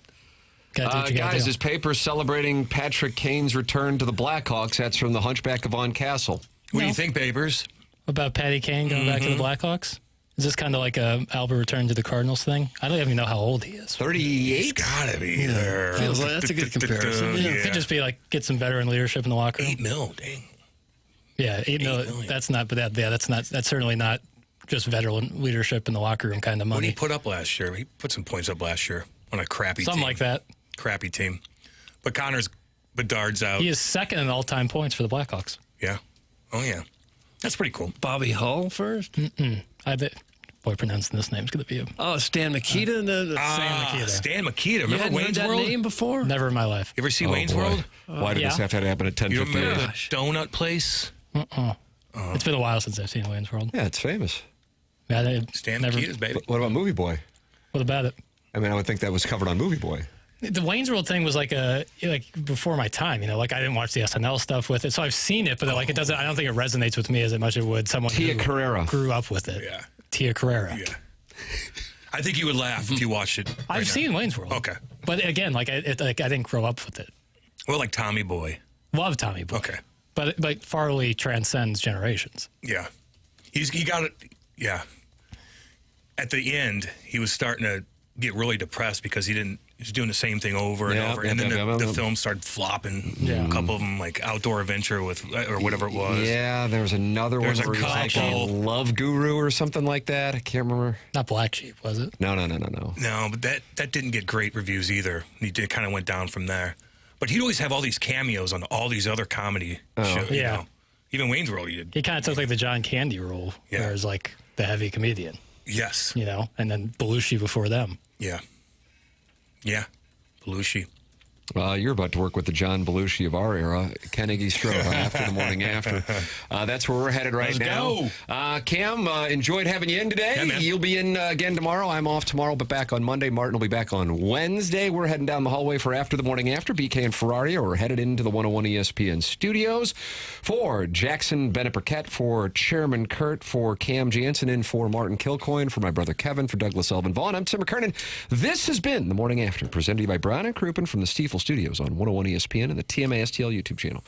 Guys, his paper's celebrating Patrick Kane's return to the Blackhawks. That's from the Hunchback of Von Castle. What do you think, Papers? About Patty Kane going back to the Blackhawks? Is this kind of like a Albert return to the Cardinals thing? I don't even know how old he is. 38? He's got to be there. Feels like that's a good comparison. It could just be like get some veteran leadership in the locker room. $8 million, dang. Yeah, $8 million. That's not. But that's certainly not just veteran leadership in the locker room kind of money. What did he put up last year? He put some points up last year on a crappy team. Something like that. Crappy team. But Bedard's out. He is second in all-time points for the Blackhawks. Yeah. Oh, yeah. That's pretty cool. Bobby Hull first? Boy, pronouncing this name's going to be a... Oh, Stan Mikita? Stan Mikita. Remember Wayne's heard World? that name before? Never in my life. You ever see Wayne's World? Why did this have to happen at 10:58? You remember the donut place? It's been a while since I've seen Wayne's World. Yeah, it's famous. Yeah, Stan Mikita's baby. What about Movie Boy? What about it? I mean, I would think that was covered on Movie Boy. The Wayne's World thing was like before my time, like I didn't watch the SNL stuff with it, so I've seen it, but it doesn't. I don't think it resonates with me as much as it would someone Tia who Carrera grew up with it. Yeah, Tia Carrera. Yeah, I think you would laugh if you watched it. I've seen Wayne's World. Okay, but again, I didn't grow up with it. Well, like Tommy Boy. Love Tommy Boy. Okay, but Farley transcends generations. Yeah, he got it. Yeah, at the end, he was starting to get really depressed because he was doing the same thing over and over, and then the film started flopping. Yeah. A couple of them, like Outdoor Adventure or whatever it was. Yeah, there was another one where he was like a love guru or something like that. I can't remember. Not Black Sheep, was it? No. No, but that didn't get great reviews either. He kind of went down from there. But he'd always have all these cameos on all these other comedy shows. Yeah. You know? Even Wayne's World, he did. He kind of took like the John Candy role, whereas like the heavy comedian. Yes. And then Belushi before them. Yeah. Yeah. Belushi. You're about to work with the John Belushi of our era, Ken Iggy Strode, after the morning after. That's where we're headed right now. Go. Cam, enjoyed having you in today. Yeah, you'll be in again tomorrow. I'm off tomorrow, but back on Monday. Martin will be back on Wednesday. We're heading down the hallway for After the Morning After. BK and Ferrari are headed into the 101 ESPN studios. For Jackson Burkett, for Chairman Kurt, for Cam Jansen, and for Martin Kilcoyne, for my brother Kevin, for Douglas Elvin Vaughn, I'm Tim McKernan. This has been The Morning After, presented to you by Brown and Crouppen from the Stiefel Studios on 101 ESPN and the TMA STL YouTube channel.